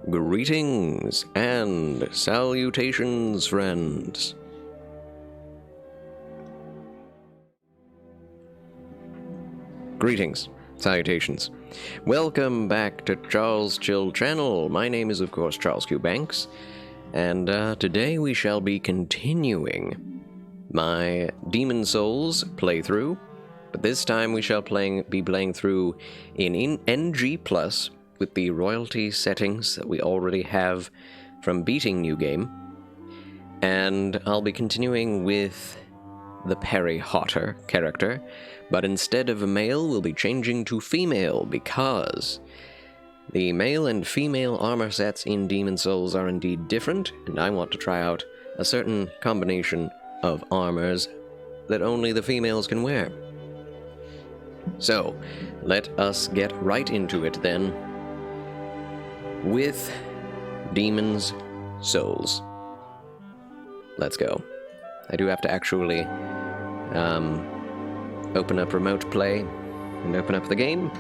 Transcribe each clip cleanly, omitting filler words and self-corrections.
Greetings and salutations, friends. Greetings, salutations. Welcome back to Charles Chill Channel. My name is, of course, Charles Q. Banks, and today we shall be continuing my Demon Souls playthrough, but this time we shall be playing through in NG+, with the royalty settings that we already have from beating New Game, and I'll be continuing with the Perry Hotter character, but instead of a male, we'll be changing to female, because the male and female armor sets in Demon Souls are indeed different, and I want to try out a certain combination of armors that only the females can wear. So, let us get right into it then, with Demon's Souls. Let's go. I do have to actually open up Remote Play and open up the game,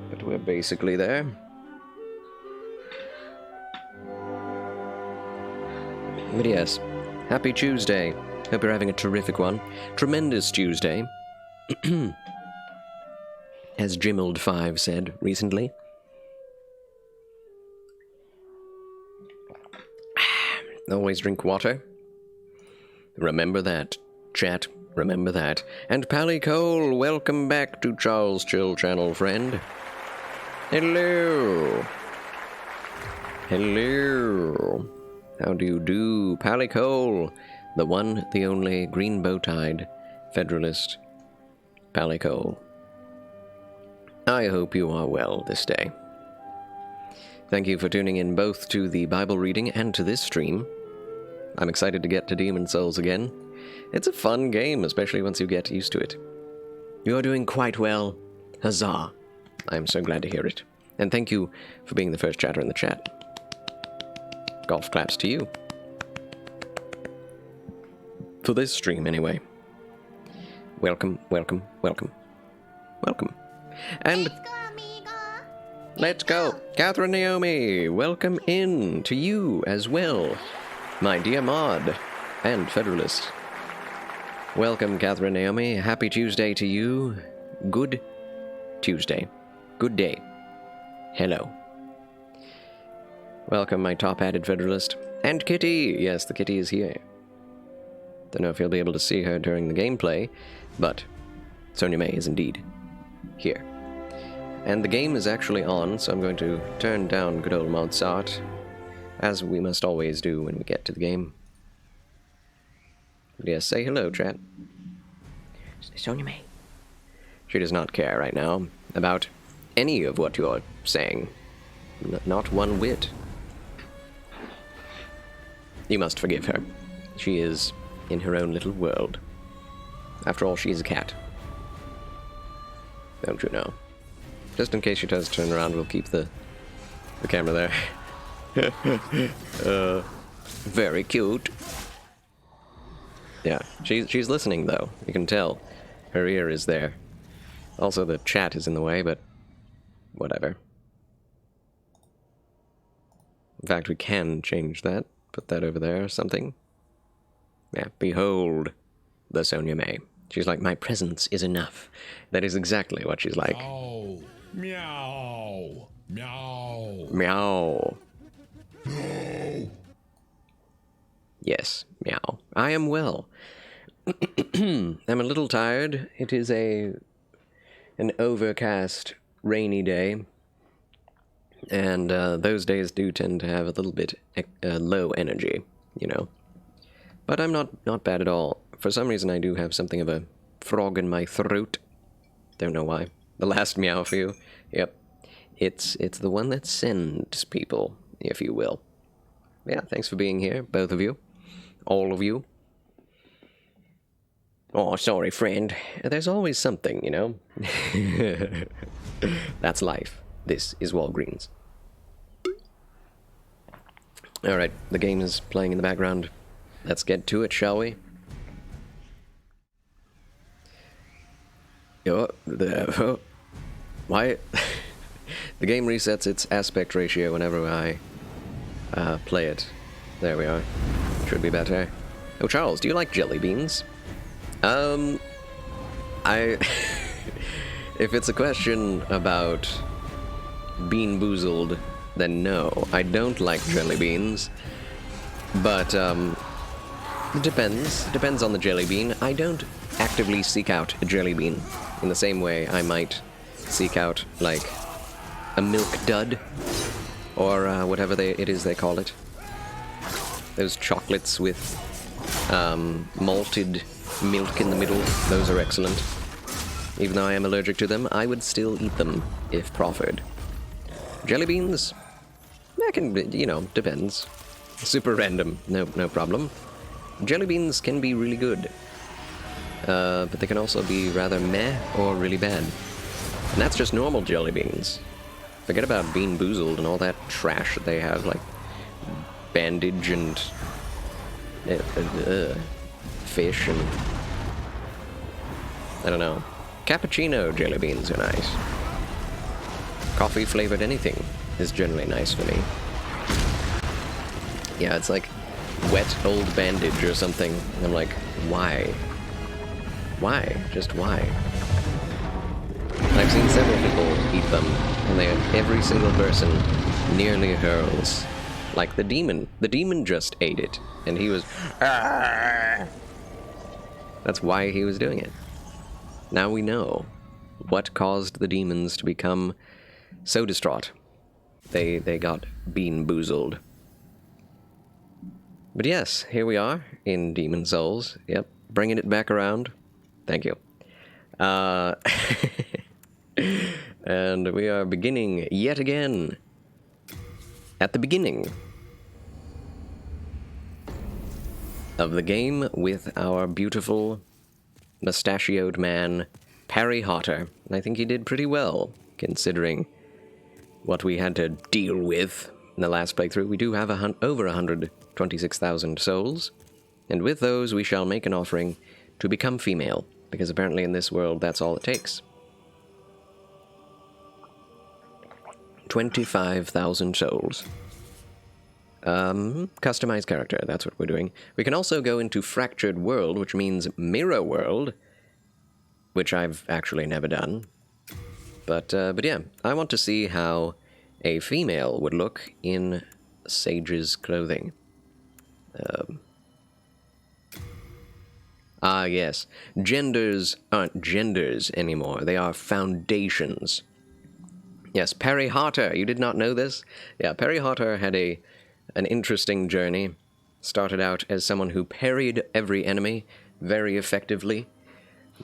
but we're basically there. But yes, happy Tuesday. Hope you're having a terrific one. Tremendous Tuesday, as Jimold5 said recently. Always drink water. Remember that. Chat, remember that. And Pally Cole, welcome back to Charles Chill Channel, friend. Hello. Hello. How do you do? Pally Cole, the one, the only, green bow-tied Federalist Pally Cole. I hope you are well this day. Thank you for tuning in both to the Bible reading and to this stream. I'm excited to get to Demon Souls again. It's a fun game, especially once you get used to it. You are doing quite well. Huzzah. I'm so glad to hear it. And thank you for being the first chatter in the chat. Golf claps to you. For this stream, anyway. Welcome, welcome, welcome. Welcome. And let's go. Catherine Naomi, welcome in to you as well, my dear mod and Federalist. Welcome, Catherine Naomi. Happy Tuesday to you. Good Tuesday. Good day. Hello. Welcome, my top-hatted Federalist. And Kitty! Yes, the kitty is here. Don't know if you'll be able to see her during the gameplay, but Sonia May is indeed here. And the game is actually on, so I'm going to turn down good old Mozart, as we must always do when we get to the game. But yes, say hello, chat. Sonia May. She does not care right now about any of what you're saying. Not one whit. You must forgive her. She is in her own little world. After all, she is a cat. Don't you know? Just in case she does turn around, we'll keep the camera there. Very cute. Yeah, she's listening, though. You can tell. Her ear is there. Also, the chat is in the way, but whatever. In fact, we can change that. Put that over there or something. Yeah, behold the Sonia May. She's like, my presence is enough. That is exactly what she's like. Oh, meow, meow, meow. meow. Yes, meow. I am well. I'm a little tired. It is an overcast, rainy day. And those days do tend to have a little bit low energy, you know. But I'm not bad at all. For some reason, I do have something of a frog in my throat. Don't know why. The last meow for you. Yep. It's the one that sends people, if you will. Yeah, thanks for being here, both of you. All of you. Oh, sorry, friend. There's always something, you know? That's life. This is Walgreens. Alright, the game is playing in the background. Let's get to it, shall we? Why? The game resets its aspect ratio whenever I play it. There we are. Should be better. Oh, Charles, do you like jelly beans? I... If it's a question about Bean Boozled, then no, I don't like jelly beans. But, it depends. Depends on the jelly bean. I don't actively seek out a jelly bean in the same way I might seek out, like, a milk dud, or whatever it is they call it. Those chocolates with malted milk in the middle, those are excellent. Even though I am allergic to them, I would still eat them if proffered. Jelly beans? That can, you know, depends. Super random, no problem. Jelly beans can be really good, but they can also be rather meh or really bad. And that's just normal jelly beans. Forget about Bean Boozled and all that trash that they have, like bandage and fish and I don't know. Cappuccino jelly beans are nice. Coffee flavored anything is generally nice for me. Yeah, it's like wet old bandage or something. And I'm like, why? Why? Just why? I've seen several people eat them, and every single person nearly hurls. Like the demon. The demon just ate it, and he was... Argh! That's why he was doing it. Now we know what caused the demons to become so distraught. They got Bean Boozled. But yes, here we are in Demon Souls. Yep, bringing it back around. Thank you. And we are beginning yet again at the beginning of the game with our beautiful mustachioed man, Perry Hotter. And I think he did pretty well, considering what we had to deal with in the last playthrough. We do have over 126,000 souls, and with those we shall make an offering to become female, because apparently in this world that's all it takes. 25,000 souls. Customize character, that's what we're doing. We can also go into Fractured World, which means Mirror World, which I've actually never done. But yeah, I want to see how a female would look in Sage's clothing. Yes. Genders aren't genders anymore. They are foundations. Yes, Perry Hotter. You did not know this? Yeah, Perry Hotter had an interesting journey. Started out as someone who parried every enemy very effectively.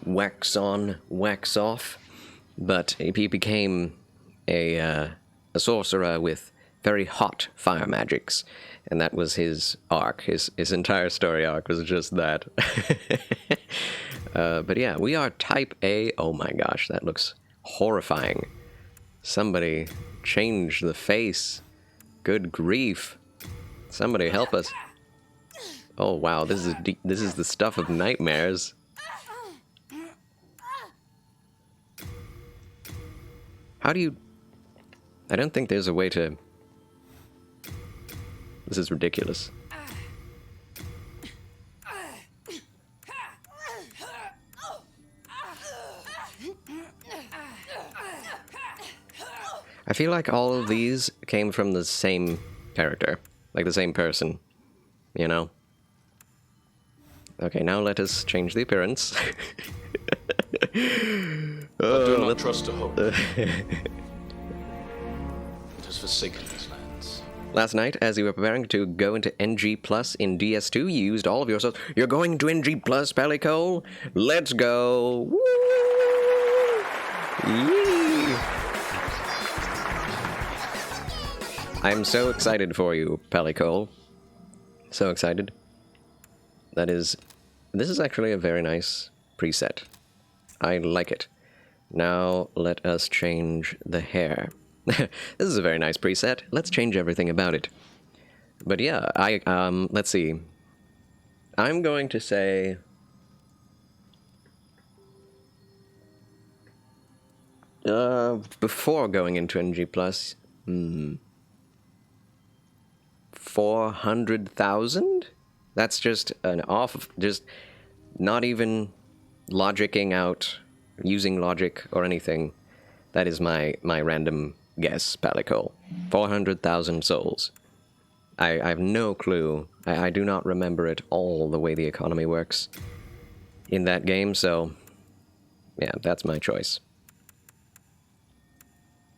Wax on, wax off. But he became a sorcerer with very hot fire magics. And that was his arc. His entire story arc was just that. But yeah, we are type A. Oh my gosh, that looks horrifying. Somebody change the face. Good grief. Somebody help us. Oh wow, this is the stuff of nightmares. How do you... I don't think there's a way to... This is ridiculous. I feel like all of these came from the same character. Like the same person. You know? Okay, now let us change the appearance. I do not trust a hope. It has forsaken these lands. Last night, as you were preparing to go into NG Plus in DS2, you used all of your souls. You're going to NG Plus, Pellicole? Let's go! Woo! Yee! I'm so excited for you, Pellicole. So excited. This is actually a very nice preset. I like it. Now, let us change the hair. This is a very nice preset. Let's change everything about it. But yeah, let's see. I'm going to say... Before going into NG+, 400,000? That's just an just not even logicking out, using logic or anything. That is my random guess, Palico. 400,000 souls. I have no clue. I do not remember it all the way the economy works in that game, so yeah, that's my choice.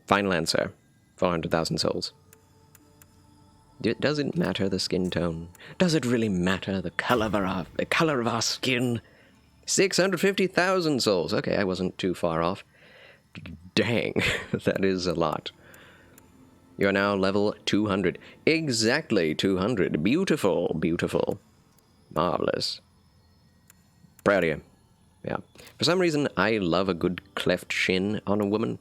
Final answer. 400,000 souls. Does it matter the skin tone? Does it really matter the color of our skin? 650,000 souls. Okay, I wasn't too far off. Dang, that is a lot. You're now level 200. Exactly 200. Beautiful, beautiful. Marvelous. Proud of you. Yeah. For some reason, I love a good cleft shin on a woman.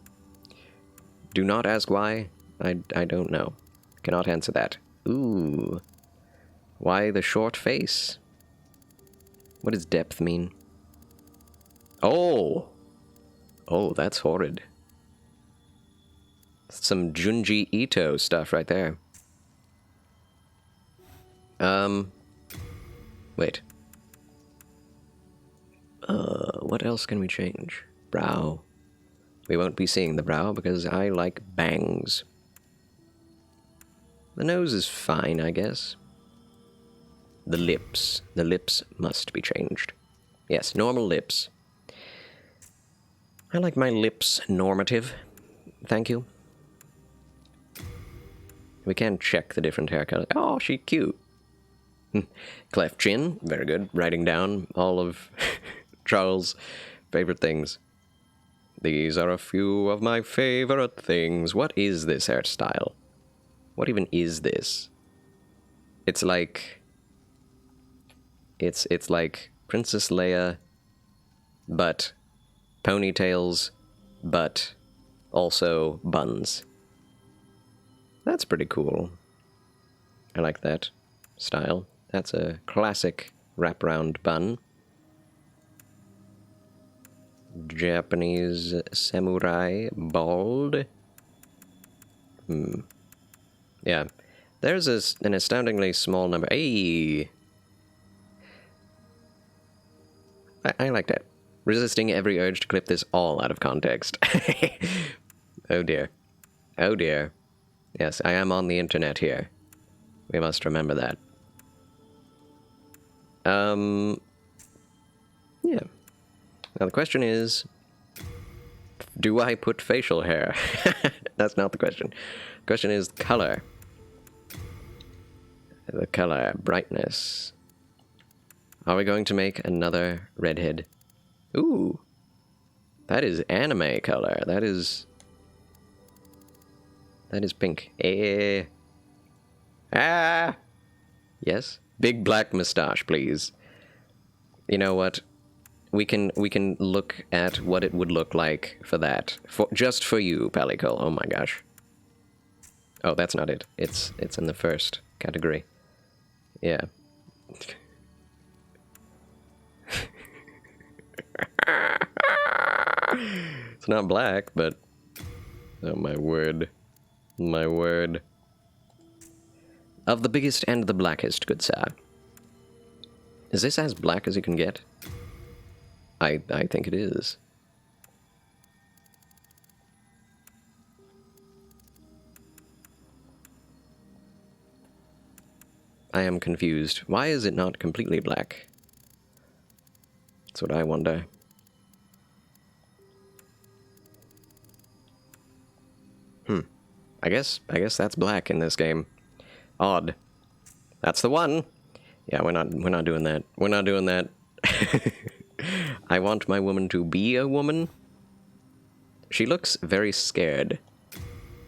Do not ask why. I don't know. Cannot answer that. Ooh. Why the short face? What does depth mean? Oh! Oh, that's horrid. Some Junji Ito stuff right there. Wait. What else can we change? Brow. We won't be seeing the brow because I like bangs. The nose is fine, I guess. The lips. The lips must be changed. Yes, normal lips. I like my lips normative. Thank you. We can check the different hair colors. Oh, she's cute. Cleft chin, very good. Writing down all of Charles' favorite things. These are a few of my favorite things. What is this hairstyle? What even is this? It's like... It's like Princess Leia, but ponytails, but also buns. That's pretty cool. I like that style. That's a classic wraparound bun. Japanese samurai bald. Yeah. There's an astoundingly small number. Hey! I like that. Resisting every urge to clip this all out of context. Oh dear. Oh dear. Yes, I am on the internet here. We must remember that. Yeah. Now the question is, do I put facial hair? That's not the question. The question is color. The color, brightness. Are we going to make another redhead? Ooh. That is anime color. That is pink. Ah! Yes? Big black mustache, please. You know what? We can look at what it would look like for that. Just for you, Palico. Oh my gosh. Oh, that's not it. It's in the first category. Yeah. It's not black, but... Oh my word. My word. Of the biggest and the blackest, good sir. Is this as black as you can get? I think it is. I am confused. Why is it not completely black? That's what I wonder. I guess that's black in this game. Odd. That's the one. Yeah, we're not doing that. We're not doing that. I want my woman to be a woman. She looks very scared.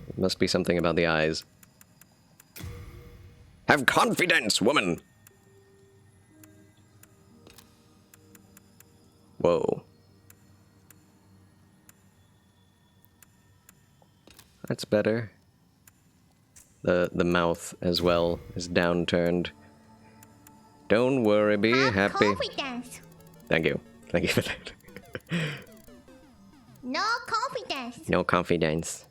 It must be something about the eyes. Have confidence, woman! Whoa. That's better. The mouth as well is downturned. Don't worry, be happy. Confidence. Thank you. Thank you for that. No confidence. No confidence.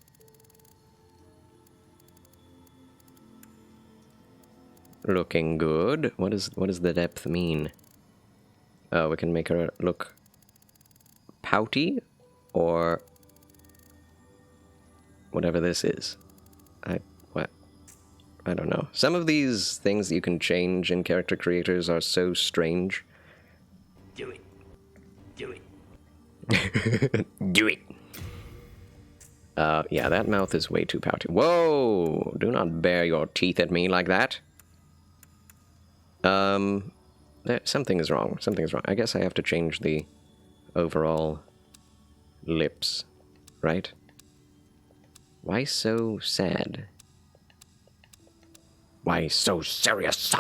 Looking good. What does the depth mean? Oh, we can make her look pouty, or whatever this is. What? I don't know. Some of these things that you can change in character creators are so strange. Do it. Do it. Do it. Yeah, that mouth is way too pouty. Whoa! Do not bare your teeth at me like that. Something is wrong. Something is wrong. I guess I have to change the overall lips, right? Why so sad? Why so serious?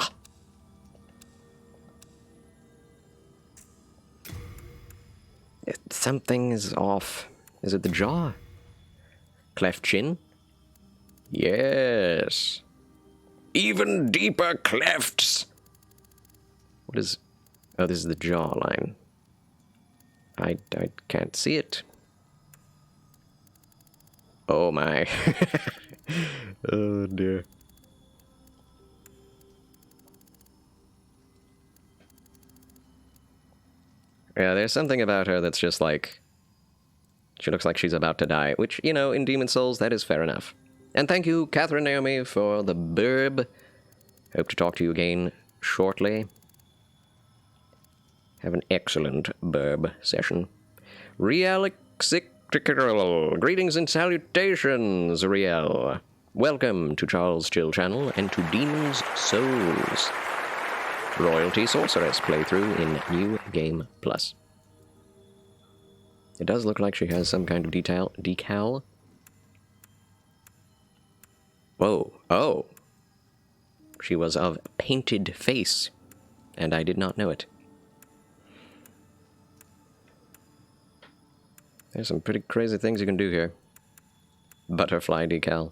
Something is off. Is it the jaw? Cleft chin? Yes. Even deeper clefts. What is... Oh, this is the jawline. I can't see it. Oh my. Oh dear. Yeah, there's something about her that's just like... She looks like she's about to die, which, you know, in Demon Souls, that is fair enough. And thank you, Catherine Naomi, for the burb. Hope to talk to you again shortly. Have an excellent burb session. Greetings and salutations, Riel. Welcome to Charles Chill Channel and to Demon's Souls. Royalty Sorceress playthrough in New Game Plus. It does look like she has some kind of decal. Whoa. Oh. She was of painted face, and I did not know it. There's some pretty crazy things you can do here. Butterfly decal.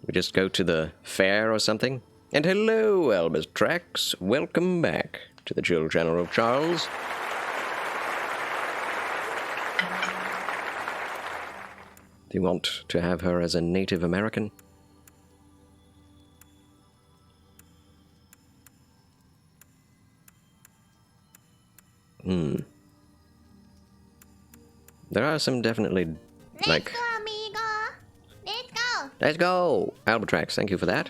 We just go to the fair or something. And hello, Albus Trax. Welcome back to the Chill Channel of Charles. Do you want to have her as a Native American? There are some definitely, like... Let's go, amigo. Let's go. Let's go! Albatrax, thank you for that.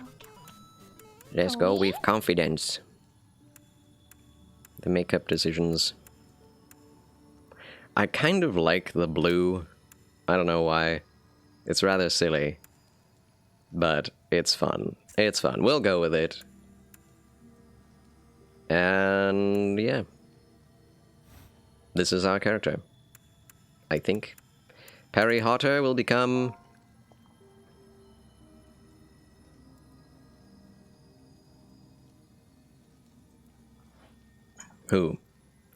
Let's go with confidence. The makeup decisions. I kind of like the blue. I don't know why. It's rather silly. But it's fun. It's fun. We'll go with it. And yeah. This is our character. I think. Perry Hotter will become... Who?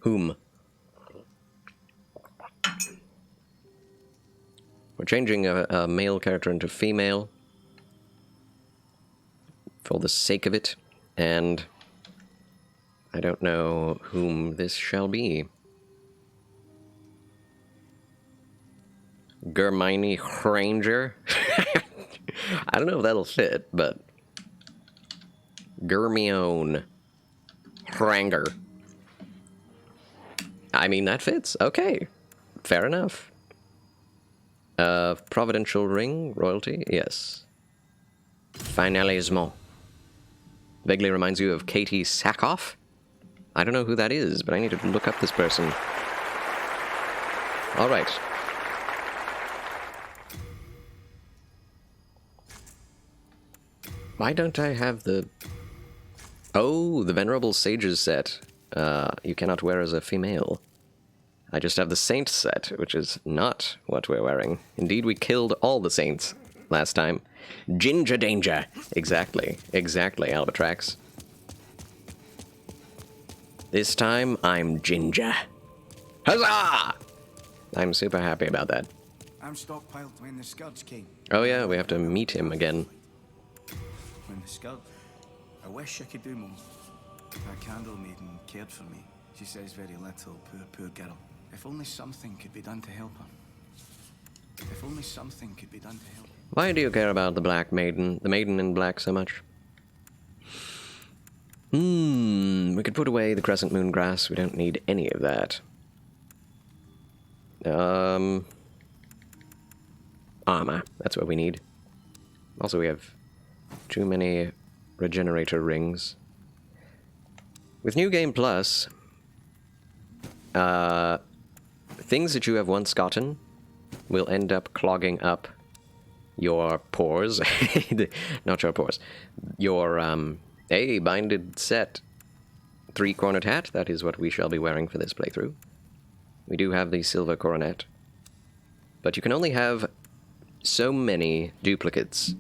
Whom? We're changing a male character into female. For the sake of it. And... I don't know whom this shall be. Germini Ranger? I don't know if that'll fit, but... Germione Ranger. I mean, that fits. Okay. Fair enough. Providential Ring, royalty? Yes. Finalismo. Vaguely reminds you of Katie Sackhoff? I don't know who that is, but I need to look up this person. Alright. Why don't I have the... Oh, the Venerable Sages set. You cannot wear as a female. I just have the Saint set, which is not what we're wearing. Indeed, we killed all the Saints last time. Ginger danger! Exactly. Exactly, Albatrax. This time, I'm Ginger. Huzzah! I'm super happy about that. I'm stockpiled when the Scourge came. Oh yeah, we have to meet him again. When the Scourge... I wish I could do more. That candle maiden cared for me. She says very little, poor girl. If only something could be done to help him. If only something could be done to help him. Why do you care about the Black Maiden, the Maiden in Black, so much? We could put away the Crescent Moon grass. We don't need any of that. Armor. That's what we need. Also, we have too many regenerator rings. With New Game Plus, things that you have once gotten will end up clogging up your pores. Not your pores. Your, binded set. 3-cornered hat. That is what we shall be wearing for this playthrough. We do have the silver coronet. But you can only have so many duplicates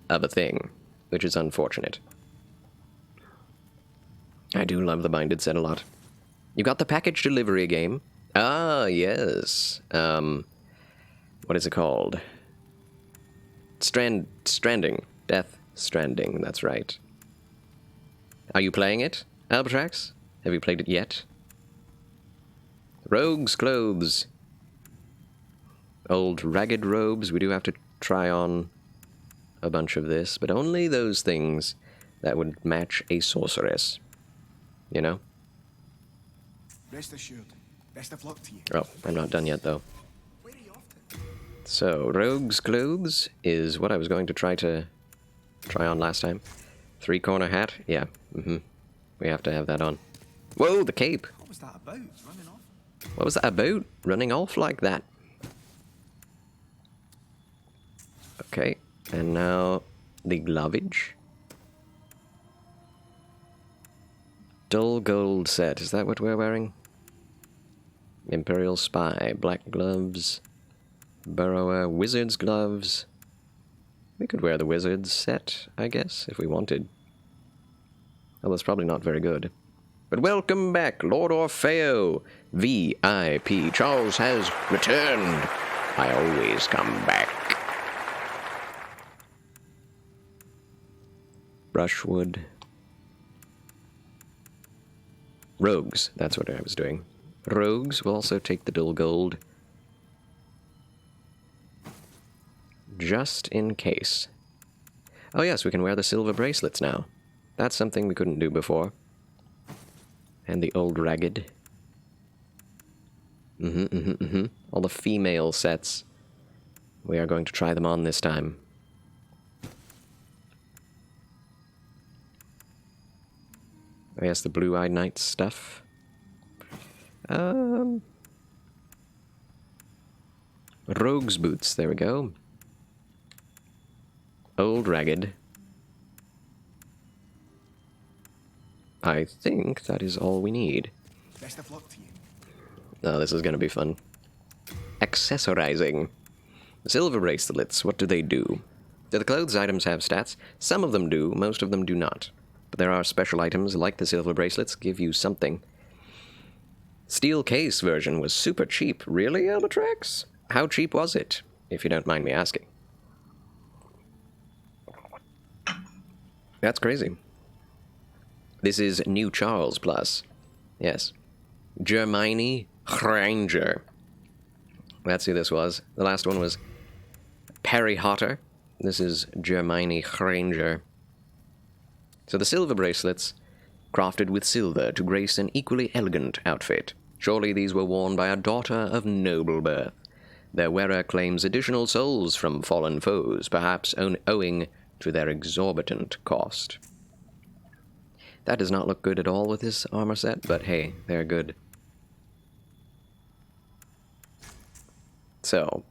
of a thing, which is unfortunate. I do love the binded set a lot. You got the package delivery game. Ah, yes. What is it called? Stranding. Death Stranding, that's right. Are you playing it, Albatrax? Have you played it yet? Rogue's clothes. Old ragged robes. We do have to try on a bunch of this, but only those things that would match a sorceress. You know? Rest assured. Best of luck to you. Oh, I'm not done yet, though. Where are you off to? So, rogue's clothes is what I was going to try on last time. 3-corner hat? Yeah. We have to have that on. Whoa, the cape! What was that about? Running off? What was that about? Running off like that. Okay, and now the glovage. Dull gold set, is that what we're wearing? Imperial Spy, black gloves, Burrower, wizard's gloves. We could wear the wizard's set, I guess, if we wanted. Well, that's probably not very good. But welcome back, Lord Orfeo, VIP. Charles has returned. I always come back. Brushwood. Rogues, that's what I was doing. Rogues will also take the dull gold. Just in case. Oh yes, we can wear the silver bracelets now. That's something we couldn't do before. And the old ragged. All the female sets. We are going to try them on this time. I guess the blue-eyed knight stuff. Rogue's boots, there we go. Old ragged. I think that is all we need. Best of luck to you. Oh, this is going to be fun. Accessorizing. Silver bracelets, what do they do? Do the clothes items have stats? Some of them do, most of them do not. But there are special items, like the silver bracelets, give you something. Steel case version was super cheap. Really, Albatrax? How cheap was it, if you don't mind me asking? That's crazy. This is New Charles Plus. Yes. Germini Granger. That's who this was. The last one was Perry Hotter. This is Germini Granger. So the silver bracelets, crafted with silver to grace an equally elegant outfit. Surely these were worn by a daughter of noble birth. Their wearer claims additional souls from fallen foes, perhaps owing to their exorbitant cost. That does not look good at all with this armor set, but hey, they're good. So,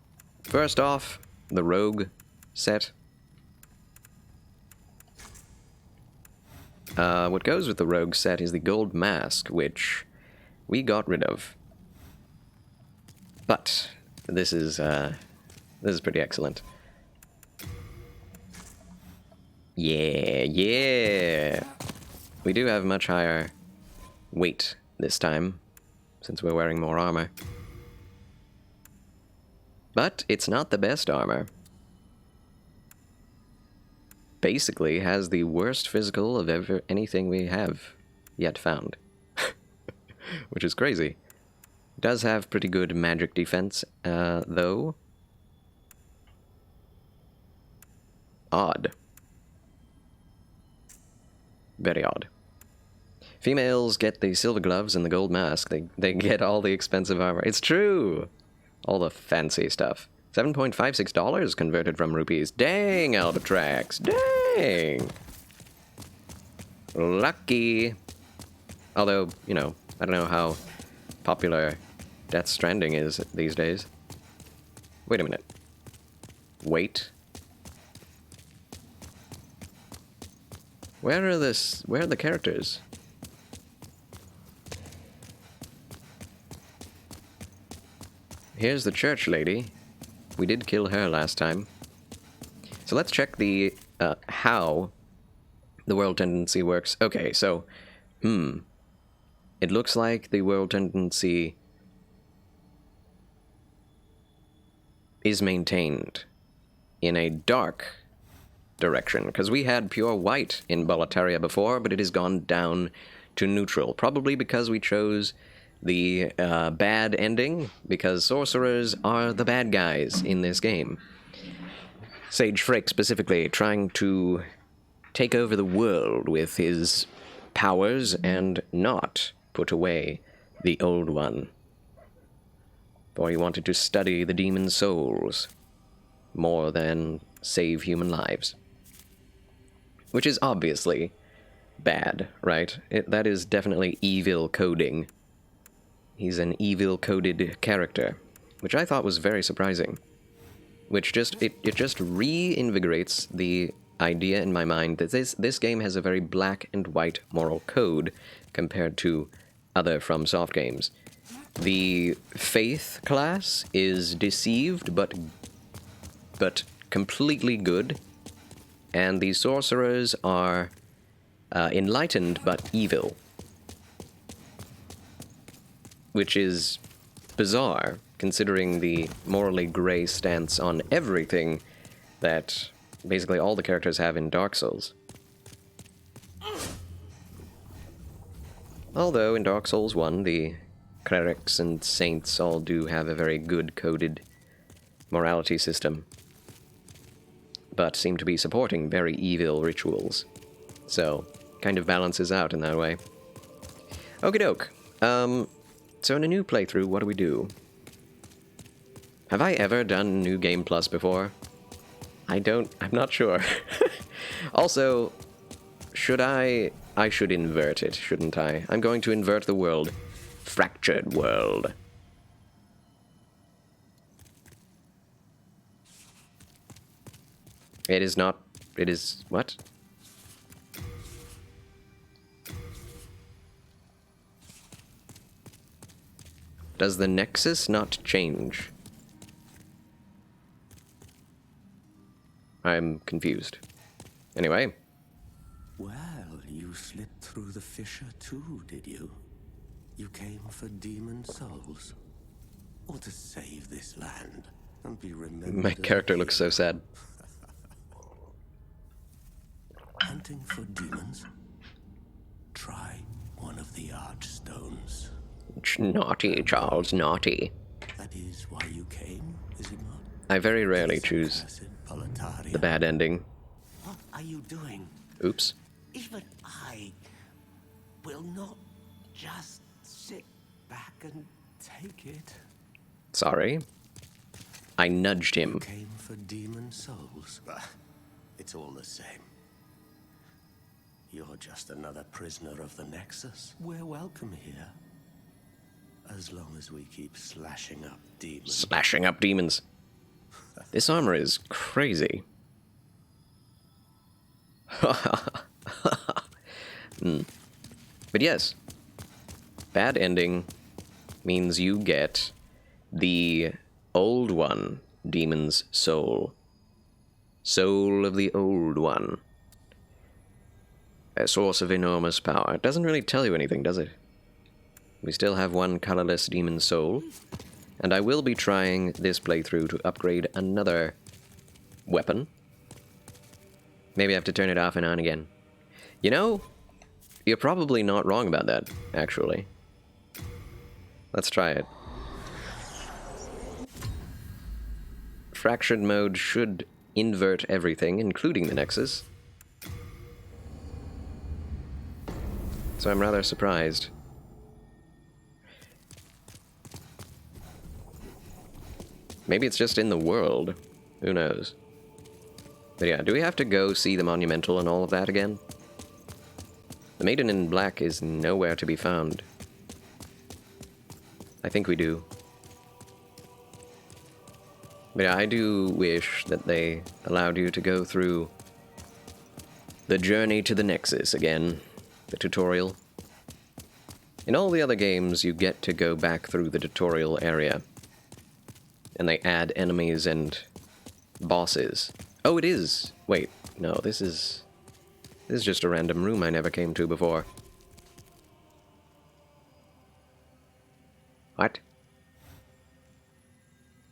first off, the rogue set. What goes with the rogue set is the gold mask, which we got rid of. But this is pretty excellent. Yeah. We do have much higher weight this time, since we're wearing more armor. But it's not the best armor. Basically has the worst physical of anything we have yet found. Which is crazy. Does have pretty good magic defense, though. Odd. Very odd. Females get the silver gloves and the gold mask. They get all the expensive armor. It's true! All the fancy stuff. $7.56 converted from rupees. Dang, Albatrax! Dang! Lucky! Although, you know, I don't know how popular Death Stranding is these days. Wait a minute. Wait. Where are the characters? Here's the church lady. We did kill her last time. So let's check the, how the world tendency works. Okay, so, it looks like the world tendency is maintained in a dark direction, because we had pure white in Boletaria before, but it has gone down to neutral, probably because we chose the bad ending, because sorcerers are the bad guys in this game. Sage Frake specifically trying to take over the world with his powers and not put away the old one. For he wanted to study the demon souls more than save human lives. Which is obviously bad, right? That is definitely evil coding. He's an evil-coded character, which I thought was very surprising. Which just reinvigorates the idea in my mind that this game has a very black and white moral code compared to other FromSoft games. The Faith class is deceived but completely good, and the sorcerers are enlightened but evil. Which is bizarre, considering the morally gray stance on everything that basically all the characters have in Dark Souls. Although in Dark Souls 1, the clerics and saints all do have a very good coded morality system, but seem to be supporting very evil rituals. So, kind of balances out in that way. Okie doke. So in a new playthrough, what do we do? Have I ever done New Game Plus before? I'm not sure. Also, I should invert it, shouldn't I? I'm going to invert the world. Fractured world. It is not, it is, what? Does the Nexus not change? I'm confused. Anyway. Well, you slipped through the fissure too, did you? You came for demon souls? Or to save this land and be remembered? My character looks so sad. Hunting for demons? Try one of the archstones. Naughty, Charles, naughty. That is why you came, is it not? I very rarely choose the bad ending. What are you doing? Oops. Even I will not just sit back and take it. Sorry. I nudged him. You came for demon souls. It's all the same. You're just another prisoner of the Nexus. We're welcome here. As long as we keep slashing up demons. Slashing up demons. This armor is crazy. But yes, bad ending means you get the old one, Demon's Soul. Soul of the old one. A source of enormous power. It doesn't really tell you anything, does it? We still have one colorless Demon's Soul, and I will be trying this playthrough to upgrade another weapon. Maybe I have to turn it off and on again. You know, you're probably not wrong about that, actually. Let's try it. fractured mode should invert everything, including the Nexus. So I'm rather surprised. Maybe it's just in the world. Who knows? But yeah, do we have to go see the Monumental and all of that again? The Maiden in Black is nowhere to be found. I think we do. But yeah, I do wish that they allowed you to go through the journey to the Nexus again, the tutorial. In all the other games, you get to go back through the tutorial area. And they add enemies and bosses. Oh, it is! Wait, no, this is just a random room I never came to before. What?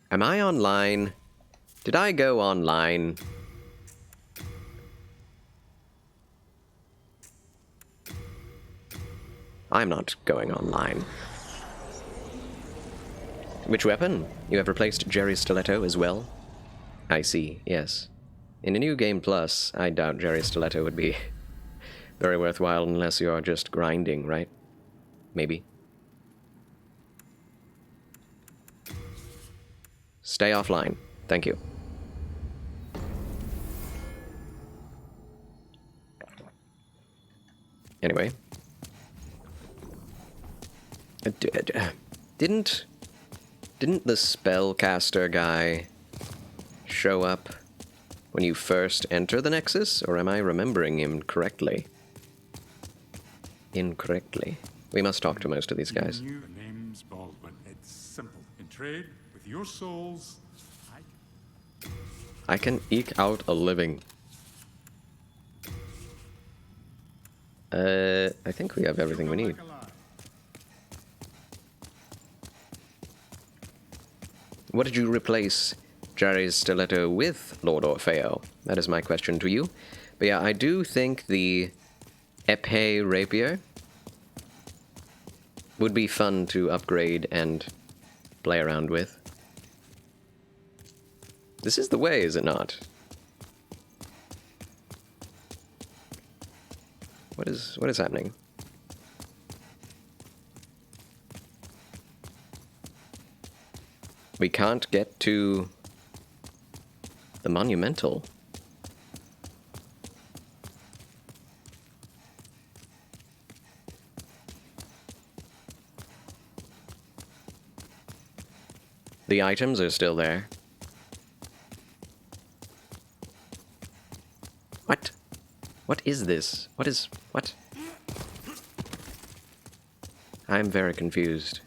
Am I online? Did I go online? I'm not going online. Which weapon? You have replaced Jerry's stiletto as well? I see, yes. In a new game plus, I doubt Jerry's stiletto would be very worthwhile unless you're just grinding, right? Maybe. Stay offline. Thank you. Anyway. Didn't the spellcaster guy show up when you first enter the Nexus? Or am I remembering him correctly? Incorrectly. We must talk to most of these guys. The name's Baldwin. It's simple. In trade with your souls, I can eke out a living. I think we have everything we need. What did you replace Jerry's stiletto with, Lord Orfeo? That is my question to you. But yeah, I do think the épée rapier would be fun to upgrade and play around with. This is the way, is it not? What is happening? We can't get to the Monumental. The items are still there. What? What is this? What? I'm very confused.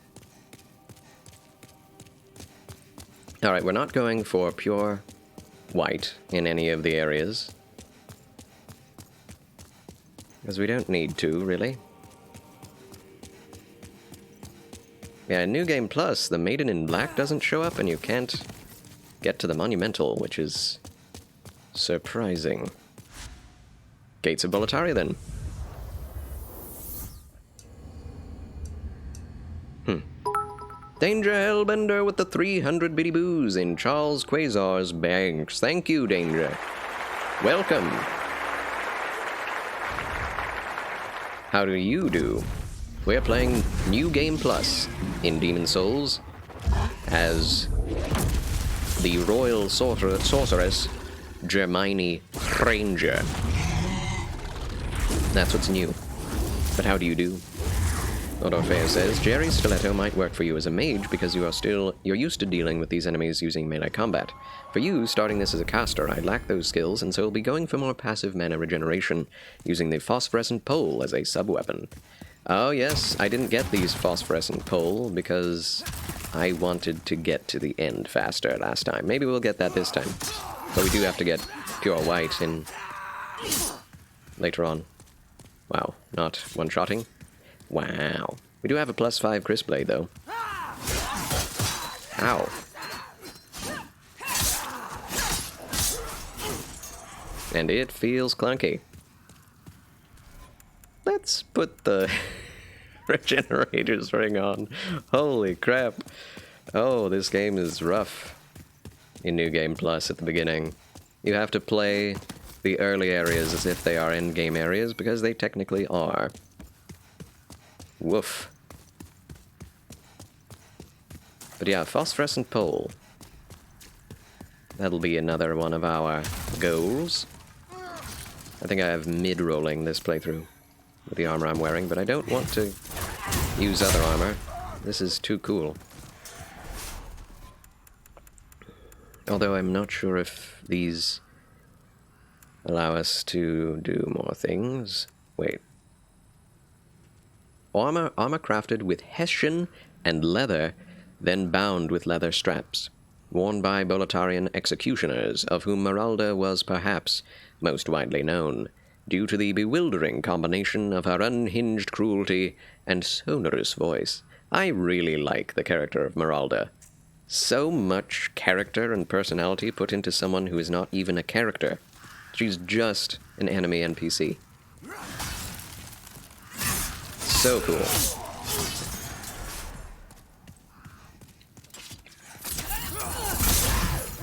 Alright, we're not going for pure white in any of the areas. Because we don't need to, really. Yeah, in New Game Plus, the Maiden in Black doesn't show up and you can't get to the Monumental, which is surprising. Gates of Boletaria, then. Danger Hellbender with the 300 bitty boos in Charles Quasar's banks. Thank you, Danger. Welcome. How do you do? We're playing New Game Plus in Demon Souls as the Royal Sorceress, Germini Ranger. That's what's new. But how do you do? Lord Orfeo says, Jerry's stiletto might work for you as a mage because you're used to dealing with these enemies using melee combat. For you, starting this as a caster, I lack those skills, and so will be going for more passive mana regeneration, using the phosphorescent pole as a sub-weapon. Oh yes, I didn't get these phosphorescent pole because I wanted to get to the end faster last time. Maybe we'll get that this time. But we do have to get pure white in later on. Wow, not one-shotting. Wow. We do have a +5 Crisp Blade, though. Ow. And it feels clunky. Let's put the Regenerator's Ring on. Holy crap. Oh, this game is rough. in New Game Plus at the beginning. You have to play the early areas as if they are endgame areas, because they technically are. Woof. But yeah, phosphorescent pole. That'll be another one of our goals. I think I have mid-rolling this playthrough with the armor I'm wearing, but I don't want to use other armor. This is too cool. Although I'm not sure if these allow us to do more things. Wait. Armor crafted with Hessian and leather, then bound with leather straps. Worn by Boletarian executioners, of whom Meralda was perhaps most widely known, due to the bewildering combination of her unhinged cruelty and sonorous voice. I really like the character of Meralda. So much character and personality put into someone who is not even a character. She's just an enemy NPC. So cool.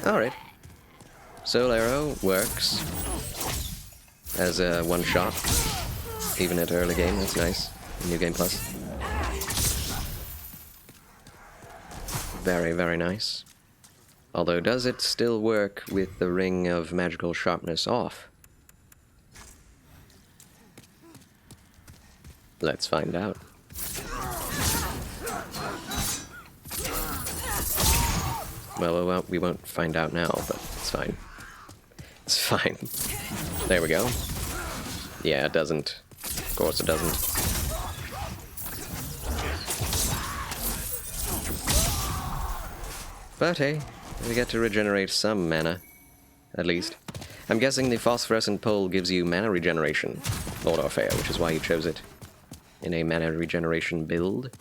Alright. Soul Arrow works as a one-shot, even at early game. That's nice. New Game Plus. Very, very nice. Although, does it still work with the Ring of Magical Sharpness off? Let's find out. Well, we won't find out now, but it's fine. It's fine. There we go. Yeah, it doesn't. Of course it doesn't. But hey, we get to regenerate some mana. At least. I'm guessing the phosphorescent pole gives you mana regeneration. Lord Orfeo, which is why you chose it. In a mana regeneration build.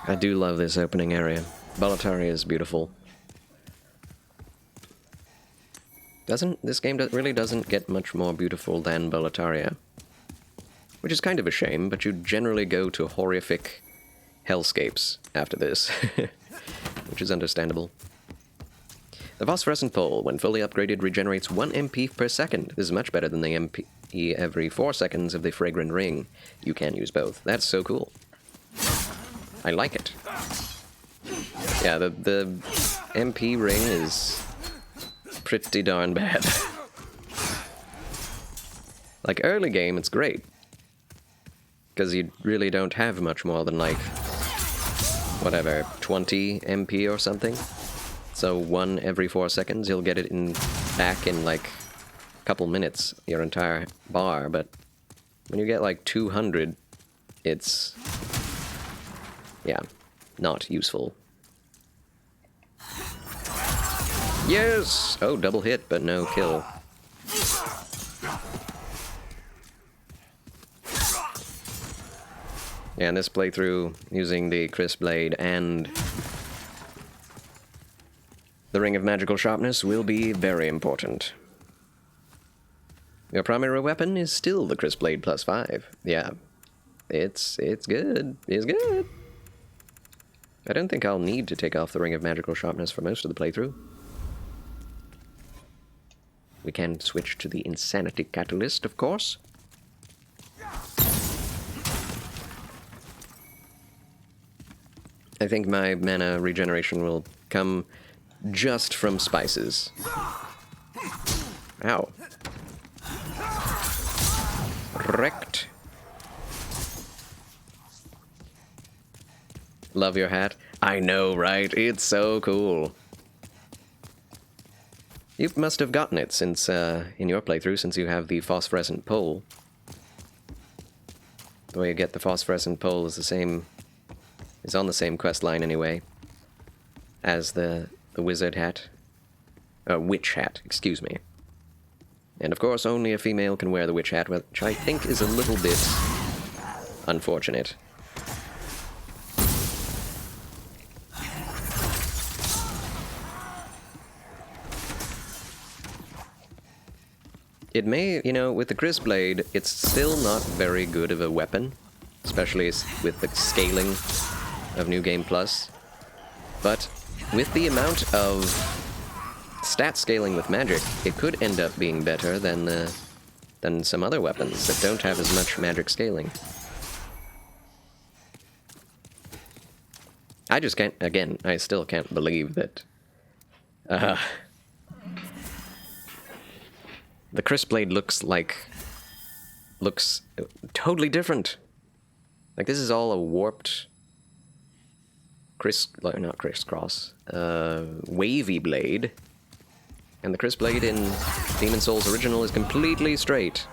I do love this opening area. Boletaria is beautiful. This game really doesn't get much more beautiful than Boletaria. Which is kind of a shame, but you generally go to horrific hellscapes after this. Which is understandable. The phosphorescent pole, when fully upgraded, regenerates 1 MP per second. This is much better than the MP every 4 seconds of the fragrant ring. You can use both. That's so cool. I like it. Yeah, the MP ring is pretty darn bad. Like, early game, it's great. Because you really don't have much more than, like, whatever, 20 MP or something. So 1 every 4 seconds, you'll get it back in, like, a couple minutes, your entire bar. But when you get, like, 200, it's... yeah, not useful. Yes! Oh, double hit, but no kill. Yeah, in this playthrough, using the Crisp Blade and the Ring of Magical Sharpness will be very important. Your primary weapon is still the Crisp Blade plus 5. Yeah, it's good. It's good. I don't think I'll need to take off the Ring of Magical Sharpness for most of the playthrough. We can switch to the Insanity Catalyst, of course. I think my mana regeneration will come just from spices. Ow. Wrecked. Love your hat. I know, right? It's so cool. You must have gotten it since, in your playthrough, since you have the phosphorescent pole. The way you get the phosphorescent pole is on the same quest line anyway, as the wizard hat. Witch hat, excuse me. And of course, only a female can wear the witch hat, which I think is a little bit unfortunate. It may, you know, with the Crisp Blade, it's still not very good of a weapon, especially with the scaling of New Game Plus. But with the amount of stat scaling with magic, it could end up being better than some other weapons that don't have as much magic scaling. I just can't, again, I still can't believe that the Crisp Blade looks totally different. Like, this is all a warped not crisscross, wavy blade. And the Crisp Blade in Demon Souls Original is completely straight.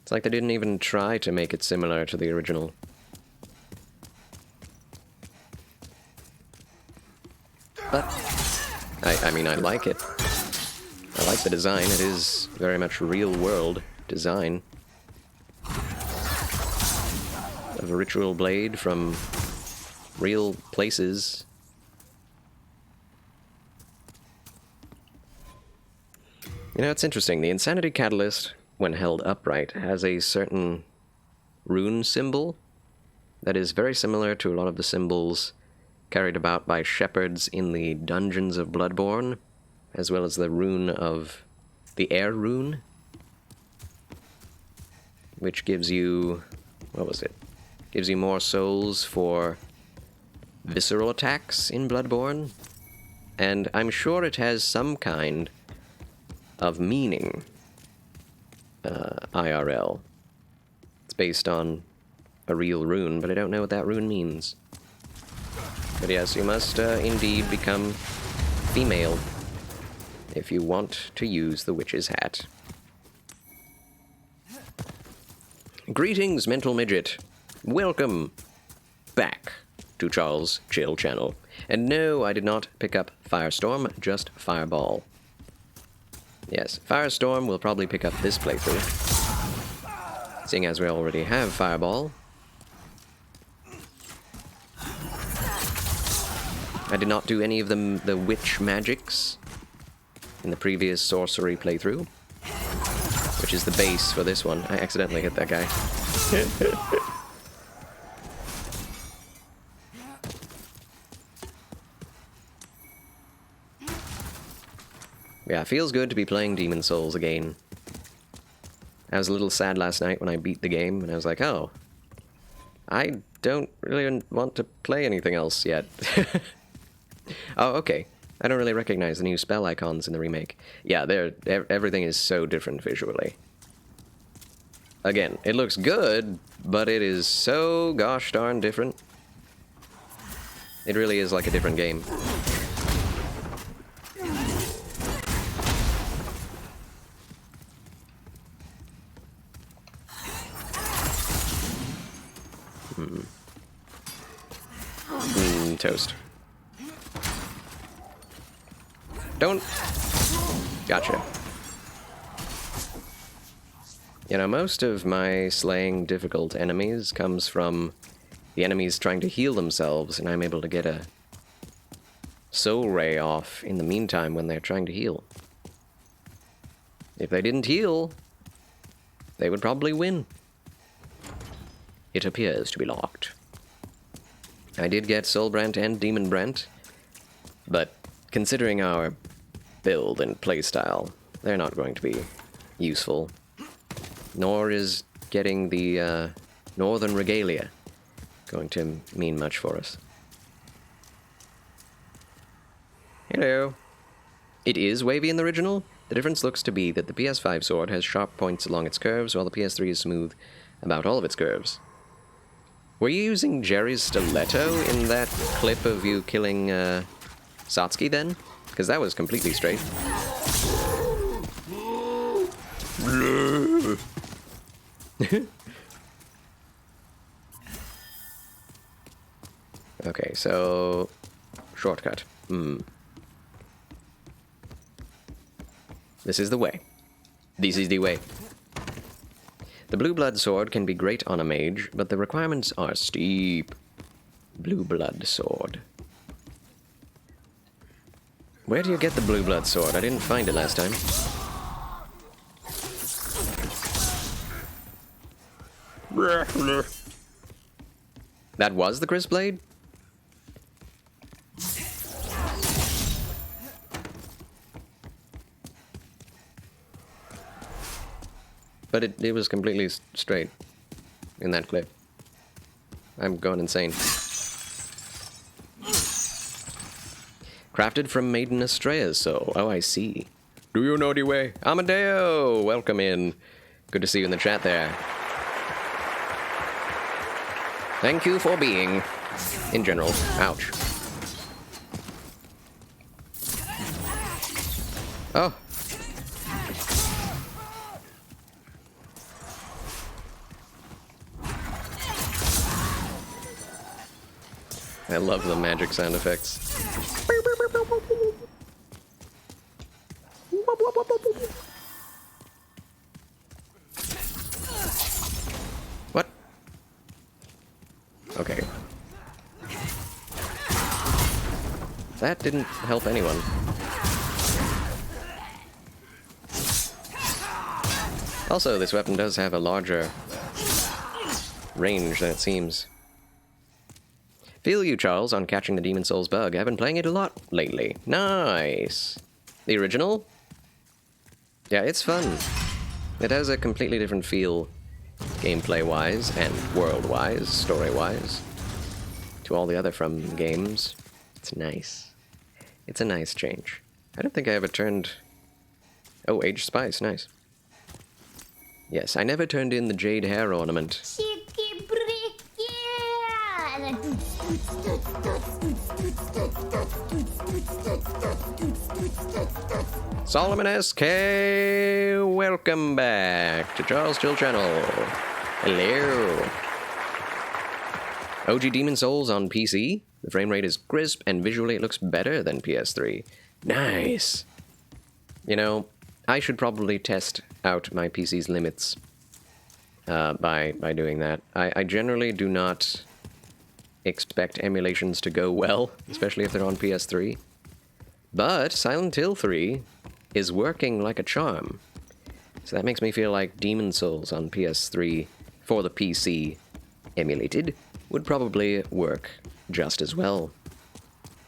It's like they didn't even try to make it similar to the original. But, I mean, I like it. I like the design. It is very much real-world design. Of a ritual blade from real places. You know, it's interesting. The Insanity Catalyst, when held upright, has a certain rune symbol that is very similar to a lot of the symbols carried about by shepherds in the dungeons of Bloodborne, as well as the rune of the Air Rune, which gives you, what was it? Gives you more souls for visceral attacks in Bloodborne, and I'm sure it has some kind of meaning, IRL. It's based on a real rune, but I don't know what that rune means. But yes, you must indeed become female if you want to use the witch's hat. Greetings, Mental Midget. Welcome back to Charles' Chill Channel. And no, I did not pick up Firestorm, just Fireball. Yes, Firestorm will probably pick up this playthrough, seeing as we already have Fireball. I did not do any of the witch magics in the previous sorcery playthrough, which is the base for this one. I accidentally hit that guy. Yeah, it feels good to be playing Demon Souls again. I was a little sad last night when I beat the game, and I was like, oh, I don't really want to play anything else yet. Oh, okay. I don't really recognize the new spell icons in the remake. Yeah, everything is so different visually. Again, it looks good, but it is so gosh darn different. It really is like a different game. Toast. Don't... Gotcha. You know, most of my slaying difficult enemies comes from the enemies trying to heal themselves, and I'm able to get a soul ray off in the meantime when they're trying to heal. If they didn't heal, they would probably win. It appears to be locked. I did get Soul Brent and Demon Brent, but considering our build and playstyle, they're not going to be useful. Nor is getting the Northern Regalia going to mean much for us. Hello. It is wavy in the original. The difference looks to be that the PS5 sword has sharp points along its curves, while the PS3 is smooth about all of its curves. Were you using Jerry's stiletto in that clip of you killing Satsuki then? Because that was completely straight. Okay, so... shortcut. This is the way. This is the way. The Blue Blood Sword can be great on a mage, but the requirements are steep. Blue Blood Sword. Where do you get the blue blood sword? I didn't find it last time. That was the Crisp Blade? But it was completely straight in that clip. I'm going insane. Crafted from Maiden Estrella's soul. Oh, I see. Do you know the way? Amadeo! Welcome in. Good to see you in the chat there. Thank you for being, in general. Ouch. Oh. I love the magic sound effects. What? Okay. That didn't help anyone. Also, this weapon does have a larger range than it seems. Feel you, Charles, on catching the Demon Souls bug. I've been playing it a lot lately. Nice. The original? Yeah, it's fun. It has a completely different feel, gameplay-wise and world-wise, story-wise, to all the other From games. It's nice. It's a nice change. I don't think I ever turned... Oh, Aged Spice, nice. Yes, I never turned in the jade hair ornament. Solomon SK, welcome back to Charles Chill Channel. Hello. OG Demon Souls on PC. The frame rate is crisp and visually it looks better than PS3. Nice. You know, I should probably test out my PC's limits by doing that. I generally do not expect emulations to go well, especially if they're on PS3. But Silent Hill 3 is working like a charm. So that makes me feel like Demon Souls on PS3 for the PC emulated would probably work just as well.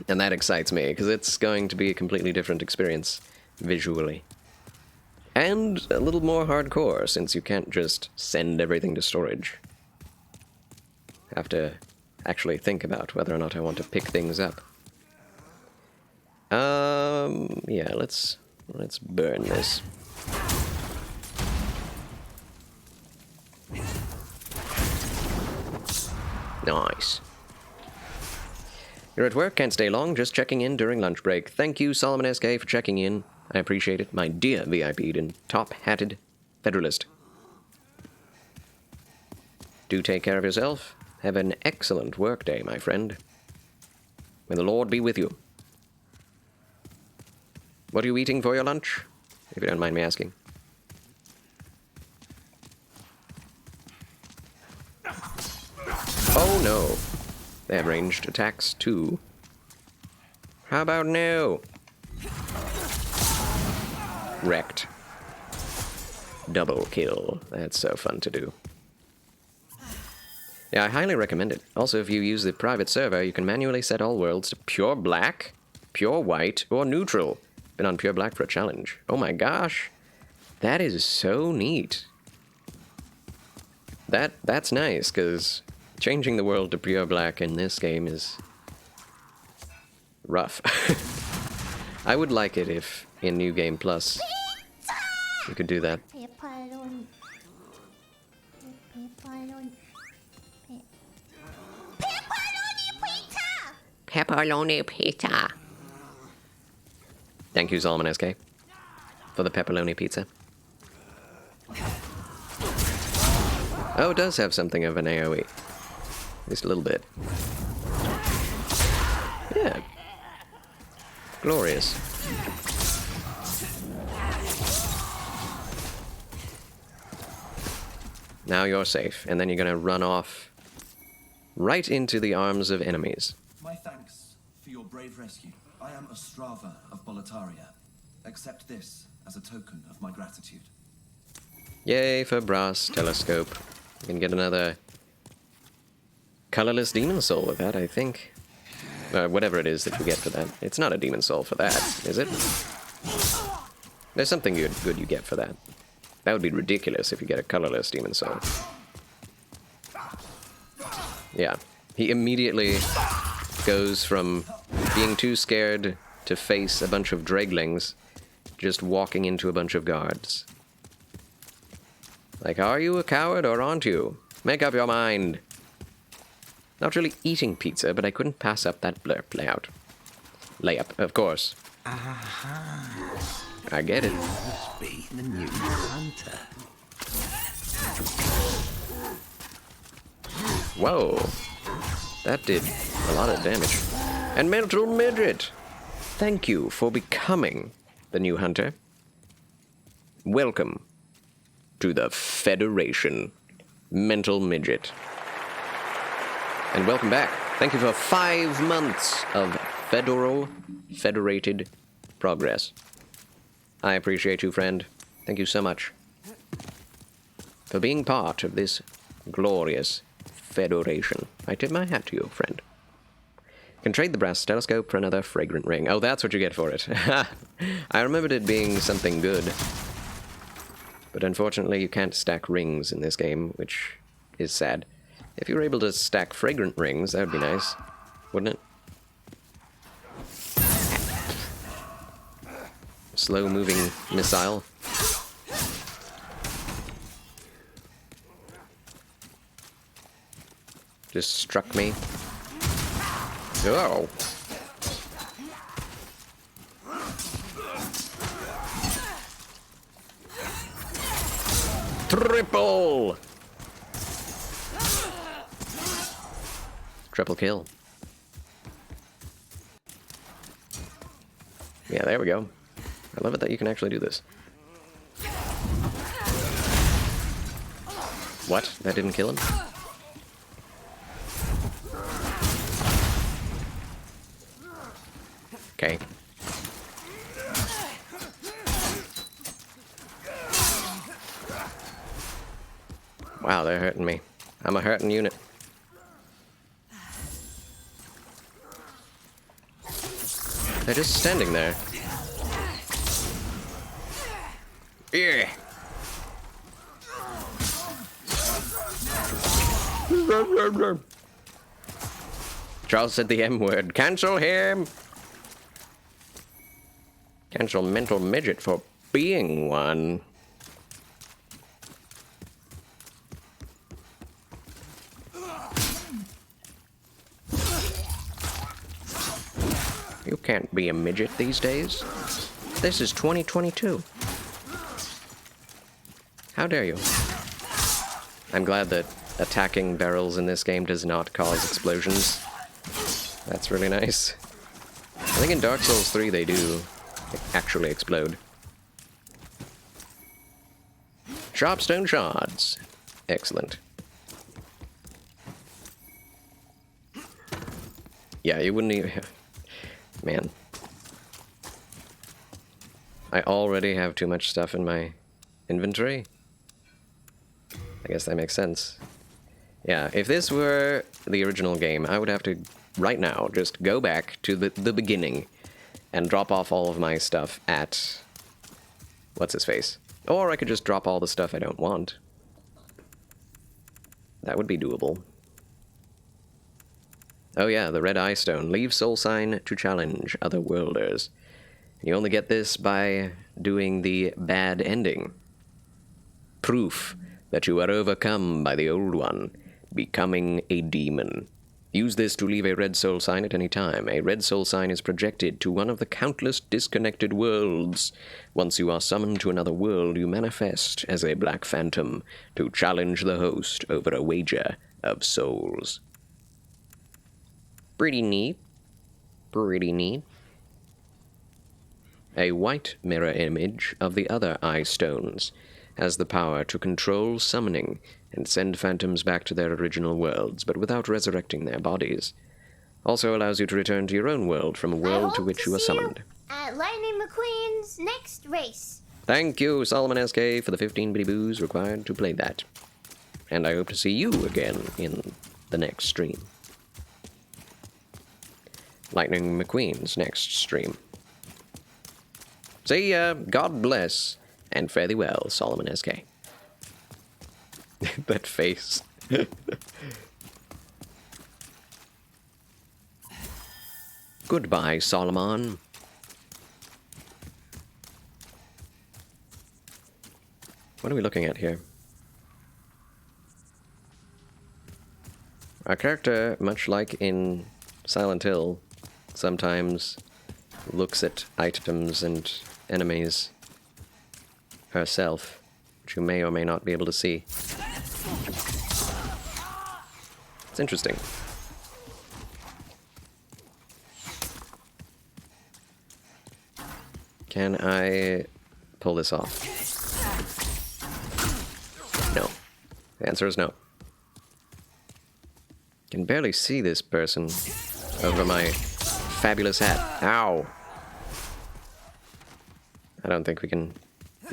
And that excites me, because it's going to be a completely different experience visually. And a little more hardcore, since you can't just send everything to storage. Have to actually think about whether or not I want to pick things up. Yeah, let's burn this. Nice. You're at work, can't stay long, just checking in during lunch break. Thank you, Solomon SK, for checking in. I appreciate it, my dear VIP'd and top-hatted Federalist. Do take care of yourself. Have an excellent workday, my friend. May the Lord be with you. What are you eating for your lunch? If you don't mind me asking. Oh no. They have ranged attacks too. How about no? Wrecked. Double kill. That's so fun to do. Yeah, I highly recommend it. Also, if you use the private server, you can manually set all worlds to pure black, pure white, or neutral. Been on pure black for a challenge. Oh my gosh. That is so neat. That's nice, because changing the world to pure black in this game is rough. I would like it if in New Game Plus you could do that. Pepperoni. Pepperoni pizza. Thank you, Solomon SK, for the pepperoni pizza. Oh, it does have something of an AoE. Just a little bit. Yeah. Glorious. Now you're safe, and then you're gonna run off right into the arms of enemies. My thanks for your brave rescue. I am Ostrava of Boletaria. Accept this as a token of my gratitude. Yay for brass telescope. You can get another colorless demon soul with that, I think. Whatever it is that you get for that. It's not a demon soul for that, is it? There's something good you get for that. That would be ridiculous if you get a colorless demon soul. Yeah. He immediately goes from being too scared to face a bunch of dreglings, just walking into a bunch of guards. Like, are you a coward or aren't you? Make up your mind. Not really eating pizza, but I couldn't pass up that blurb layout. Layup, of course. I get it. Must be the new hunter. Whoa. That did a lot of damage. And Mental Midget! Thank you for becoming the new hunter. Welcome to the Federation, Mental Midget. And welcome back. Thank you for 5 months of federated progress. I appreciate you, friend. Thank you so much for being part of this glorious federation. I tip my hat to you, friend. You can trade the brass telescope for another fragrant ring. Oh, that's what you get for it. I remembered it being something good. But unfortunately, you can't stack rings in this game, which is sad. If you were able to stack fragrant rings, that would be nice, wouldn't it? Slow-moving missile. Just struck me. Oh! Triple! Triple kill. Yeah, there we go. I love it that you can actually do this. What? That didn't kill him? Okay. Wow, they're hurting me. I'm a hurting unit. They're just standing there. Yeah. Charles said the M word. Cancel him! Cancel Mental Midget for being one. You can't be a midget these days. This is 2022. How dare you? I'm glad that attacking barrels in this game does not cause explosions. That's really nice. I think in Dark Souls 3 they do actually explode. Sharp stone shards. Excellent. Yeah, you wouldn't even... Man. I already have too much stuff in my inventory. I guess that makes sense. Yeah, if this were the original game, I would have to, right now, just go back to the beginning and drop off all of my stuff at... what's-his-face? Or I could just drop all the stuff I don't want. That would be doable. Oh yeah, the Red Eye Stone. Leave Soul Sign to challenge other worlders. You only get this by doing the bad ending. Proof that you are overcome by the Old One, becoming a demon. Use this to leave a red soul sign at any time. A red soul sign is projected to one of the countless disconnected worlds. Once you are summoned to another world, you manifest as a black phantom to challenge the host over a wager of souls. Pretty neat. Pretty neat. A white mirror image of the other eye stones has the power to control summoning and send phantoms back to their original worlds, but without resurrecting their bodies. Also allows you to return to your own world from a world to which you were summoned. At Lightning McQueen's next race. Thank you, Solomon SK, for the 15 bitty boos required to play that. And I hope to see you again in the next stream. Lightning McQueen's next stream. See ya, God bless, and fare thee well, Solomon SK. That face. Goodbye, Solomon. What are we looking at here? Our character, much like in Silent Hill, sometimes looks at items and enemies herself, which you may or may not be able to see. It's interesting. Can I pull this off? No. The answer is no. Can barely see this person over my fabulous hat. Ow! I don't think we can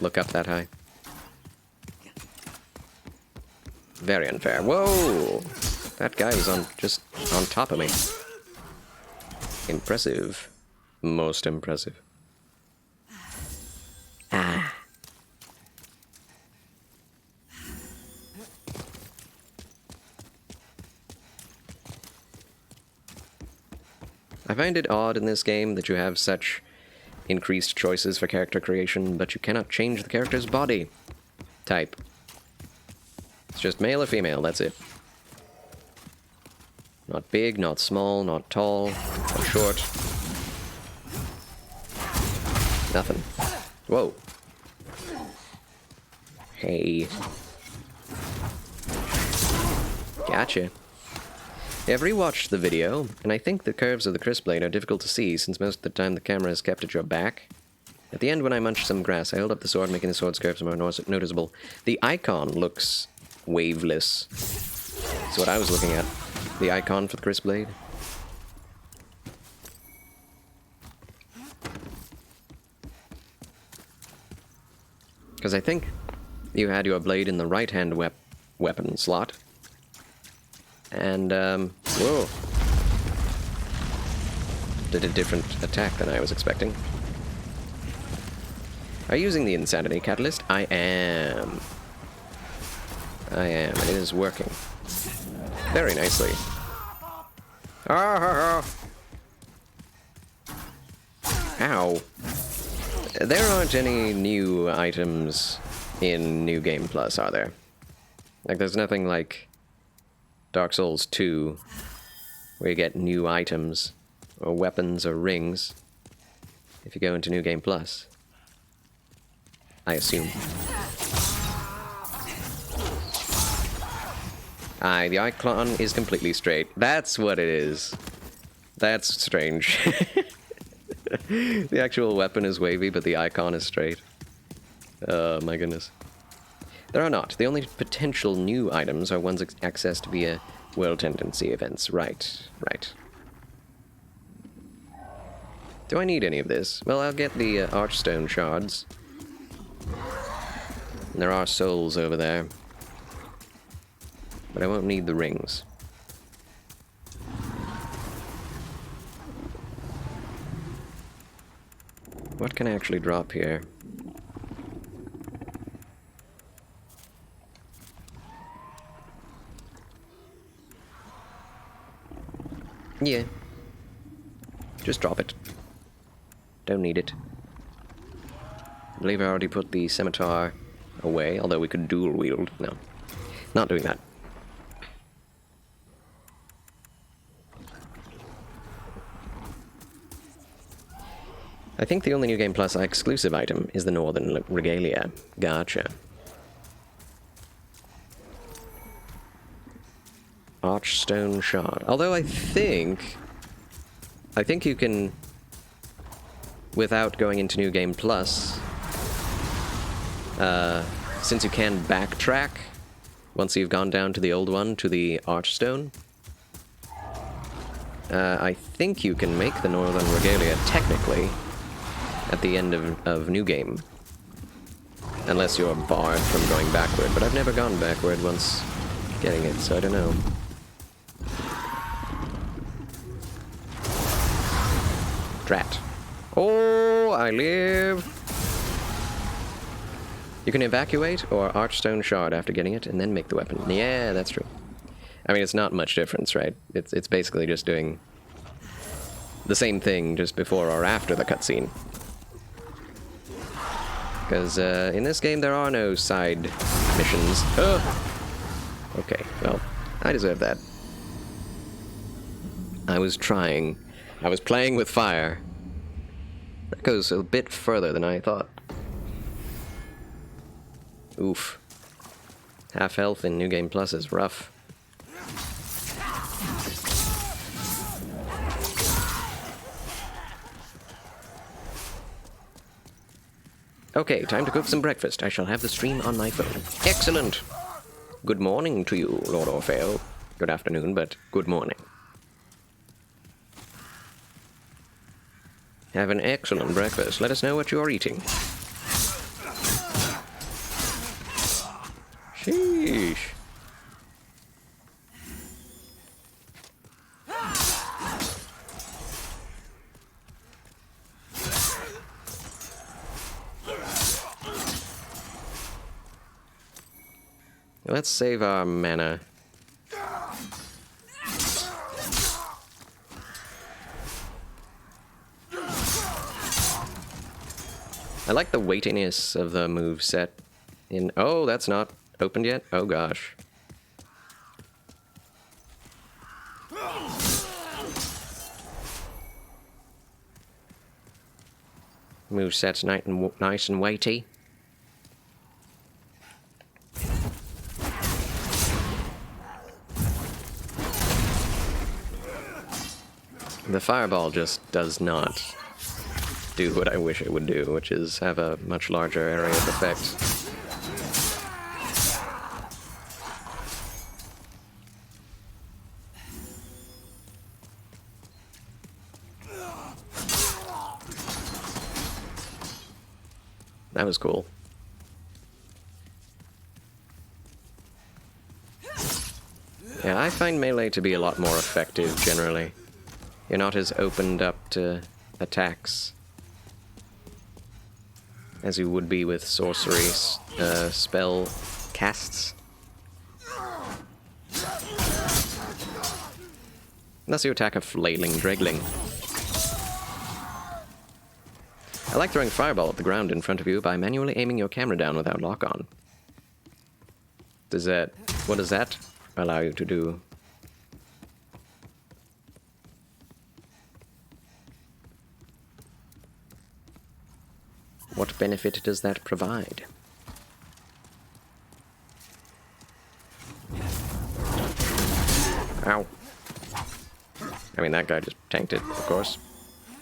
look up that high. Very unfair. Whoa! That guy was just on top of me. Impressive. Most impressive. Ah. I find it odd in this game that you have such increased choices for character creation, but you cannot change the character's body type. It's just male or female, that's it. Not big, not small, not tall, not short. Nothing. Whoa. Hey. Gotcha. I've rewatched the video, and I think the curves of the crisp blade are difficult to see since most of the time the camera is kept at your back. At the end, when I munch some grass, I hold up the sword, making the sword's curves more noticeable. The icon looks waveless. That's what I was looking at. The icon for the crisp blade. Because I think you had your blade in the right-hand weapon slot. And, whoa. Did a different attack than I was expecting. Are you using the Insanity Catalyst? I am. And it is working. Very nicely. Ah! Ow. There aren't any new items in New Game Plus, are there? Like, there's nothing like Dark Souls 2, where you get new items, or weapons, or rings, if you go into New Game Plus. I assume. Aye, the icon is completely straight. That's what it is. That's strange. The actual weapon is wavy, but the icon is straight. Oh my goodness. There are not. The only potential new items are ones accessed via World Tendency events. Right, right. Do I need any of this? Well, I'll get the Archstone shards. And there are souls over there. But I won't need the rings. What can I actually drop here? Yeah. Just drop it. Don't need it. I believe I already put the scimitar away, although we could dual wield. No. Not doing that. I think the only New Game Plus exclusive item is the Northern Regalia. Gotcha. Archstone Shard. Although I think you can, without going into New Game Plus, since you can backtrack once you've gone down to the old one, to the Archstone, I think you can make the Northern Regalia, technically, at the end of New Game. Unless you're barred from going backward, but I've never gone backward once getting it, so I don't know. Drat. Oh, I live! You can evacuate or Archstone Shard after getting it, and then make the weapon. Yeah, that's true. I mean, it's not much difference, right? It's basically just doing the same thing just before or after the cutscene. Because in this game there are no side missions. Okay, well, I deserve that. I was trying. I was playing with fire. That goes a bit further than I thought. Oof. Half health in New Game Plus is rough. Okay, time to cook some breakfast. I shall have the stream on my phone. Excellent! Good morning to you, Lord Orfeo. Good afternoon, but good morning. Have an excellent breakfast. Let us know what you are eating. Sheesh. Let's save our mana. I like the weightiness of the moveset in... Oh, that's not opened yet? Oh gosh. Moveset's nice and weighty. The fireball just does not do what I wish it would do, which is have a much larger area of effect. That was cool. Yeah, I find melee to be a lot more effective generally. You're not as opened up to attacks as you would be with sorcery spell casts. Unless you attack a flailing dregling. I like throwing fireball at the ground in front of you by manually aiming your camera down without lock-on. What does that allow you to do? What benefit does that provide? Ow. I mean, that guy just tanked it, of course,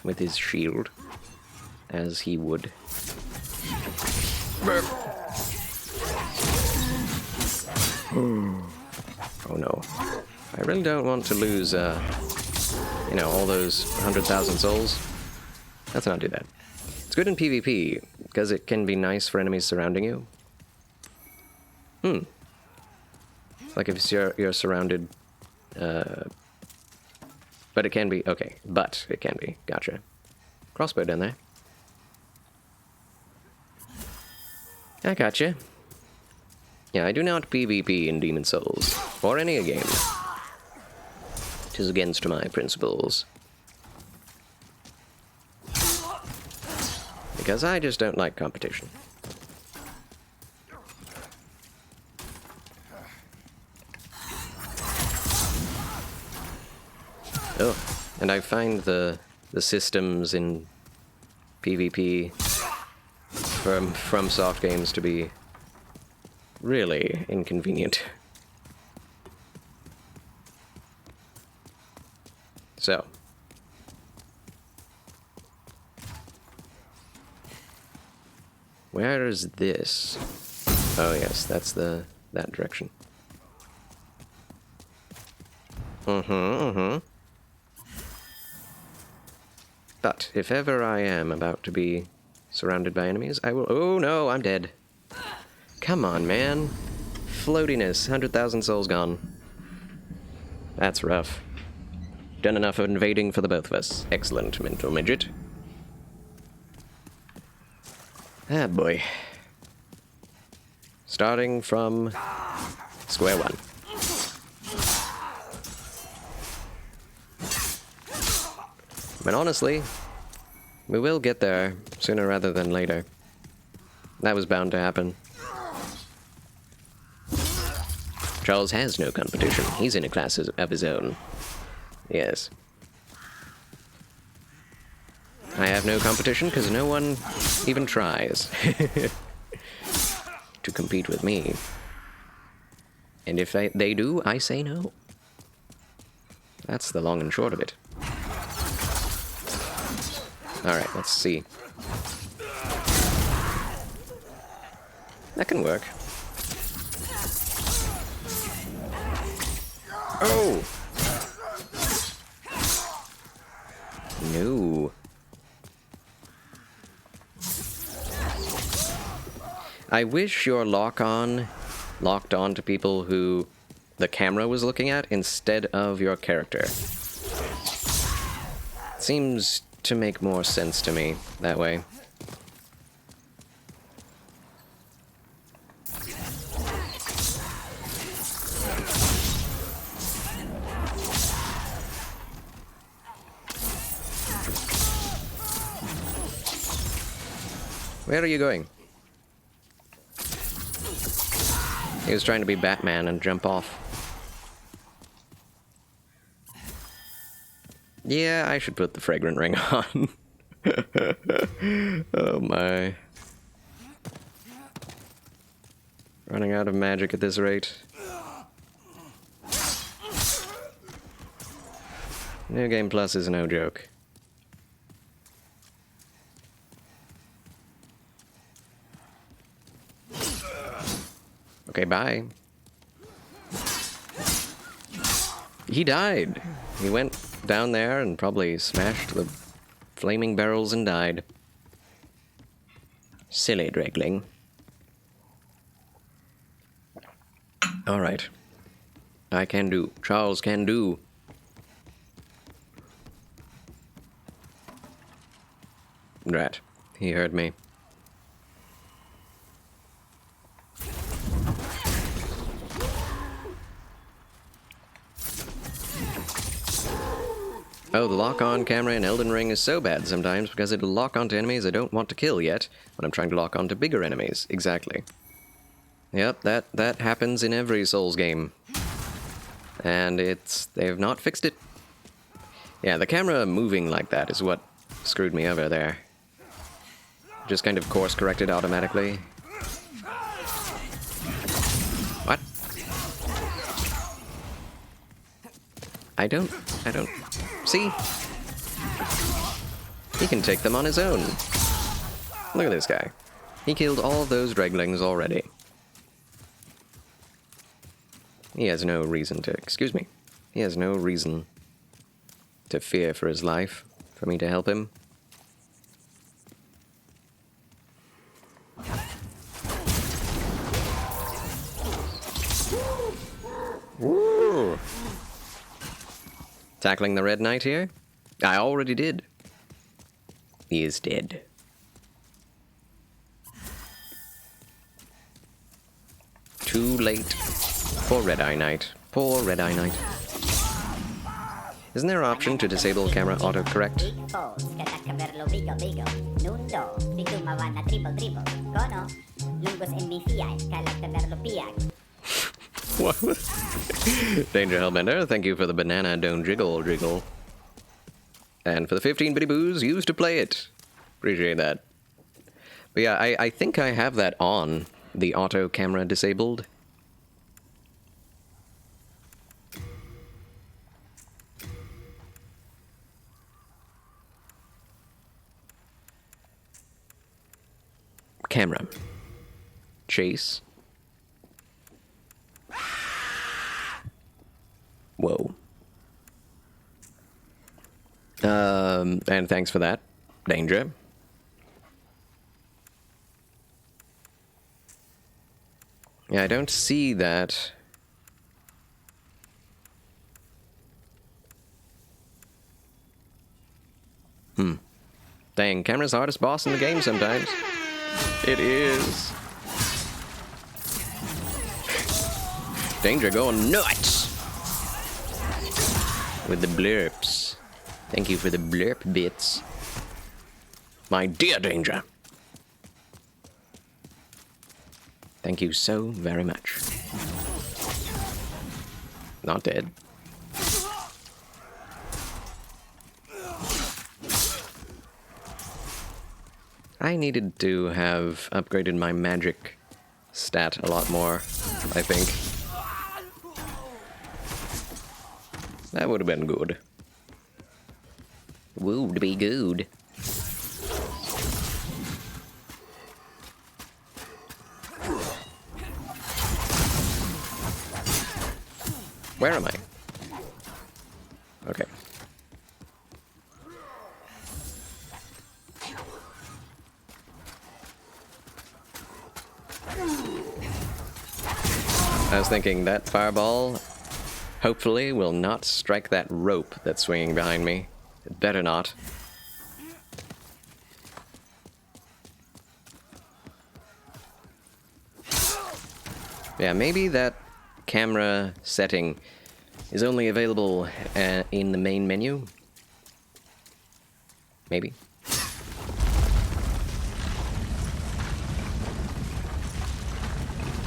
with his shield, as he would. Oh no. I really don't want to lose, you know, all those 100,000 souls. Let's not do that. It's good in PvP, because it can be nice for enemies surrounding you. Like if you're surrounded, but it can be, okay, but it can be, gotcha. Crossbow down there. I gotcha. Yeah, I do not PvP in Demon Souls, or any game. It is against my principles. Because I just don't like competition. Oh, and I find the systems in PvP from soft games to be really inconvenient. So. Where is this? Oh yes, that's that direction. But if ever I am about to be surrounded by enemies, I will... Oh no, I'm dead. Come on, man. Floatiness, 100,000 souls gone. That's rough. Done enough of invading for the both of us. Excellent, mental midget. Ah, boy. Starting from square one. But honestly, we will get there sooner rather than later. That was bound to happen. Charles has no competition. He's in a class of his own. Yes. I have no competition because no one even tries to compete with me. And if they do, I say no. That's the long and short of it. Alright, let's see. That can work. Oh! No. I wish your lock-on locked on to people who the camera was looking at instead of your character. Seems to make more sense to me that way. Where are you going? He was trying to be Batman and jump off. Yeah, I should put the fragrant ring on. Oh my. Running out of magic at this rate. New Game Plus is no joke. Okay, bye. He died. He went down there and probably smashed the flaming barrels and died. Silly Dregling. Alright. I can do. Charles can do. Drat. He heard me. Oh, the lock-on camera in Elden Ring is so bad sometimes because it'll lock onto enemies I don't want to kill yet when I'm trying to lock onto bigger enemies. Exactly. Yep, that happens in every Souls game. And they've not fixed it. Yeah, the camera moving like that is what screwed me over there. Just kind of course-corrected automatically. What? I don't... See? He can take them on his own. Look at this guy. He killed all those Dreglings already. He has no reason to... Excuse me. He has no reason to fear for his life, for me to help him. Woo! Tackling the Red Knight here? I already did. He is dead. Too late for Red Eye Knight. Poor Red Eye Knight. Isn't there an option to disable camera autocorrect? What? Danger Hellbender, thank you for the banana don't jiggle jiggle. And for the 15 bitty boos used to play it. Appreciate that. But yeah, I think I have that on, the auto camera disabled. Camera. Chase. Whoa. And thanks for that, Danger. Yeah, I don't see that. Dang, camera's the hardest boss in the game sometimes. It is. Danger going nuts! With the blurps. Thank you for the blurp bits. My dear Danger. Thank you so very much. Not dead. I needed to have upgraded my magic stat a lot more, I think. That would have been good. Would be good. Where am I? Okay. I was thinking that fireball, hopefully, will not strike that rope that's swinging behind me. It better not. Yeah, maybe that camera setting is only available in the main menu. Maybe.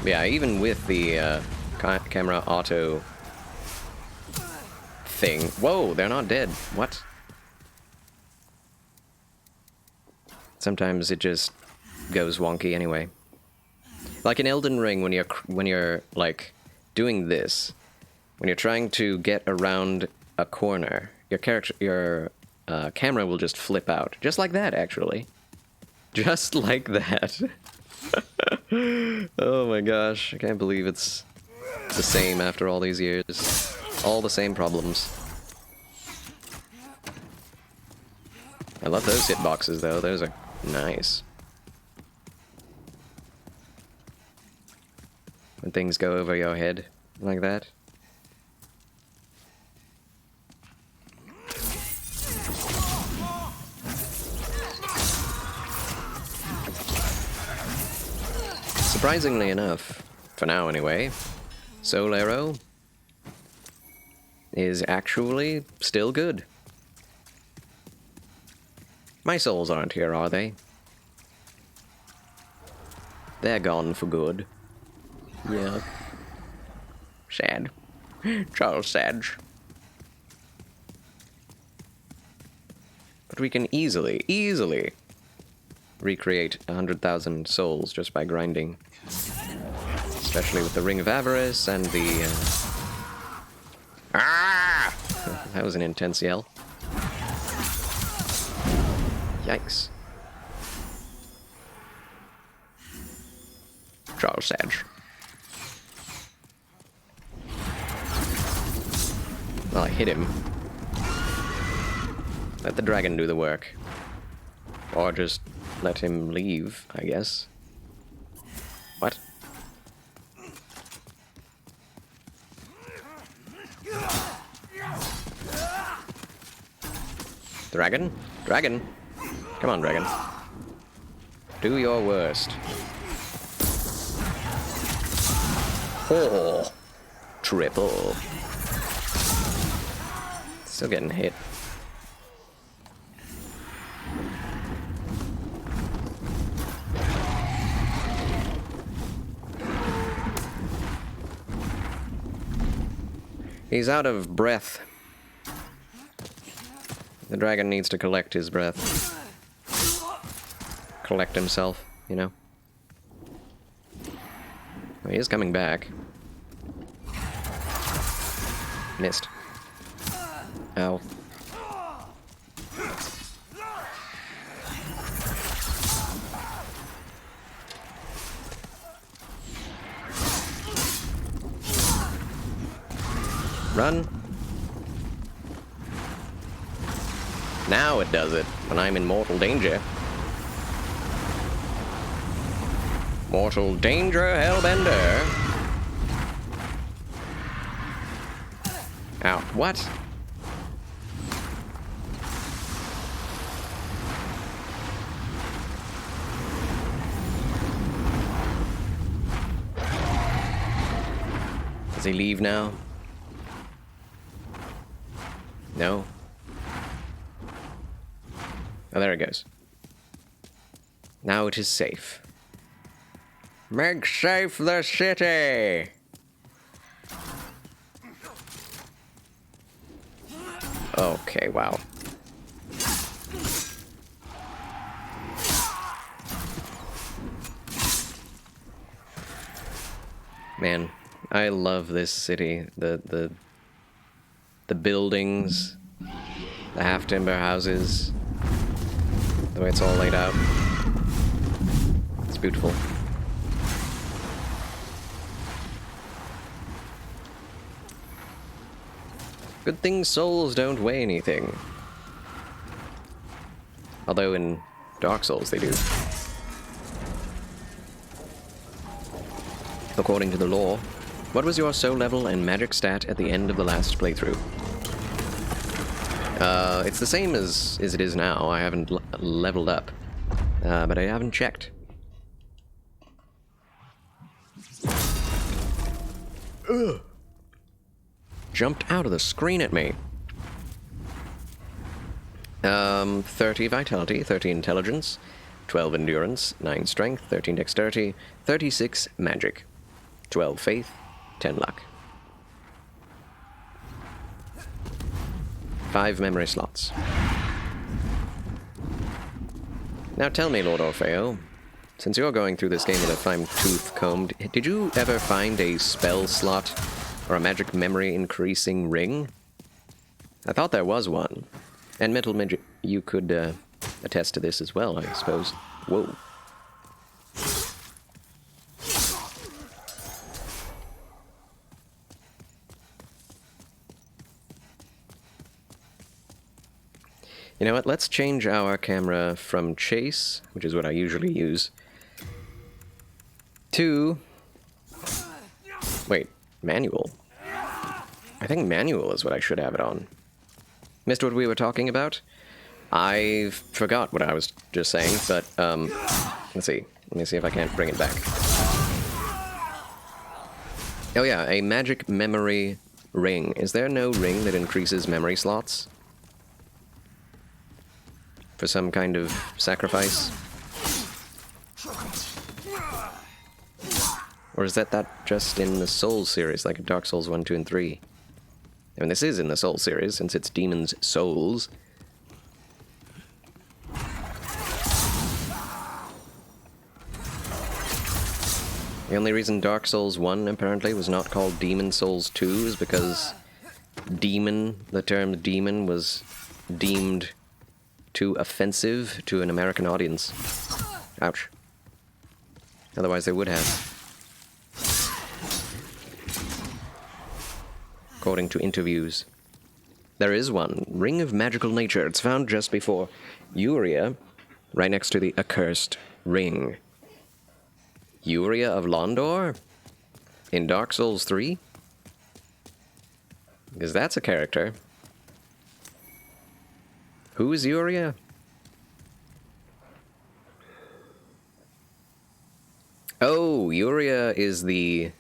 Yeah, even with the camera auto thing. Whoa, they're not dead. What? Sometimes it just goes wonky anyway. Like in Elden Ring, when you're like doing this, when you're trying to get around a corner, your camera will just flip out, just like that, actually, just like that. Oh my gosh, I can't believe it's the same after all these years. All the same problems. I love those hitboxes though, those are nice. When things go over your head like that. Surprisingly enough, for now anyway, Soul Arrow is actually still good. My souls aren't here, are they? They're gone for good. Yeah. Sad. Charles Sadge. But we can easily recreate 100,000 souls just by grinding. Especially with the Ring of Avarice and the... Ah! That was an intense yell. Yikes. Charles Sadge. Well, I hit him. Let the dragon do the work. Or just let him leave, I guess. What? Dragon? Dragon? Come on, dragon. Do your worst. Oh! Triple. Still getting hit. He's out of breath. The dragon needs to collect his breath. Collect himself, you know? Oh, he is coming back. Missed. Ow. Run. Now it does it, when I'm in mortal danger. Mortal danger, Hellbender! Ow, what? Does he leave now? No? Oh, there it goes. Now it is safe. Make safe the city! Okay, wow. Man, I love this city. The buildings, the half-timber houses, the way it's all laid out. It's beautiful. Good thing souls don't weigh anything. Although in Dark Souls they do. According to the lore, what was your soul level and magic stat at the end of the last playthrough? It's the same as it is now. I haven't leveled up, but I haven't checked. Ugh. Jumped out of the screen at me. 30 vitality, 30 intelligence, 12 endurance, 9 strength, 13 dexterity, 36 magic, 12 faith, 10 luck. 5 memory slots. Now tell me, Lord Orfeo, since you're going through this game with a fine-tooth comb, did you ever find a spell slot or a magic memory increasing ring? I thought there was one. And Mental Midget, you could attest to this as well, I suppose. Whoa. You know what, let's change our camera from chase, which is what I usually use, to... Wait, manual. I think manual is what I should have it on. Missed what we were talking about? I forgot what I was just saying, but, let's see. Let me see if I can't bring it back. Oh yeah, a magic memory ring. Is there no ring that increases memory slots? For some kind of sacrifice? Or is that just in the Souls series, like Dark Souls 1, 2, and 3? I mean, this is in the Souls series, since it's Demon's Souls. The only reason Dark Souls 1, apparently, was not called Demon Souls 2 is because demon, the term demon, was deemed too offensive to an American audience. Ouch. Otherwise they would have. According to interviews. There is one. Ring of Magical Nature. It's found just before Uria, right next to the accursed ring. Uria of Londor? In Dark Souls 3? Because that's a character. Who is Uria? Oh, Uria is the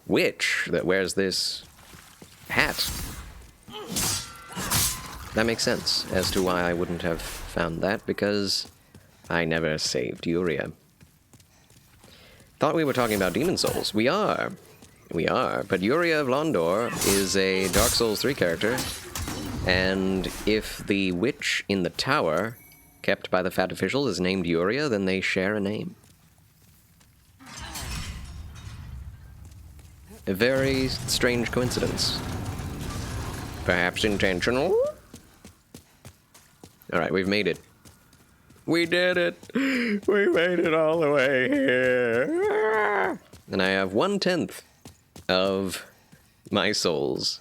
witch that wears this hat. That makes sense as to why I wouldn't have found that, because I never saved Uria. Thought we were talking about Demon Souls. We are. We are. But Uria of Londor is a Dark Souls 3 character. And if the witch in the tower, kept by the fat officials, is named Uria, then they share a name. A very strange coincidence. Perhaps intentional? Alright, we've made it. We did it! We made it all the way here! And I have 1/10 of my souls.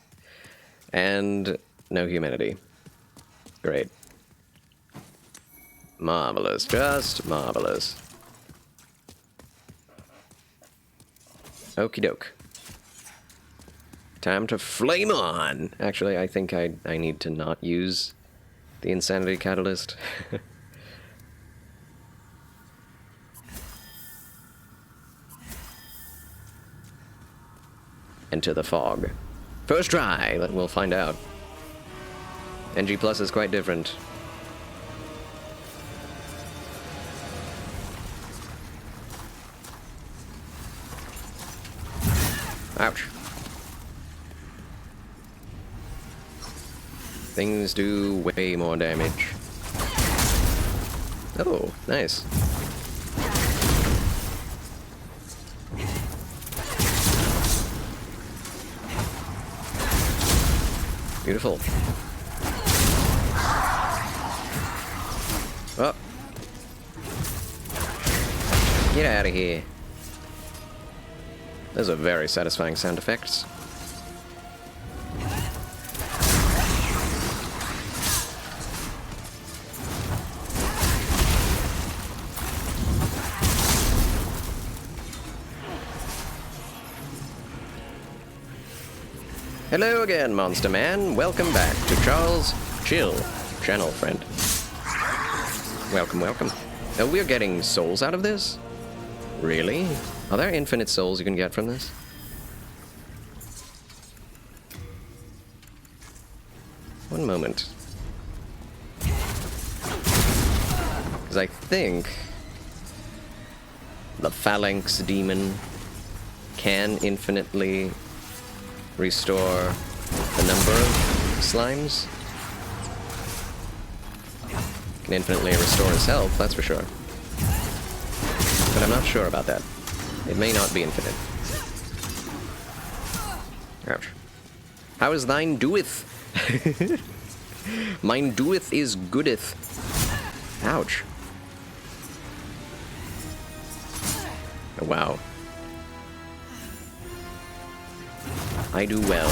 And no humanity. Great. Marvelous. Just marvelous. Okie doke. Time to flame on! Actually, I think I need to not use the Insanity Catalyst. Enter the fog. First try! We'll find out. NG Plus is quite different. Ouch. Things do way more damage. Oh, nice. Beautiful. Oh. Get out of here. Those are very satisfying sound effects. Hello again, Monster Man. Welcome back to Charles Chill channel, friend. Welcome, welcome. Oh, we're getting souls out of this? Really? Are there infinite souls you can get from this? One moment. Because I think the Phalanx Demon can infinitely restore the number of slimes. Can infinitely restore his health, that's for sure. But I'm not sure about that. It may not be infinite. Ouch. How is thine doeth? Mine doeth is goodeth. Ouch. Oh, wow. I do well.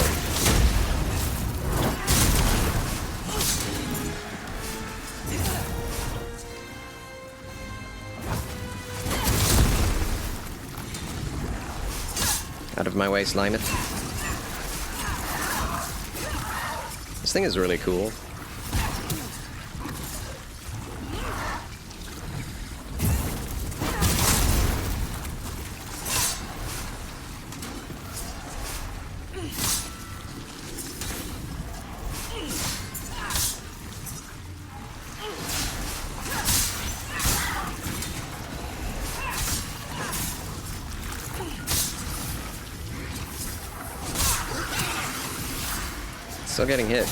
Out of my way, Slimeth. This thing is really cool. Still getting hit.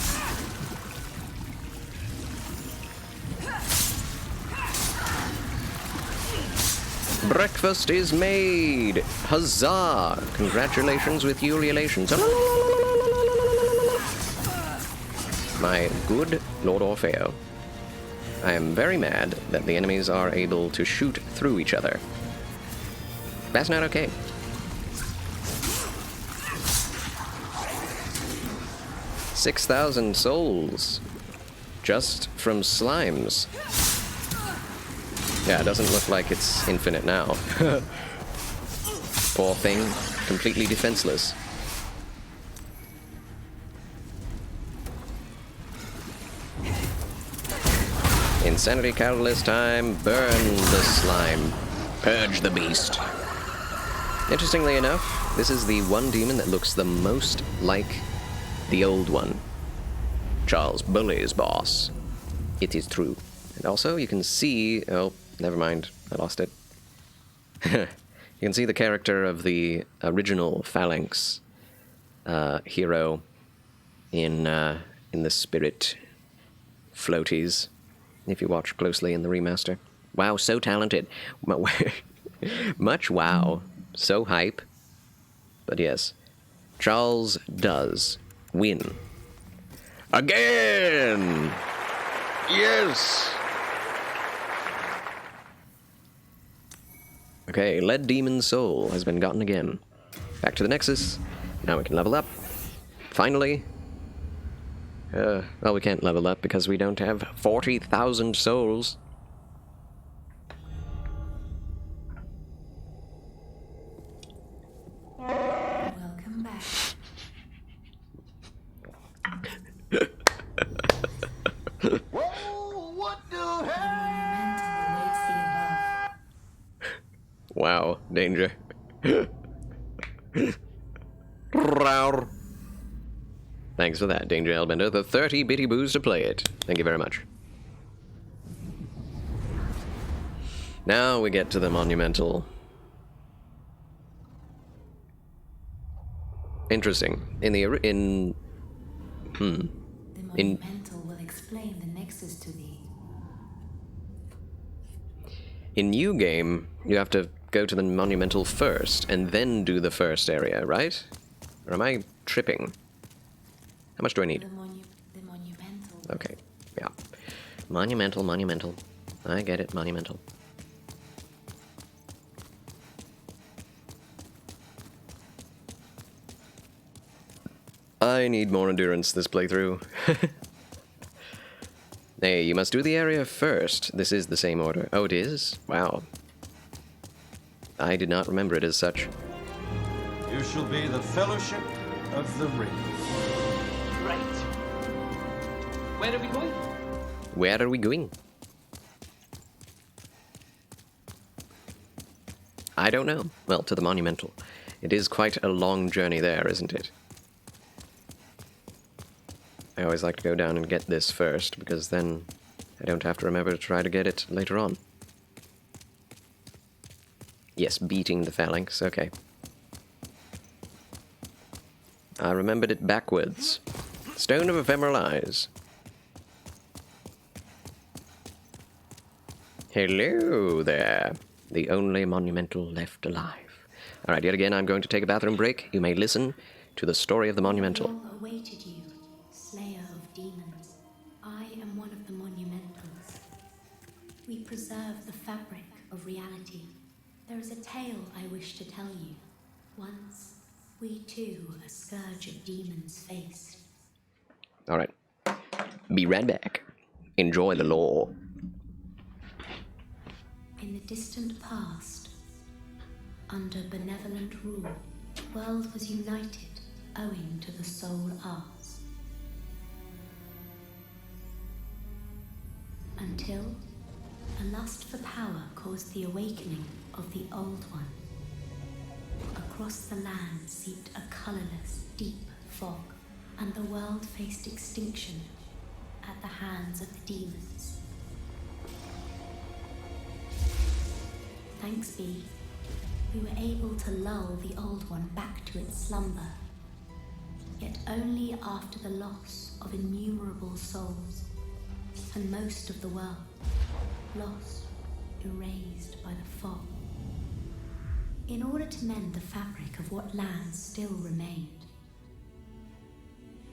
Breakfast is made! Huzzah! Congratulations with your relations. My good Lord Orfeo. I am very mad that the enemies are able to shoot through each other. That's not okay. $6,000 souls just from slimes. Yeah, it doesn't look like it's infinite now. Poor thing, completely defenseless. Insanity Catalyst time, burn the slime, purge the beast. Interestingly enough, this is the one demon that looks the most like the old one. Charles Bully's boss. It is true. And also, you can see... Oh, never mind. I lost it. You can see the character of the original Phalanx hero in the spirit floaties, if you watch closely in the remaster. Wow, so talented. Much wow. So hype. But yes, Charles does win. Again! Yes! Okay, Lead Demon Soul has been gotten again. Back to the Nexus. Now we can level up. Finally. Well, we can't level up because we don't have 40,000 souls. Wow, danger. Rawr. Thanks for that, Danger Hellbender. The 30 bitty boos to play it. Thank you very much. Now we get to the monumental. Interesting. The monumental will explain the nexus to thee. In New Game, you have to go to the monumental first, and then do the first area, right? Or am I tripping? How much do I need? The monumental. Okay, yeah. Monumental. I get it, monumental. I need more endurance this playthrough. Hey, you must do the area first. This is the same order. Oh, it is? Wow. I did not remember it as such. You shall be the Fellowship of the Ring. Right. Where are we going? Where are we going? I don't know. Well, to the monumental. It is quite a long journey there, isn't it? I always like to go down and get this first, because then I don't have to remember to try to get it later on. Yes, beating the phalanx, okay. I remembered it backwards. Stone of Ephemeralize. Hello there. The only monumental left alive. Alright, yet again I'm going to take a bathroom break. You may listen to the story of the monumental. Long awaited you, slayer of demons. I am one of the monumentals. We preserve the fabric of reality. There is a tale I wish to tell you. Once, we too a scourge of demons faced. Alright. Be right back. Enjoy the lore. In the distant past, under benevolent rule, the world was united owing to the soul arts. Until a lust for power caused the awakening of the Old One. Across the land seeped a colorless, deep fog, and the world faced extinction at the hands of the demons. Thanks be, we were able to lull the Old One back to its slumber, yet only after the loss of innumerable souls, and most of the world, lost, erased by the fog. In order to mend the fabric of what lands still remained,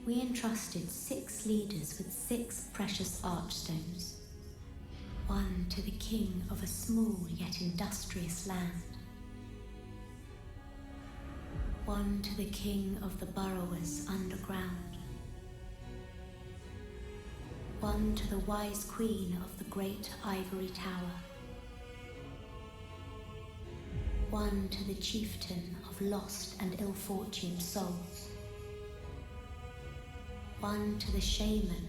we entrusted 6 leaders with 6 precious archstones. One to the king of a small yet industrious land. One to the king of the burrowers underground. One to the wise queen of the great ivory tower. One to the chieftain of lost and ill-fortuned souls. One to the shaman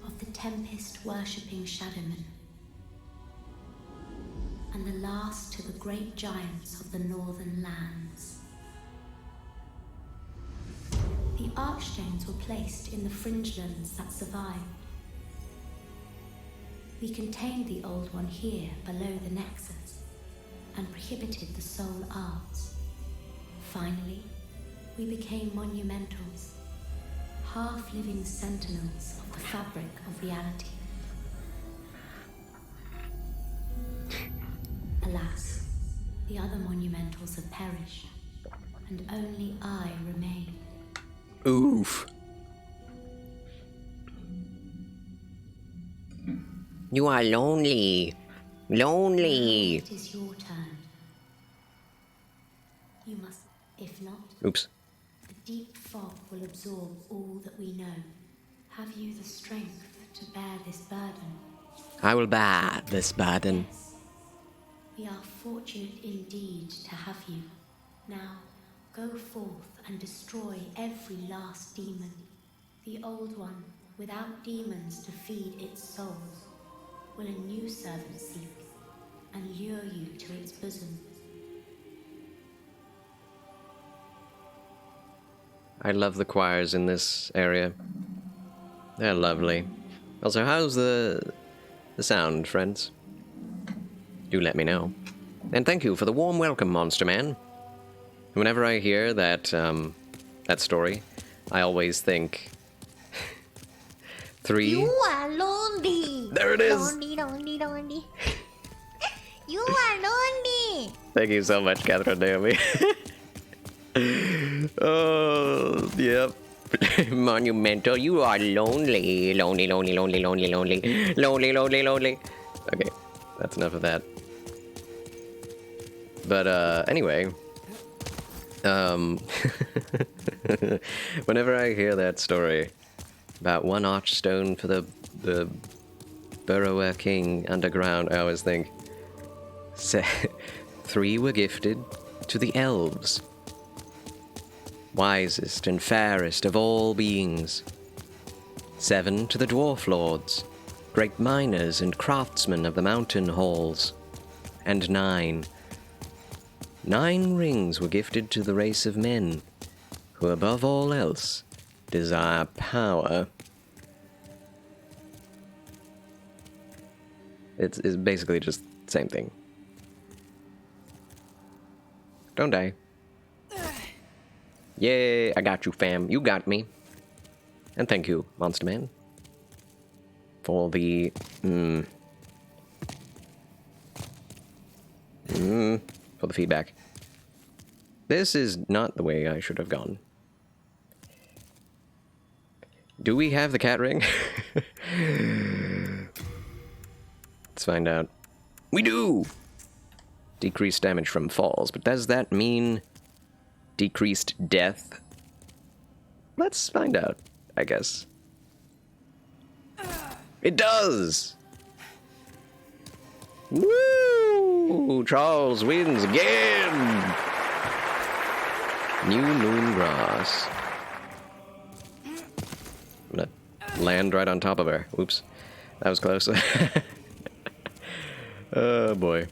of the tempest-worshipping shadowmen. And the last to the great giants of the northern lands. The archstones were placed in the fringelands that survived. We contained the Old One here below the Nexus, and prohibited the soul arts. Finally, we became monumentals, half-living sentinels of the fabric of reality. Alas, the other monumentals have perished, and only I remain. Oof. You are lonely. Lonely. Now it is your turn. You must, if not, Oops. the deep fog will absorb all that we know. Have you the strength to bear this burden? I will bear this burden. Yes. We are fortunate indeed to have you. Now, go forth and destroy every last demon. The Old One, without demons to feed its souls, will a new servant seek and lure you to its bosom. I love the choirs in this area. They're lovely. Also, how's the sound, friends? Do let me know. And thank you for the warm welcome, Monster Man. Whenever I hear that that story, I always think 3. You are lonely. There it is. Lonely, lonely, lonely. You are lonely. Thank you so much, Catherine Naomi. Oh, yep. Monumental, you are lonely. Lonely, lonely, lonely, lonely, lonely. Lonely, lonely, lonely. Okay, that's enough of that. But, anyway. Whenever I hear that story about one archstone for the Burrower King underground, I always think 3 were gifted to the elves, wisest and fairest of all beings. 7 to the dwarf lords, great miners and craftsmen of the mountain halls. And 9 rings were gifted to the race of men, who above all else desire power. It's basically just the same thing. Don't die. Yay, I got you, fam. You got me. And thank you, Monster Man, for the for the feedback. This is not the way I should have gone. Do we have the cat ring? Let's find out. We do! Decreased damage from falls, but does that mean decreased death? Let's find out, I guess. It does! Woo! Charles wins again! New moon grass. I'm gonna land right on top of her. Oops. That was close. Oh boy.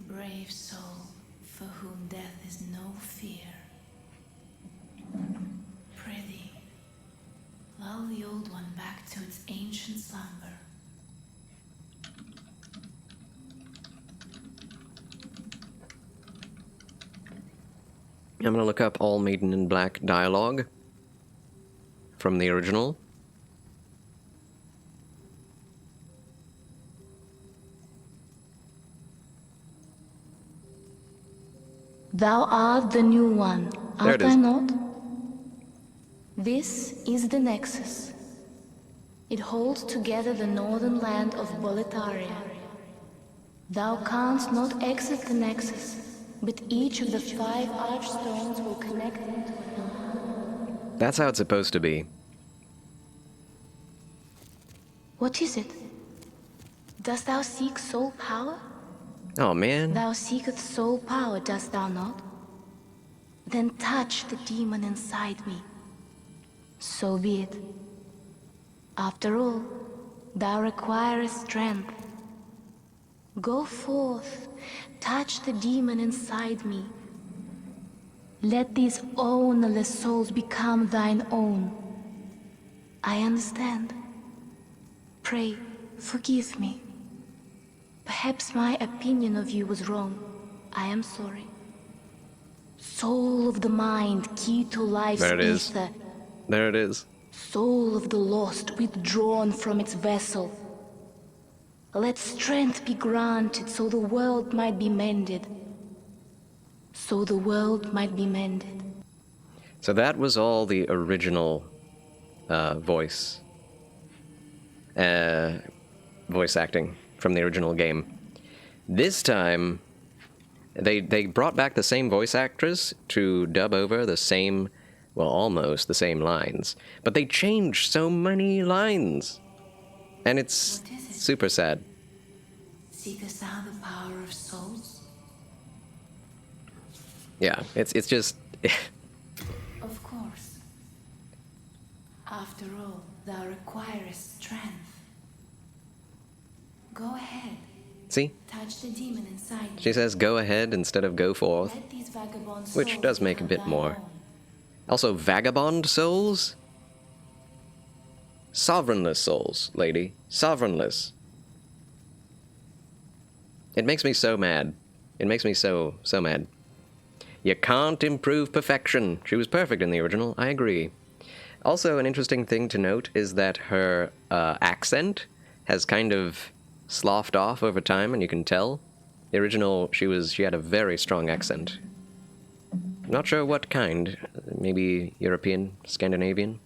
Brave soul, for whom death is no fear. Prithee, lull the old one back to its ancient slumber. I'm gonna look up All Maiden in Black dialogue from the original. Thou art the new one, There it art is. I not? This is the Nexus. It holds together the northern land of Boletaria. Thou canst not exit the Nexus, but each of the 5 archstones will connect into another. That's how it's supposed to be. What is it? Dost thou seek soul power? Oh man. Thou seekest soul power, dost thou not? Then touch the demon inside me. So be it. After all, thou requirest strength. Go forth, touch the demon inside me. Let these ownerless souls become thine own. I understand. Pray, forgive me. Perhaps my opinion of you was wrong. I am sorry. Soul of the mind, key to life's There it is. ether. There it is. Soul of the lost, withdrawn from its vessel. Let strength be granted so the world might be mended. So the world might be mended. So that was all the original voice acting from the original game. This time, they brought back the same voice actress to dub over the same, well, almost the same lines. But they changed so many lines. And it's super sad. Seekest thou the power of souls? Yeah, it's just... Of course. After all, thou requirest strength. Go ahead. See? Touch the demon inside you. She says go ahead instead of go forth, Let these vagabond which souls does make a become bit thine more. own. Also, vagabond souls? Sovereignless souls, lady. Sovereignless. It makes me so mad. It makes me so mad. You can't improve perfection. She was perfect in the original, I agree. Also, an interesting thing to note is that her accent has kind of sloughed off over time, and you can tell. The original, she had a very strong accent. Not sure what kind. Maybe European, Scandinavian?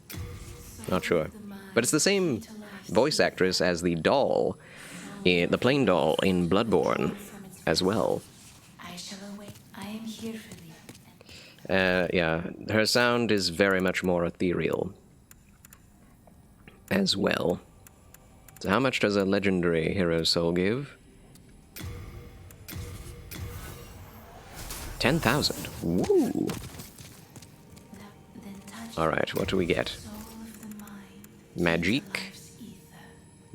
Not sure. But it's the same voice actress as the doll, the plain doll in Bloodborne, as well. I am here for thee. Yeah, her sound is very much more ethereal as well. So how much does a legendary hero soul give? 10,000. Woo! Alright, what do we get? Magic?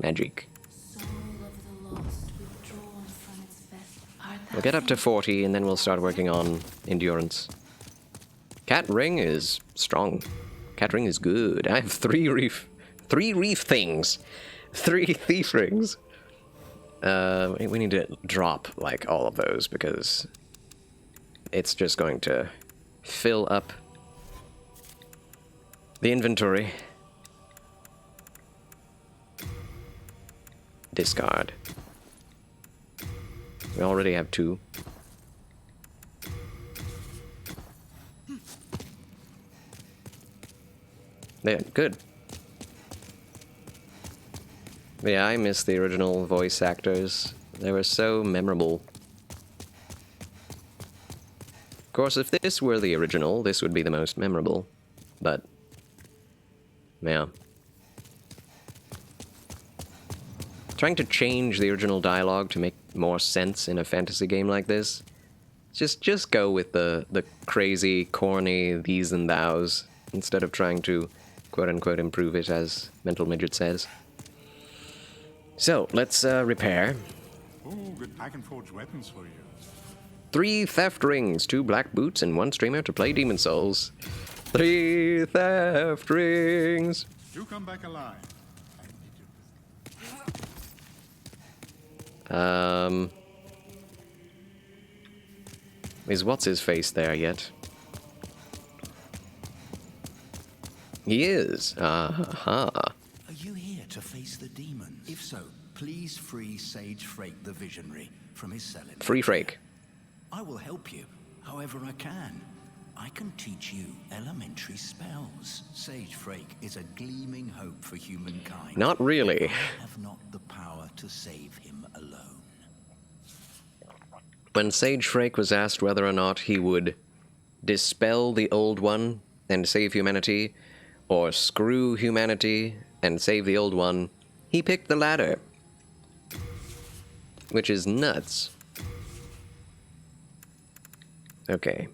Magic. We'll get up to 40 and then we'll start working on endurance. Cat Ring is strong. Cat Ring is good. I have 3 reef things. 3 thief rings. We need to drop, like, all of those because it's just going to fill up the inventory. Discard. We already have 2. Yeah, good. But yeah, I miss the original voice actors. They were so memorable. Of course, if this were the original, this would be the most memorable. But, yeah. Trying to change the original dialogue to make more sense in a fantasy game like this. Just go with the crazy, corny these and thous, instead of trying to quote-unquote improve it, as Mental Midget says. So, let's repair. Oh, good. I can forge weapons for you. 3 theft rings, 2 black boots, and 1 streamer to play Demon Souls. 3 theft rings! Do come back alive. Is what's-his-face there yet? He is. Aha. Are you here to face the demons? If so, please free Sage Frake the Visionary from his cell. Free Frake. I will help you, however I can. I can teach you elementary spells. Sage Frake is a gleaming hope for humankind. Not really. I have not the power to save him alone. When Sage Frake was asked whether or not he would dispel the Old One and save humanity, or screw humanity and save the Old One, he picked the latter. Which is nuts. Okay.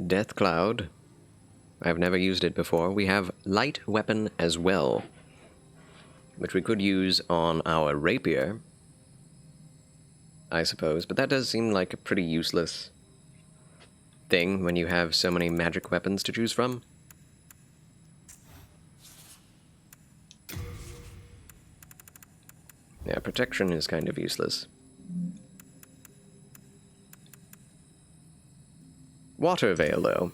Death Cloud. I've never used it before. We have Light Weapon as well, which we could use on our rapier, I suppose, but that does seem like a pretty useless thing when you have so many magic weapons to choose from. Yeah, protection is kind of useless. Water Veil, though.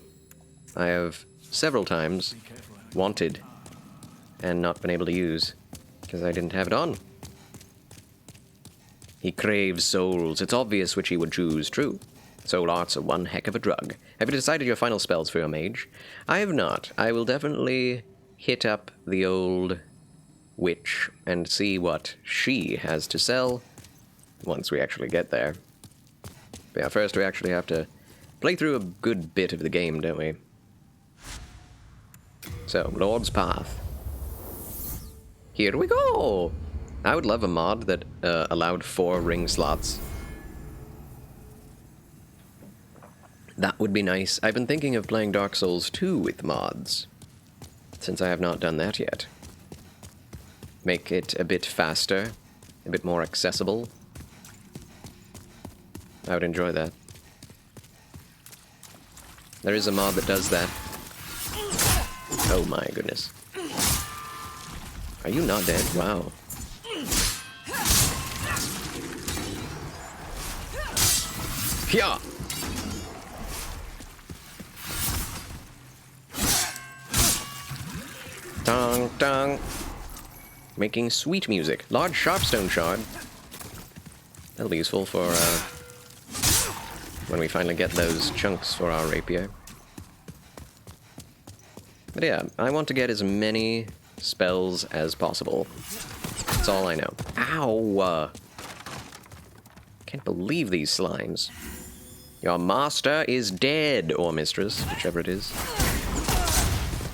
I have several times wanted and not been able to use because I didn't have it on. He craves souls. It's obvious which he would choose. True. Soul arts are one heck of a drug. Have you decided your final spells for your mage? I have not. I will definitely hit up the old witch and see what she has to sell once we actually get there. But yeah, first we actually have to play through a good bit of the game, don't we? So, Lord's Path. Here we go! I would love a mod that allowed 4 ring slots. That would be nice. I've been thinking of playing Dark Souls 2 with mods, since I have not done that yet. Make it a bit faster, a bit more accessible. I would enjoy that. There is a mod that does that. Oh my goodness. Are you not dead? Wow. Yeah. Dong dong. Making sweet music. Large sharpstone shard. That'll be useful for when we finally get those chunks for our rapier. But yeah, I want to get as many spells as possible. That's all I know. Ow! Can't believe these slimes. Your master is dead, or mistress, whichever it is.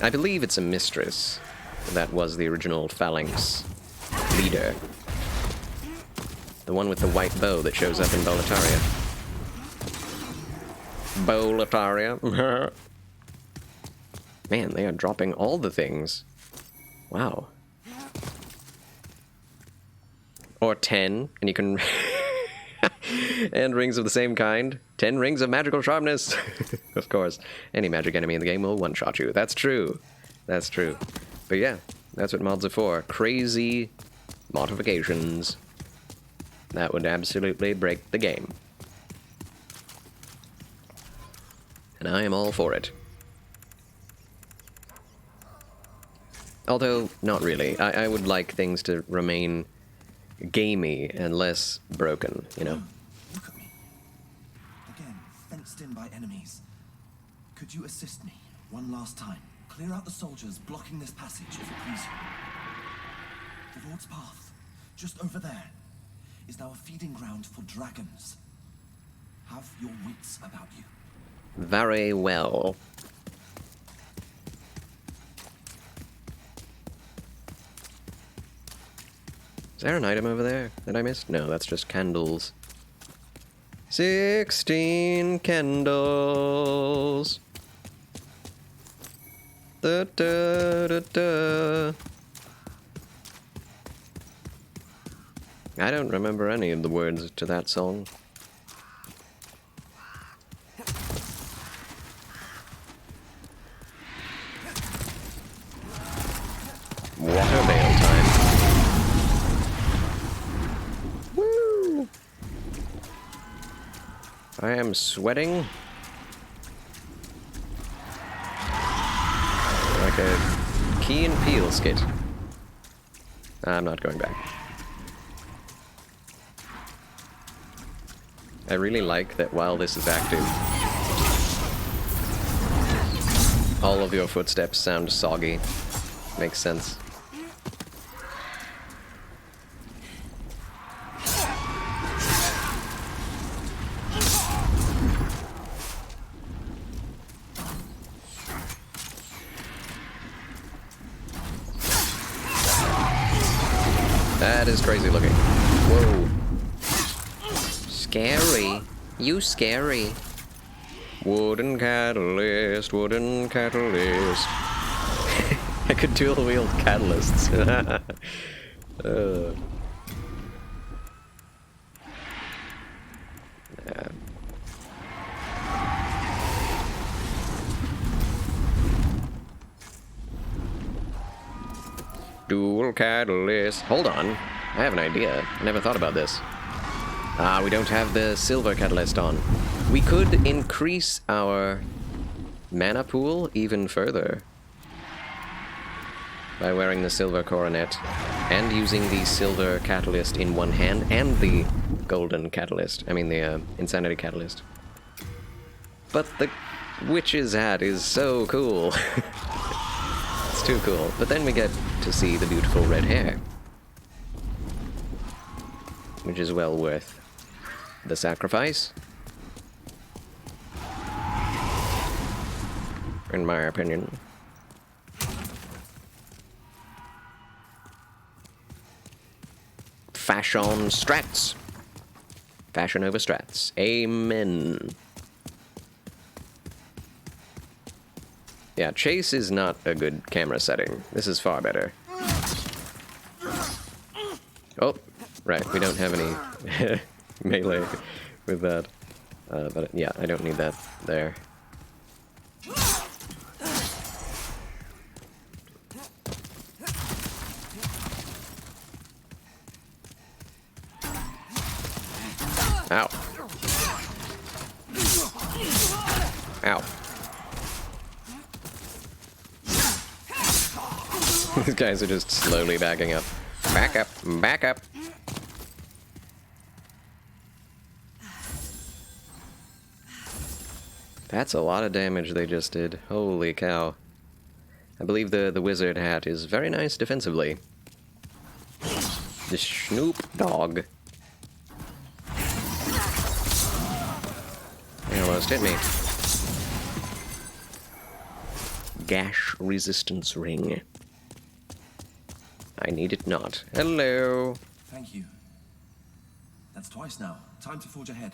I believe it's a mistress. That was the original phalanx leader. The one with the white bow that shows up in Boletaria. Boletaria. Man, they are dropping all the things. Wow. Or 10, and you can... and rings of the same kind. 10 rings of magical sharpness. Of course, any magic enemy in the game will one-shot you. That's true. That's true. But yeah, that's what mods are for. Crazy modifications. That would absolutely break the game. And I am all for it. Although, not really. I would like things to remain gamey and less broken, you know? Look at me. Again, fenced in by enemies. Could you assist me one last time? Clear out the soldiers blocking this passage, if it please you. The Lord's Path, just over there, is now a feeding ground for dragons. Have your wits about you. Very well. Is there an item over there that I missed? No, that's just candles. 16 candles. Da, da, da, da. I don't remember any of the words to that song. Water veil time. Woo! I am sweating like a Key and Peele skit. I'm not going back. I really like that while this is active, all of your footsteps sound soggy. Makes sense. That is crazy looking. Whoa. Scary. You scary. Wooden catalyst, wooden catalyst. I could dual wield catalysts. Yeah. Dual catalyst. Hold on. I have an idea. I never thought about this. Ah, we don't have the silver catalyst on. We could increase our mana pool even further by wearing the silver coronet and using the silver catalyst in one hand and the golden catalyst. I mean the insanity catalyst. But the witch's hat is so cool. It's too cool. But then we get to see the beautiful red hair, which is well worth the sacrifice, in my opinion. Fashion strats. Fashion over strats. Amen. Yeah, chase is not a good camera setting. This is far better. Oh, right, we don't have any melee with that. But yeah, I don't need that there. Ow. Ow. These guys are just slowly backing up. Back up, back up. That's a lot of damage they just did. Holy cow. I believe the wizard hat is very nice defensively. The Snoop Dog. They almost hit me. Gash resistance ring. I need it not. Hello. Thank you. That's twice now. Time to forge ahead.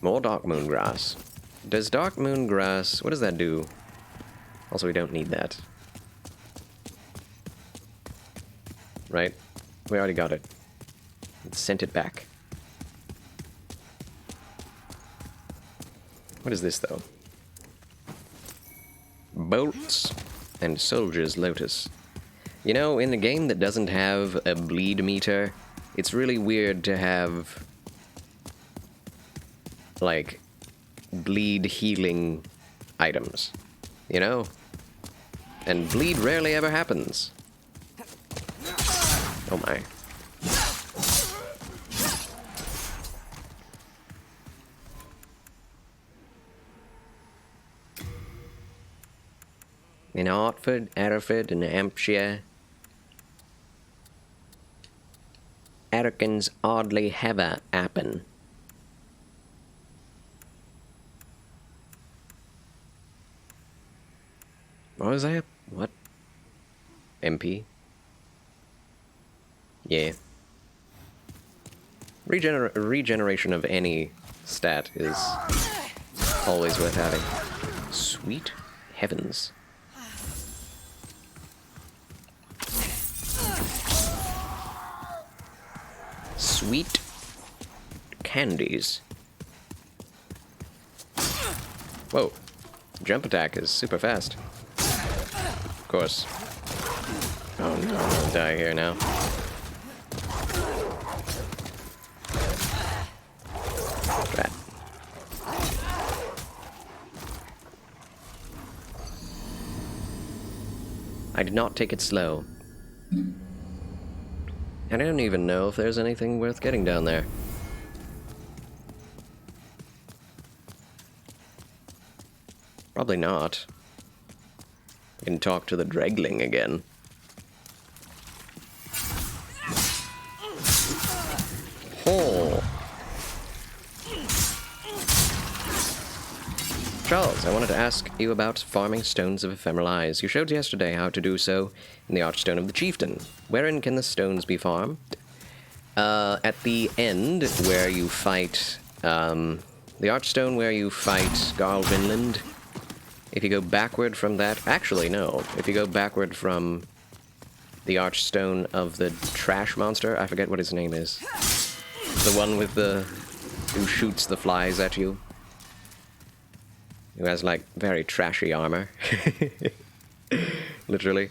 More Dark Moon Grass. Does Dark Moon Grass... what does that do? Also, we don't need that. Right? We already got it. Let's send it back. What is this, though? Bolts and Soldier's Lotus. You know, in a game that doesn't have a bleed meter, it's really weird to have, like, bleed healing items, you know? And bleed rarely ever happens. Oh my. In Hartford, Hereford, and Hampshire, Erikens oddly hever happen. What was that? What? MP? Yeah. Regeneration of any stat is always worth having. Sweet heavens. Sweet candies. Whoa. Jump attack is super fast. Of course. Oh no, I'll die here now. Drat. I did not take it slow. And I don't even know if there's anything worth getting down there. Probably not. I can talk to the Dregling again. Oh. Charles, I wanted to ask you about farming stones of Ephemeralize. You showed yesterday how to do so in the Archstone of the Chieftain. Wherein can the stones be farmed? At the end, where you fight, the Archstone where you fight Garl Vinland. If you go backward from that... actually, no. If you go backward from the Archstone of the Trash Monster, I forget what his name is. The one with the... who shoots the flies at you. Who has, like, very trashy armor. Literally.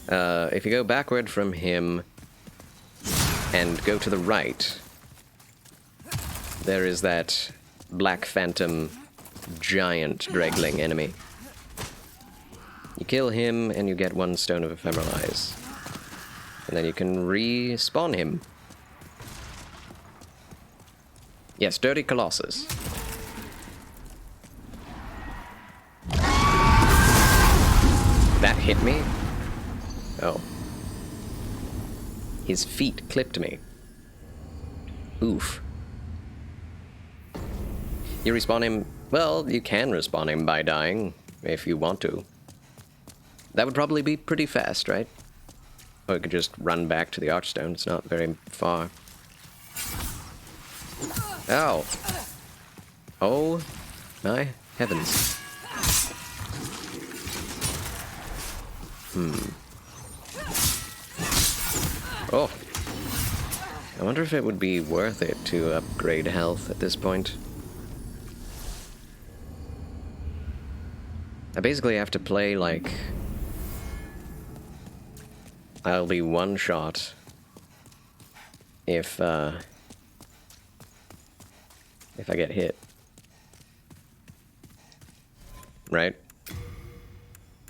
If you go backward from him and go to the right, there is that Black Phantom giant Dregling enemy. You kill him and you get one Stone of Ephemeralize. And then you can respawn him. Yes, Dirty Colossus. That hit me? Oh. His feet clipped me. Oof. You respawn him... well, you can respawn him by dying, if you want to. That would probably be pretty fast, right? Or you could just run back to the Archstone, it's not very far. Ow! Oh my heavens. Oh. I wonder if it would be worth it to upgrade health at this point. I basically have to play like... I'll be one shot if I get hit. Right?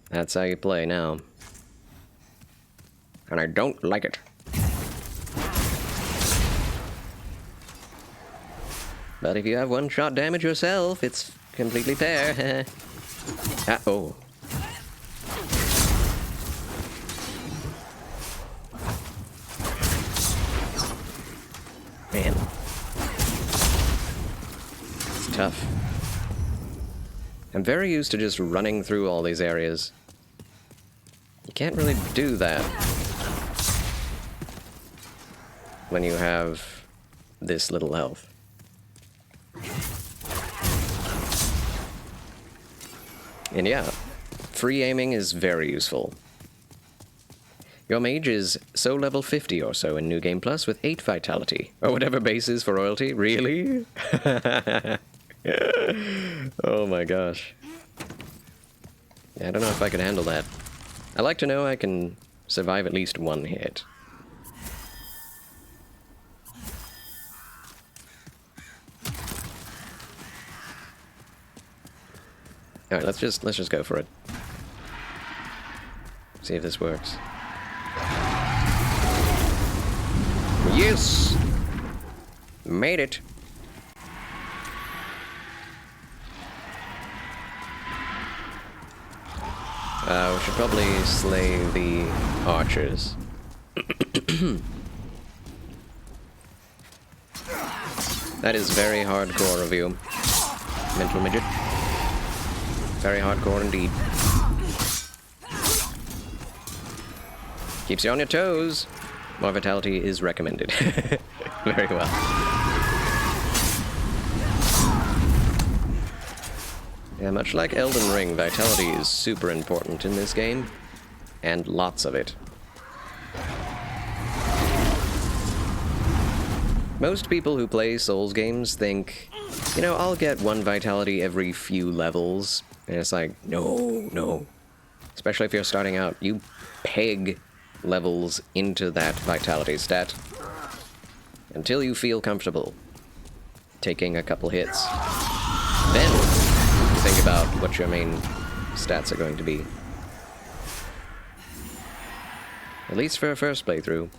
That's how you play now. And I don't like it. But if you have one-shot damage yourself, it's completely fair. Ah, oh. Man. It's tough. I'm very used to just running through all these areas. You can't really do that when you have this little health. And yeah, free aiming is very useful. Your mage is so level 50 or so in New Game Plus with 8 vitality. Or whatever base is for royalty. Really? Oh my gosh. Yeah, I don't know if I can handle that. I like to know I can survive at least one hit. All right, let's just go for it. See if this works. Yes! Made it. We should probably slay the archers. That is very hardcore of you, mental midget. Very hardcore indeed. Keeps you on your toes. More vitality is recommended. Very well. Yeah, much like Elden Ring, vitality is super important in this game. And lots of it. Most people who play Souls games think, you know, I'll get 1 vitality every few levels. And it's like, no, no. Especially if you're starting out, you peg levels into that vitality stat until you feel comfortable taking a couple hits. Then you think about what your main stats are going to be. At least for a first playthrough.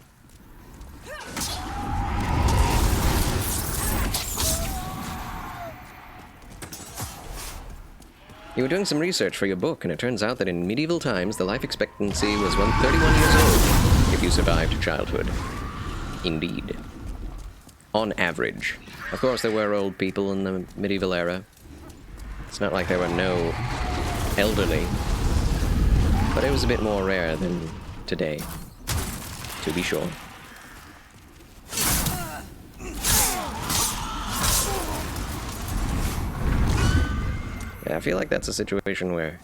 You were doing some research for your book, and it turns out that in medieval times, the life expectancy was 31 years old if you survived childhood. Indeed. On average. Of course, there were old people in the medieval era. It's not like there were no elderly. But it was a bit more rare than today, to be sure. Yeah, I feel like that's a situation where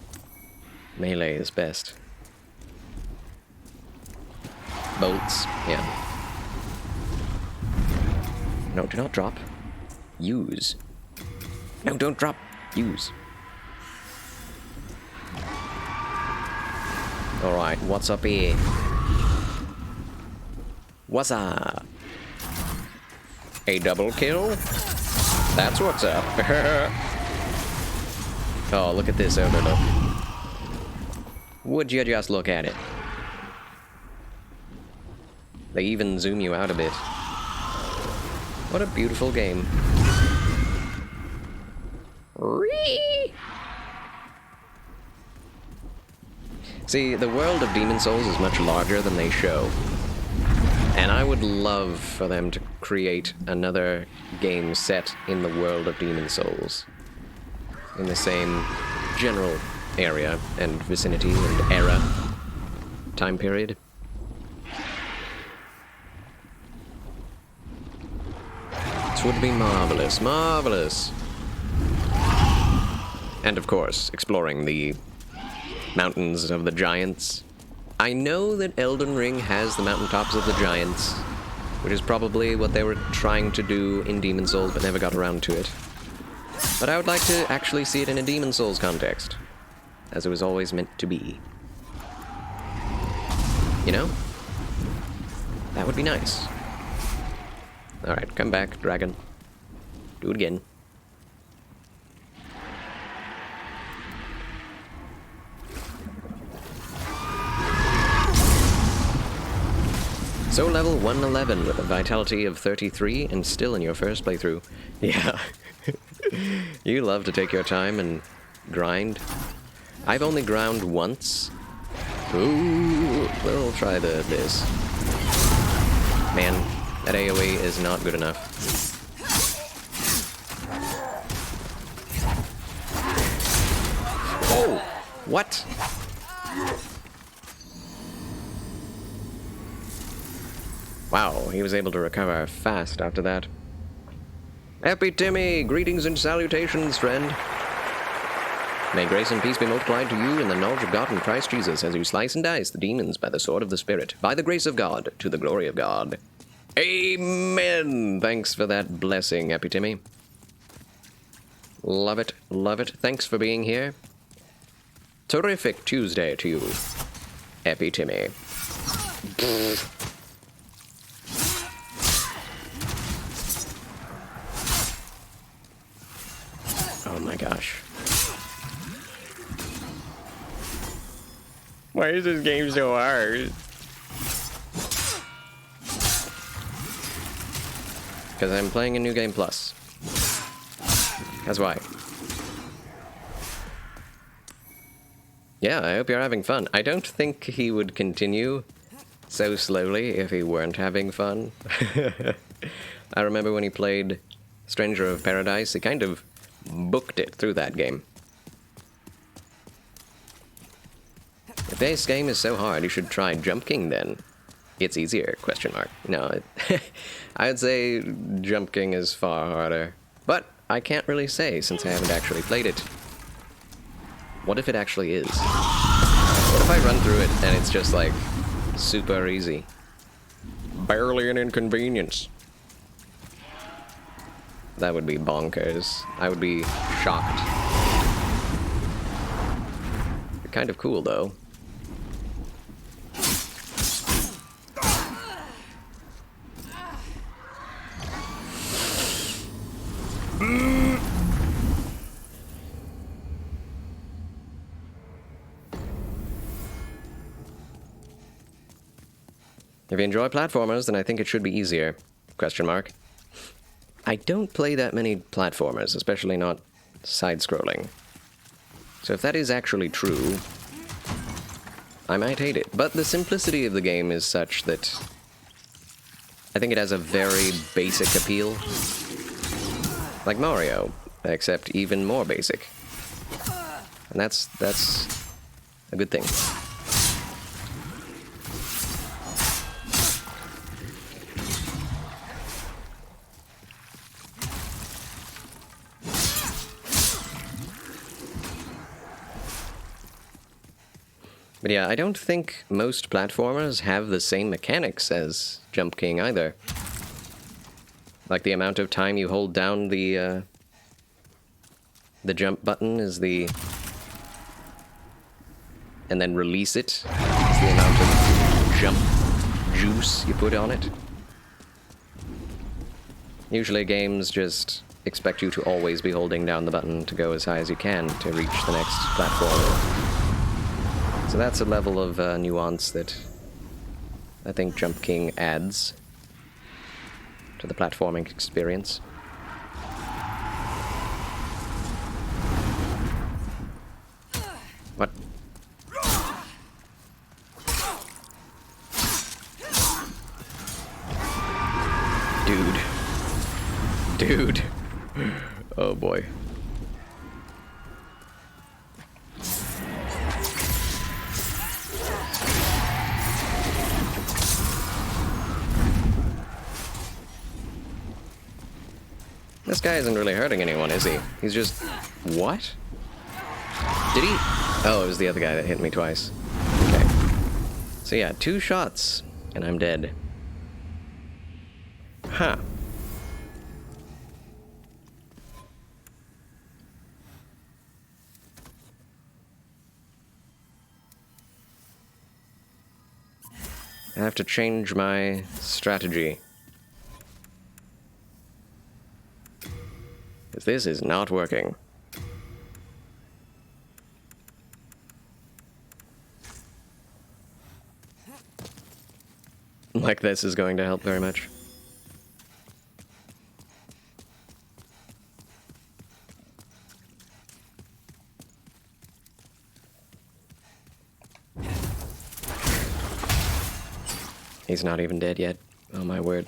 melee is best. Bolts, yeah. No, do not drop. Use. No, don't drop. Use. Alright, what's up here? What's up? A double kill? That's what's up. Oh, look at this overlook. Would you just look at it? They even zoom you out a bit. What a beautiful game. See, the world of Demon Souls is much larger than they show. And I would love for them to create another game set in the world of Demon Souls. In the same general area and vicinity and era. Time period. This would be marvelous, marvelous. And of course, exploring the mountains of the giants. I know that Elden Ring has the mountaintops of the giants, which is probably what they were trying to do in Demon Souls but never got around to it. But I would like to actually see it in a Demon Souls context, as it was always meant to be. You know? That would be nice. Alright, come back, dragon. Do it again. So level 111 with a vitality of 33 and still in your first playthrough. Yeah. You love to take your time and grind. I've only ground once. Ooh, we'll try this. Man, that AoE is not good enough. Oh! What? Wow, he was able to recover fast after that. Happy Timmy! Greetings and salutations, friend. May grace and peace be multiplied to you in the knowledge of God and Christ Jesus as you slice and dice the demons by the sword of the Spirit, by the grace of God, to the glory of God. Amen! Thanks for that blessing, Happy Timmy. Love it, love it. Thanks for being here. Terrific Tuesday to you, Happy Timmy. Oh my gosh. Why is this game so hard? Because I'm playing a New Game Plus. That's why. Yeah, I hope you're having fun. I don't think he would continue so slowly if he weren't having fun. I remember when he played Stranger of Paradise, he kind of booked it through that game. If this game is so hard, you should try Jump King then. It's easier, question mark. No, I would say Jump King is far harder. But I can't really say since I haven't actually played it. What if it actually is? What if I run through it and it's just like super easy? Barely an inconvenience. That would be bonkers. I would be shocked. Kind of cool though. If you enjoy platformers, then I think it should be easier. Question mark. I don't play that many platformers, especially not side-scrolling. So if that is actually true, I might hate it. But the simplicity of the game is such that I think it has a very basic appeal. Like Mario, except even more basic. And that's a good thing. But yeah, I don't think most platformers have the same mechanics as Jump King either. Like the amount of time you hold down the jump button is the... and then release it is the amount of jump juice you put on it. Usually games just expect you to always be holding down the button to go as high as you can to reach the next platform. So that's a level of nuance that I think Jump King adds to the platforming experience. What? Dude. Oh boy. This guy isn't really hurting anyone, is he? He's just... what? Did he... oh, it was the other guy that hit me twice. Okay. So yeah, 2 shots, and I'm dead. Huh. I have to change my strategy. Because this is not working. Like this is going to help very much. He's not even dead yet. Oh my word.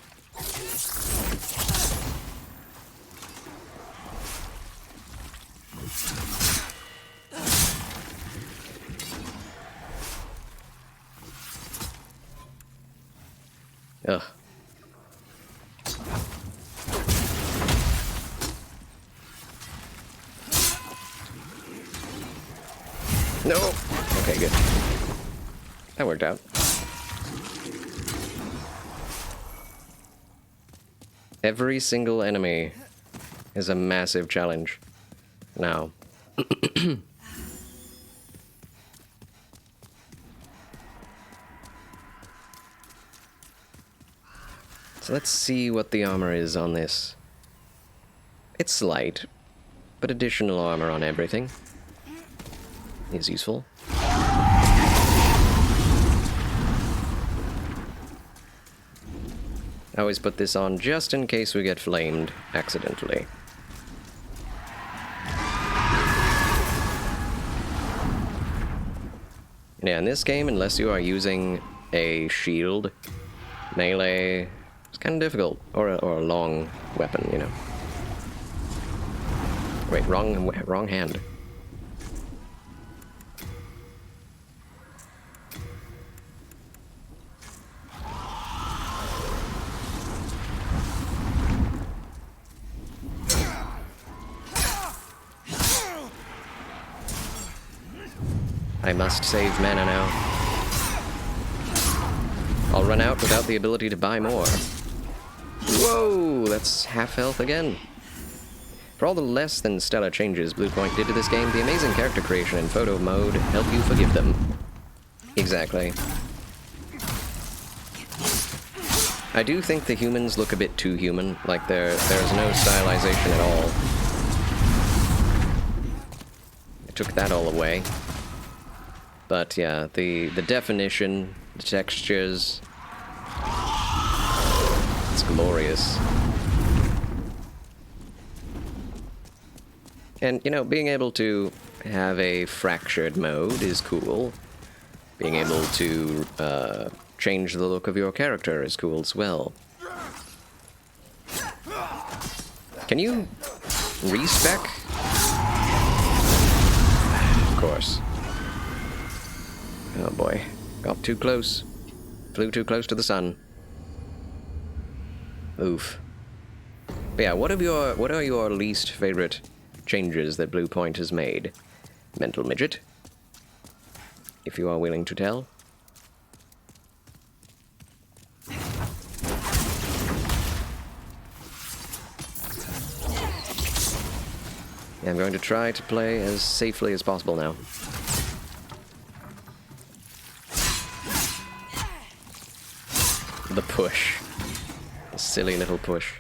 Ugh. No! Okay, good. That worked out. Every single enemy is a massive challenge. Now. So let's see what the armor is on this. It's light, but additional armor on everything is useful. I always put this on just in case we get flamed accidentally. Yeah, in this game, unless you are using a shield, melee is kind of difficult, or a long weapon, you know. Wait, wrong hand. I must save mana now. I'll run out without the ability to buy more. Whoa, that's half health again. For all the less than stellar changes Bluepoint did to this game, the amazing character creation in photo mode help you forgive them. Exactly. I do think the humans look a bit too human, like there's no stylization at all. I took that all away. But yeah, the definition, the textures, it's glorious. And, you know, being able to have a fractured mode is cool. Being able to change the look of your character is cool as well. Can you respec? Of course. Oh boy, got too close. Flew too close to the sun. Oof. But yeah, what are your least favorite changes that Bluepoint has made? Mental midget, if you are willing to tell. Yeah, I'm going to try to play as safely as possible now. The push. The silly little push.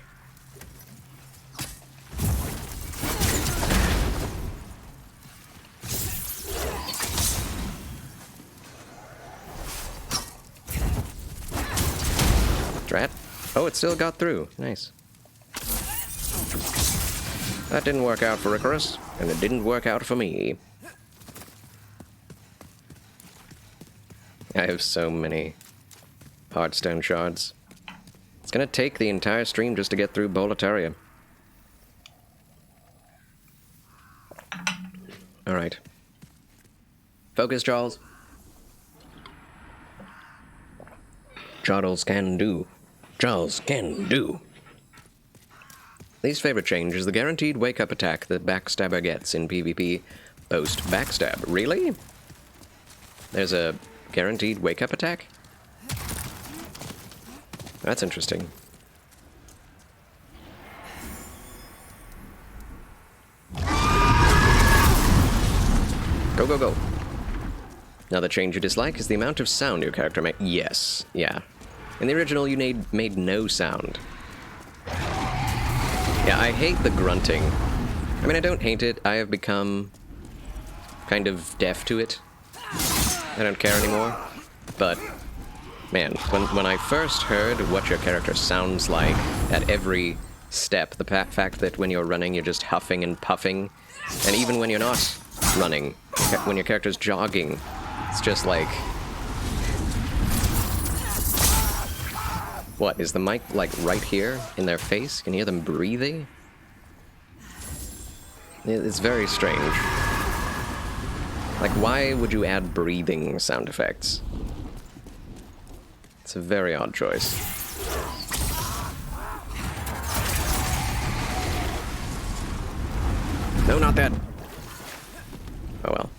Drat. Oh, it still got through. Nice. That didn't work out for Icarus, and it didn't work out for me. I have so many Heartstone shards. It's gonna take the entire stream just to get through Boletaria. Alright. Focus, Charles. Charles can do. Charles can do. Least favorite change is the guaranteed wake-up attack that Backstabber gets in PvP post-backstab. Really? There's a guaranteed wake-up attack? That's interesting. Go, go, go. Another change you dislike is the amount of sound your character makes. Yes, yeah. In the original, you made no sound. Yeah, I hate the grunting. I mean, I don't hate it. I have become kind of deaf to it. I don't care anymore. But, man, when I first heard what your character sounds like at every step, the fact that when you're running, you're just huffing and puffing, and even when you're not running, when your character's jogging, it's just like... What, is the mic, like, right here in their face? Can you hear them breathing? It's very strange. Like, why would you add breathing sound effects? It's a very odd choice. No, not that! Oh well.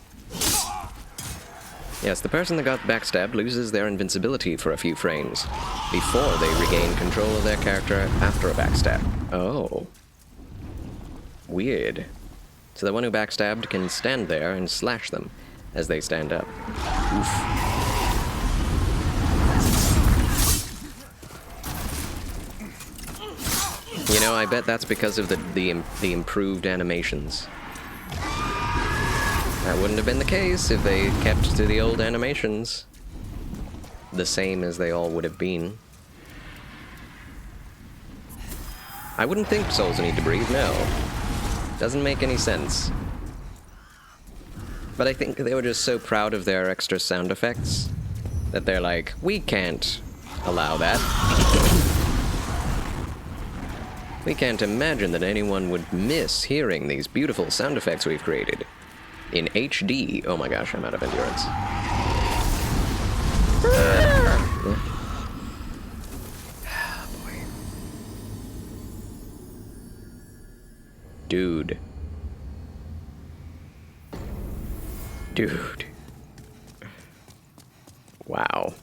Yes, the person that got backstabbed loses their invincibility for a few frames before they regain control of their character after a backstab. Oh. Weird. So the one who backstabbed can stand there and slash them as they stand up. Oof. You know, I bet that's because of the improved animations. That wouldn't have been the case if they kept to the old animations. The same as they all would have been. I wouldn't think souls need to breathe, no. Doesn't make any sense. But I think they were just so proud of their extra sound effects that they're like, we can't allow that. We can't imagine that anyone would miss hearing these beautiful sound effects we've created. In HD. Oh my gosh, I'm out of endurance. Boy. Dude. Dude. Wow.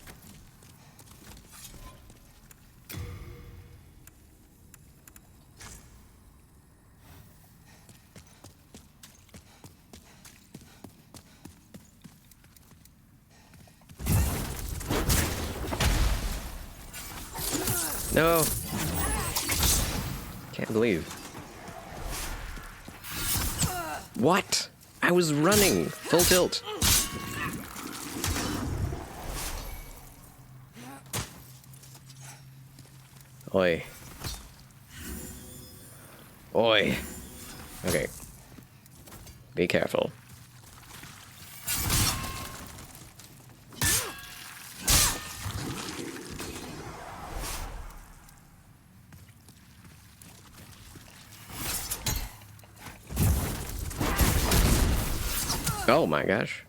No. Can't believe. What? I was running. Full tilt. Oi. Oi. Okay. Be careful. Oh my gosh.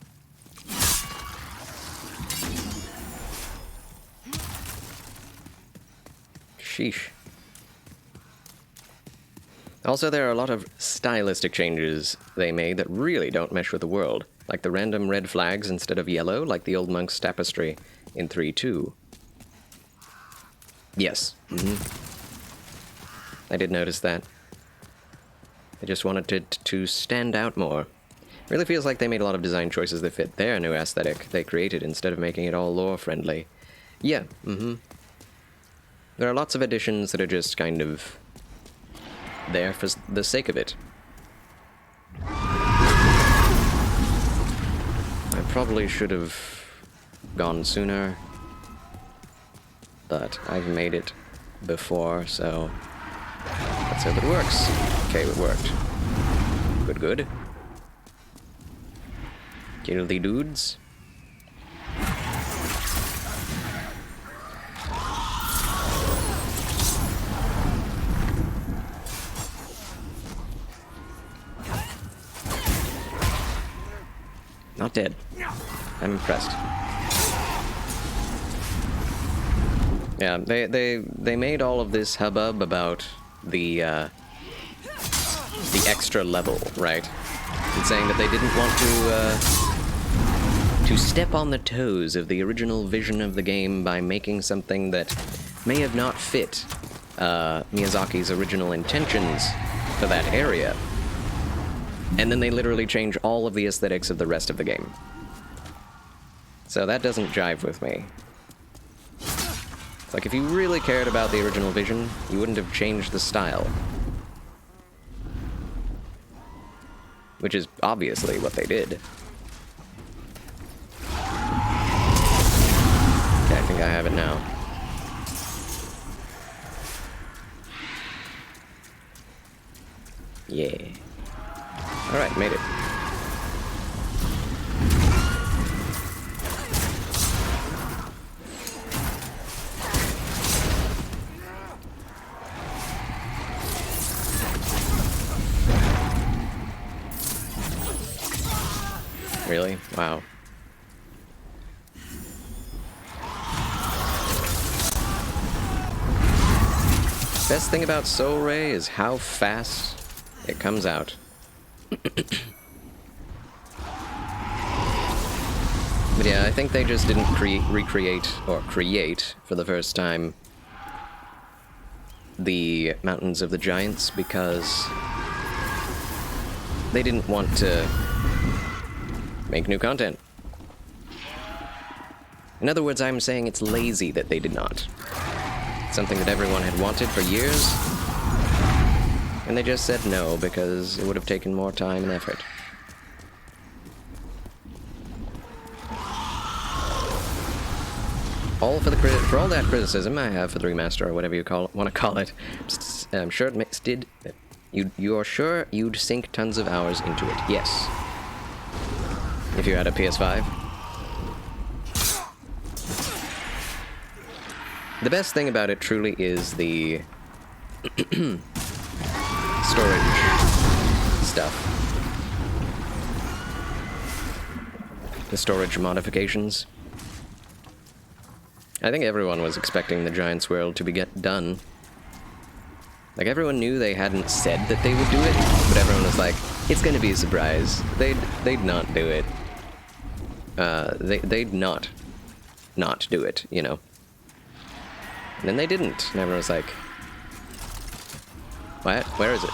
Sheesh. Also, there are a lot of stylistic changes they made that really don't mesh with the world, like the random red flags instead of yellow, like the old monk's tapestry in 3.2. Yes. I did notice that. I just wanted it to stand out more. Really feels like they made a lot of design choices that fit their new aesthetic they created instead of making it all lore-friendly. Yeah, There are lots of additions that are just kind of there for the sake of it. I probably should have gone sooner, but I've made it before, so let's hope it works. Okay, it worked. Good, good. Kill the dudes. Not dead. I'm impressed. Yeah, they made all of this hubbub about the extra level, right? And saying that they didn't want to step on the toes of the original vision of the game by making something that may have not fit Miyazaki's original intentions for that area. And then they literally change all of the aesthetics of the rest of the game. So that doesn't jive with me. It's like, if you really cared about the original vision, you wouldn't have changed the style. Which is obviously what they did. Okay, I think I have it now. Yeah. Alright, made it. Really? Wow. Best thing about Soul Ray is how fast it comes out. But yeah, I think they just didn't recreate for the first time the Mountains of the Giants because they didn't want to make new content. In other words, I'm saying it's lazy that they did not. Something that everyone had wanted for years, and they just said no because it would have taken more time and effort. For all that criticism I have for the remaster, or whatever you want to call it, I'm sure you're sure you'd sink tons of hours into it. Yes. If you had a PS5. The best thing about it truly is the storage stuff. The storage modifications. I think everyone was expecting the Giants World to be done. Like, everyone knew they hadn't said that they would do it, but everyone was like, it's gonna be a surprise. They'd not do it. They'd not do it, you know. And then they didn't, and everyone was like, what? Where is it?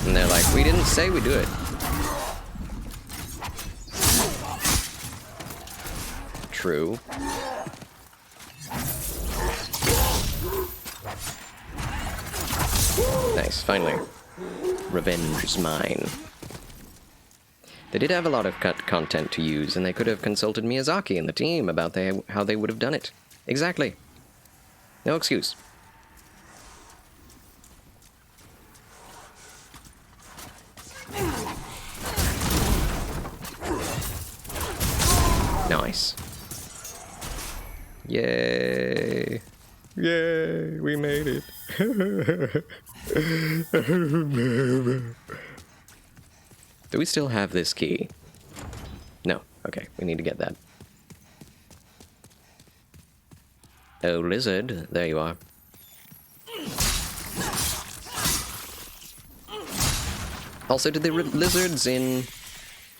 And they're like, we didn't say we'd do it. True. Nice, finally. Revenge is mine. They did have a lot of content to use, and they could have consulted Miyazaki and the team about how they would have done it. Exactly. No excuse. Nice. Yay. Yay, we made it. Do we still have this key? No. Okay, we need to get that. Oh, lizard. There you are. Also, did the lizards in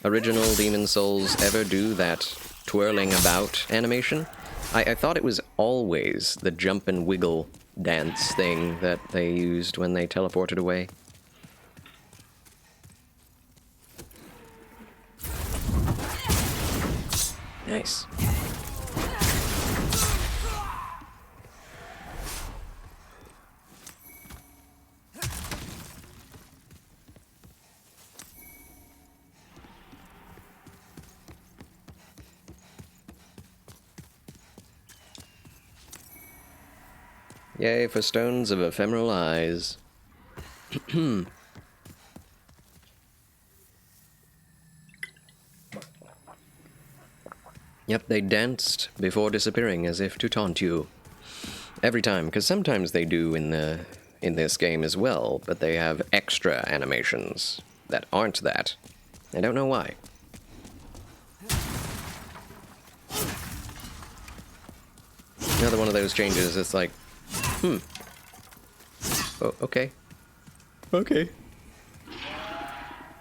original Demon Souls ever do that twirling about animation? I thought it was always the jump and wiggle dance thing that they used when they teleported away. Nice. Yay for stones of Ephemeralize. Yep, they danced before disappearing as if to taunt you. Every time, because sometimes they do in this game as well, but they have extra animations that aren't that. I don't know why. Another one of those changes, it's like, oh, okay. Okay.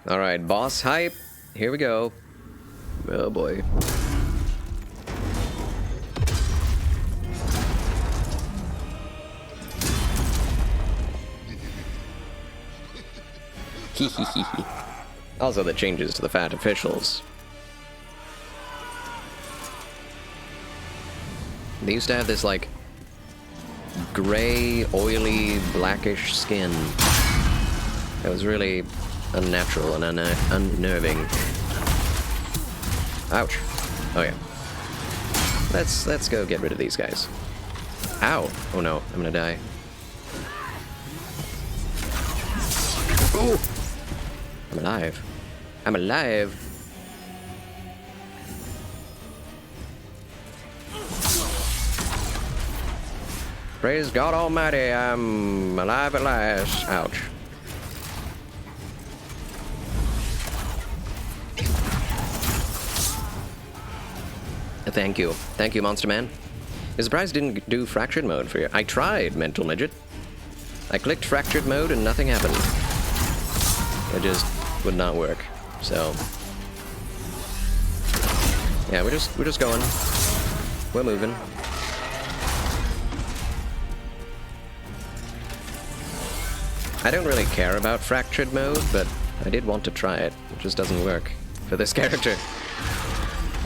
Alright, boss hype. Here we go. Oh boy. Also, the changes to the fat officials. They used to have this, like, gray, oily, blackish skin. It was really unnatural and unnerving. Ouch. Oh yeah. Let's go get rid of these guys. Ow! Oh no, I'm gonna die. Ooh! I'm alive. I'm alive! Praise God Almighty, I'm alive at last. Ouch. Thank you. Thank you, Monster Man. I'm surprised I didn't do Fractured Mode for you. I tried, Mental Midget. I clicked Fractured Mode and nothing happened. It just would not work. So yeah, we're just going. We're moving. I don't really care about Fractured Mode, but I did want to try it. It just doesn't work for this character.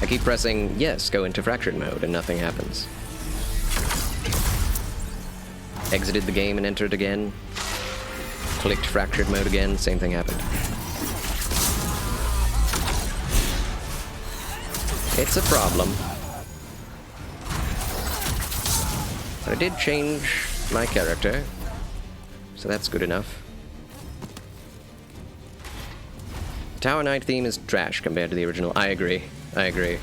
I keep pressing, yes, go into Fractured Mode, and nothing happens. Exited the game and entered again. Clicked Fractured Mode again, same thing happened. It's a problem. But I did change my character, so that's good enough. The Tower Knight theme is trash compared to the original. I agree. I agree.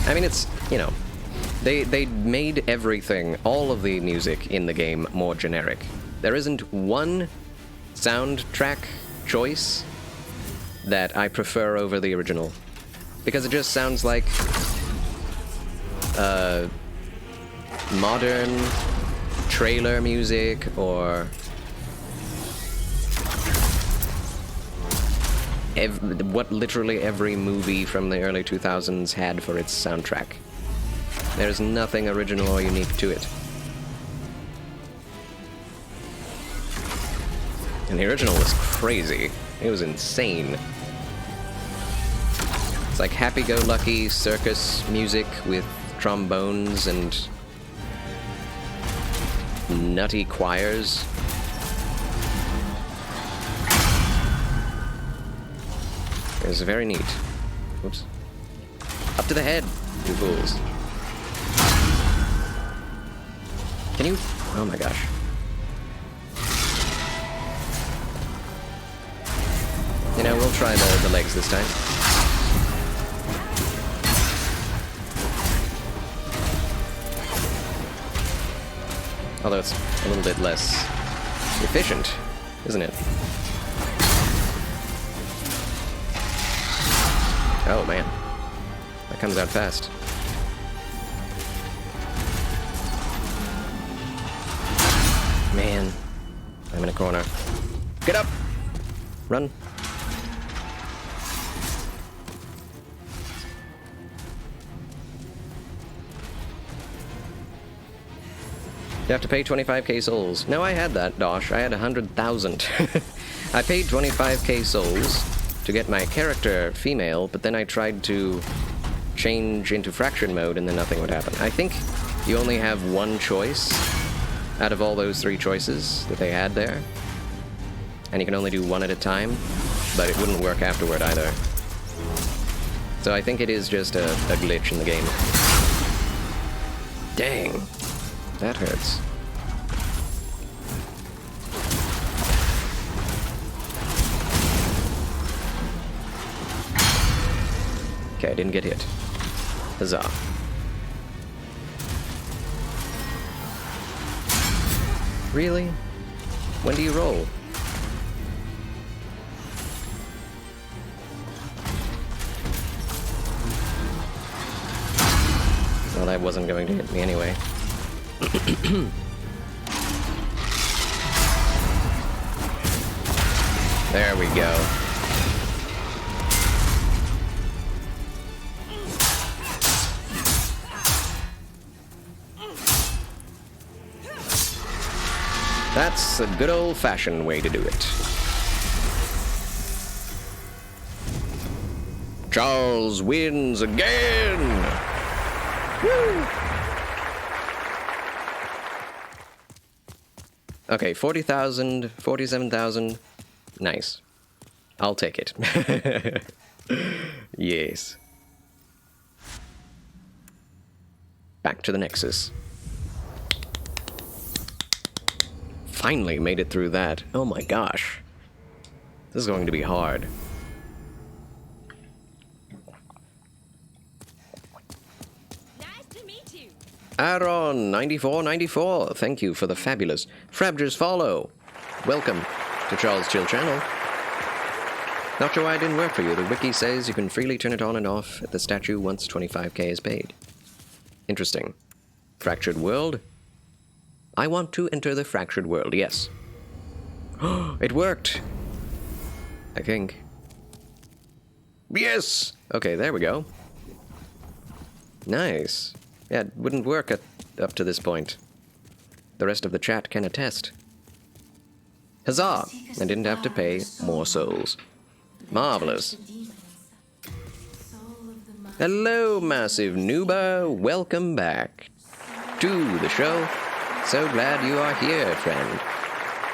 I mean, it's, you know, they made everything, all of the music in the game, more generic. There isn't one soundtrack choice that I prefer over the original, because it just sounds like modern trailer music or what literally every movie from the early 2000s had for its soundtrack. There's nothing original or unique to it. And the original was crazy. It was insane. It's like happy-go-lucky circus music with trombones and nutty choirs. It was very neat. Whoops. Up to the head, you fools. Can you? Oh my gosh. You know, we'll try the legs this time. Although it's a little bit less efficient, isn't it? Oh man, that comes out fast. Man, I'm in a corner. Get up! Run. You have to pay 25k souls. No, I had that, Dosh. I had 100,000. I paid 25k souls to get my character female, but then I tried to change into Fractured Mode and then nothing would happen. I think you only have one choice out of all those 3 choices that they had there. And you can only do one at a time, but it wouldn't work afterward either. So I think it is just a glitch in the game. Dang. That hurts. Okay, I didn't get hit. Huzzah. Really? When do you roll? Well, that wasn't going to hit me anyway. There we go. That's a good old-fashioned way to do it. Charles wins again! Woo! Okay, 40,000, 47,000. Nice. I'll take it. Yes. Back to the Nexus. Finally made it through that. Oh my gosh. This is going to be hard. Nice to meet you. Aaron, 9494, thank you for the fabulous Frabjous follow. Welcome to Charles Chill Channel. Not sure why it didn't work for you. The wiki says you can freely turn it on and off at the statue once 25k is paid. Interesting. Fractured world? I want to enter the fractured world, yes. It worked! I think. Yes! Okay, there we go. Nice. Yeah, it wouldn't work up to this point. The rest of the chat can attest. Huzzah! I didn't have to pay more souls. Marvelous. Hello, Massive Nooba. Welcome back to the show. So glad you are here, friend.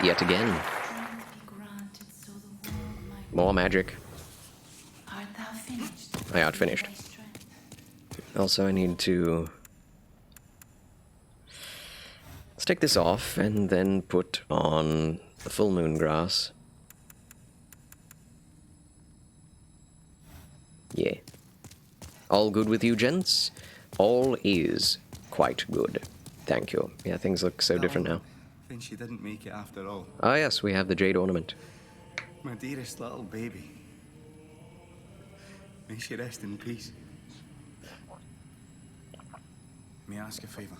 Yet again. More magic. I outfinished. Also, I need to... Let's take this off and then put on the full moon grass. Yeah. All good with you, gents? All is quite good. Thank you. Yeah, things look so different now. Then she didn't make it after all. Ah, yes, we have the jade ornament. My dearest little baby. May she rest in peace. May I ask a favor?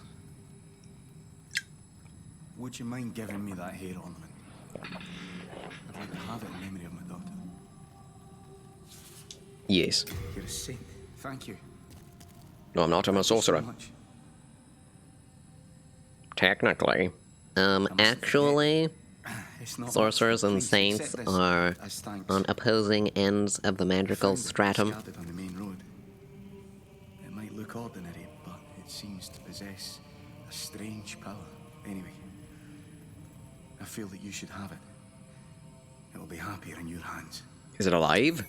Would you mind giving me that hair ornament? I'd like to have it in memory of my daughter. Yes. You're a saint. Thank you. No, I'm not. I'm a sorcerer. Technically. Actually, sorcerers and saints are on opposing ends of the magical stratum. On the main road. It might look ordinary, but it seems to possess a strange power. Anyway, I feel that you should have it. It will be happier in your hands. Is it alive?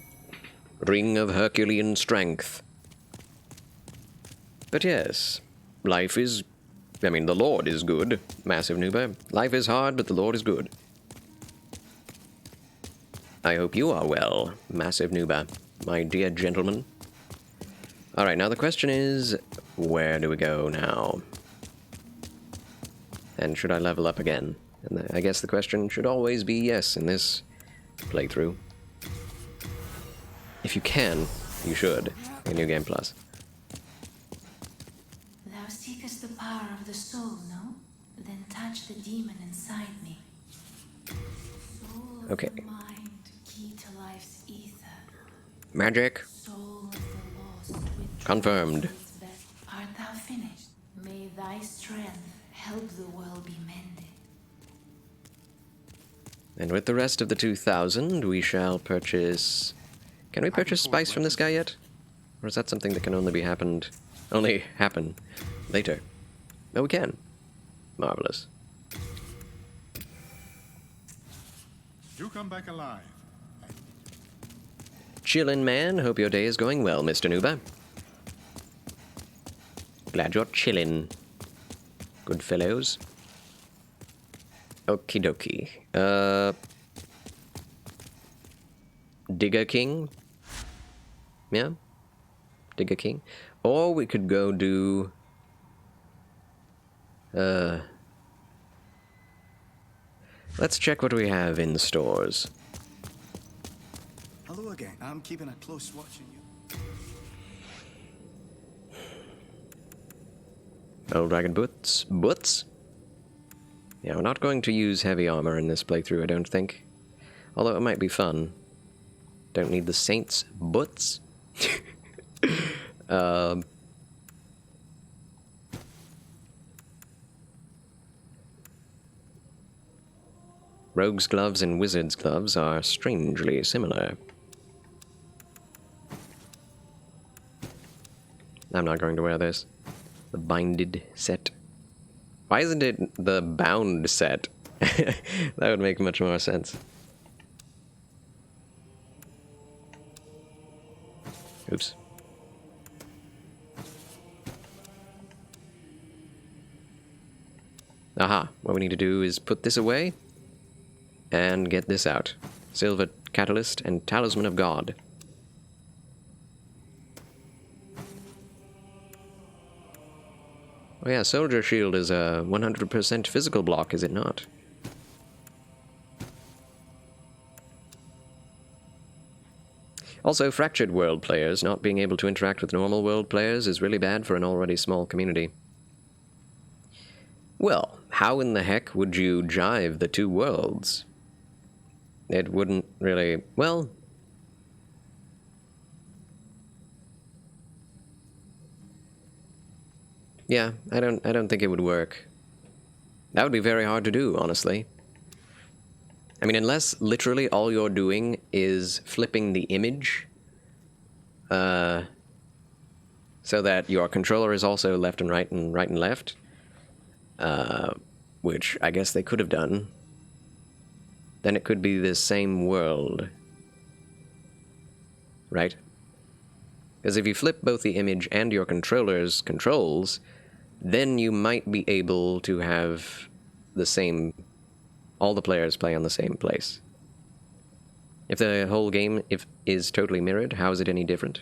Ring of Herculean strength. But yes, life is... I mean, the Lord is good, Massive Nooba. Life is hard, but the Lord is good. I hope you are well, Massive Nooba, my dear gentleman. Alright, now the question is, where do we go now? And should I level up again? And I guess the question should always be yes in this playthrough. If you can, you should, in New Game Plus. Thou seekest the power of the soul, no? Then touch the demon inside me. Soul of Okay. the mind, key to life's ether. Magic. Soul of the lost, which Confirmed. its best. Art thou finished? May thy strength help the world be mended. And with the rest of the 2,000, we shall purchase... Can we purchase spice from this guy yet? Or is that something that can only happen later? No, we can. Marvelous. Do come back alive. Chillin', man. Hope your day is going well, Mr. Nooba. Glad you're chillin'. Good fellows. Okie dokie. Digger King? Yeah? Digger King? Or we could go do... Let's check what we have in the stores. Hello again. I'm keeping a close watch on you. Old Dragon Boots? Boots? Yeah, we're not going to use heavy armor in this playthrough, I don't think. Although it might be fun. Don't need the Saints' boots. Rogue's gloves and wizard's gloves are strangely similar. I'm not going to wear this. The binded set. Why isn't it the bound set? That would make much more sense. Oops. Aha, what we need to do is put this away and get this out. Silver Catalyst and Talisman of God. Oh yeah, Soldier Shield is a 100% physical block, is it not? Also, Fractured World players not being able to interact with normal world players is really bad for an already small community. Well, how in the heck would you jive the two worlds? It wouldn't really... well... yeah, I don't think it would work. That would be very hard to do, honestly. I mean, unless literally all you're doing is flipping the image, so that your controller is also left and right and left, which I guess they could have done, then it could be the same world, right? Because if you flip both the image and your controller's controls, then you might be able to have the same... all the players play on the same place. If the whole game is totally mirrored, how is it any different?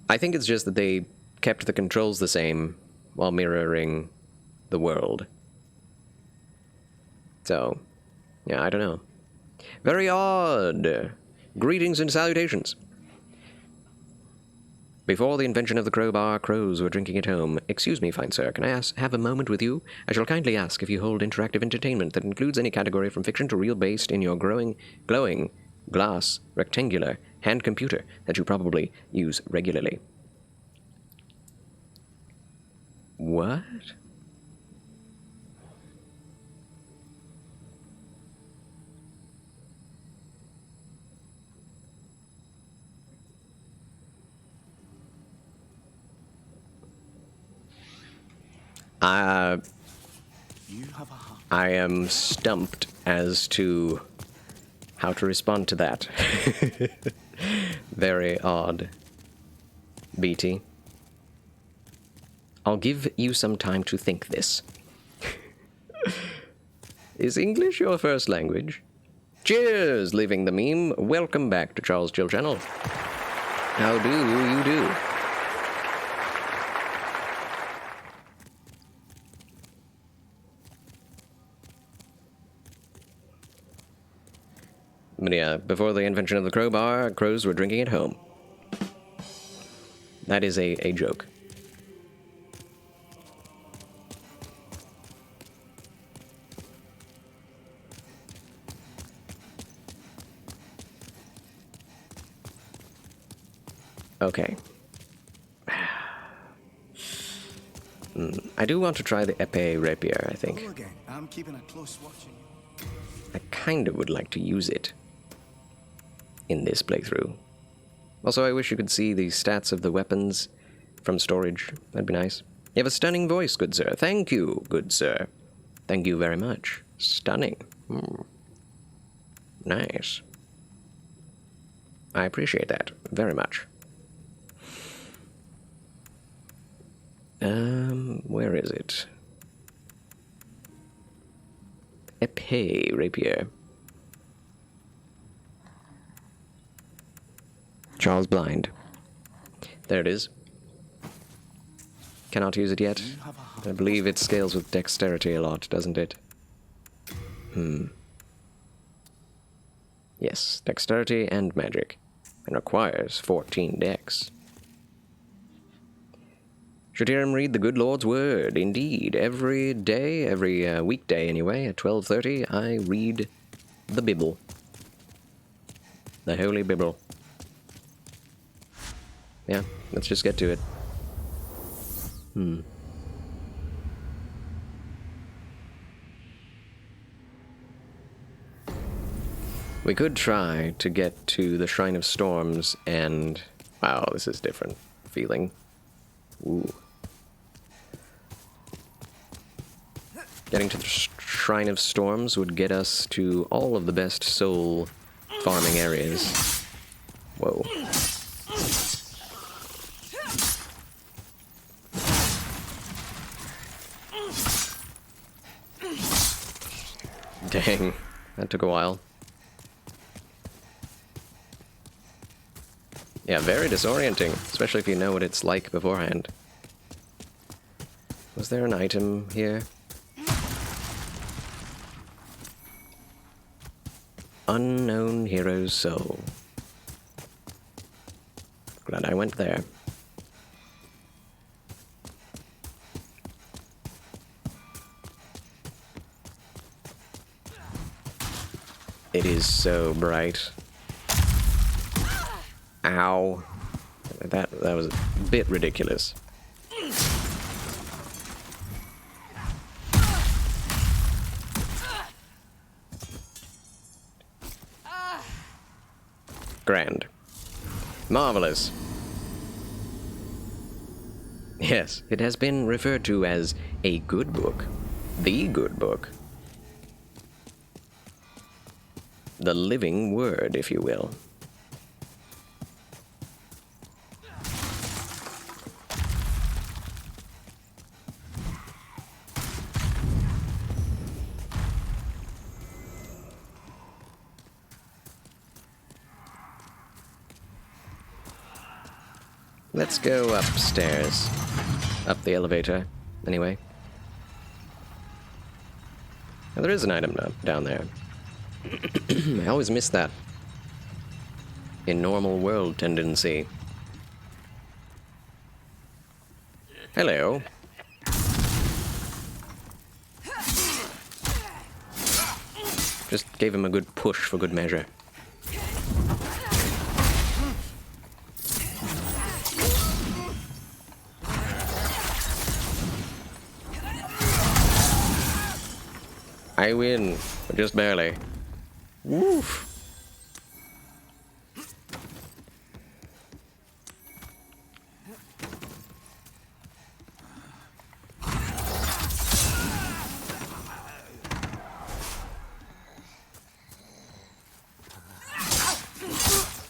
I think it's just that they kept the controls the same while mirroring the world. So, yeah, I don't know. Very odd. Greetings and salutations. Before the invention of the crowbar, crows were drinking at home. Excuse me, fine sir, can I have a moment with you? I shall kindly ask if you hold interactive entertainment that includes any category from fiction to real based in your glowing, glass, rectangular, hand computer that you probably use regularly. What? I am stumped as to how to respond to that. Very odd. BT. I'll give you some time to think this. Is English your first language? Cheers, leaving the meme. Welcome back to Charles Chill Channel. How do you do? But yeah, before the invention of the crowbar, crows were drinking at home. That is a joke. Okay. I do want to try the épée rapier, I think. I'm keeping a close watch. I kind of would like to use it in this playthrough. Also, I wish you could see the stats of the weapons from storage. That'd be nice. You have a stunning voice, good sir. Thank you, good sir. Thank you very much. Stunning. Nice. I appreciate that very much. Where is it? Épée rapier. Charles Blind. There it is. Cannot use it yet. I believe it scales with dexterity a lot, doesn't it? Yes, dexterity and magic. And requires 14 dex. Should hear him read the good Lord's word. Indeed, every day, every weekday anyway, at 12:30, I read the Bible. The Holy Bible. Yeah, let's just get to it. We could try to get to the Shrine of Storms and... Wow, this is different feeling. Ooh. Getting to the Shrine of Storms would get us to all of the best soul farming areas. Whoa. Dang, that took a while. Yeah, very disorienting, especially if you know what it's like beforehand. Was there an item here? Unknown Hero's Soul. Glad I went there. It is so bright. Ow. That was a bit ridiculous. Grand. Marvelous. Yes, it has been referred to as a good book. The good book. The living word, if you will. Let's go upstairs. Up the elevator, anyway. Now, there is an item down there. I always miss that. In normal world tendency. Hello. Just gave him a good push for good measure. I win, but just barely. Woof.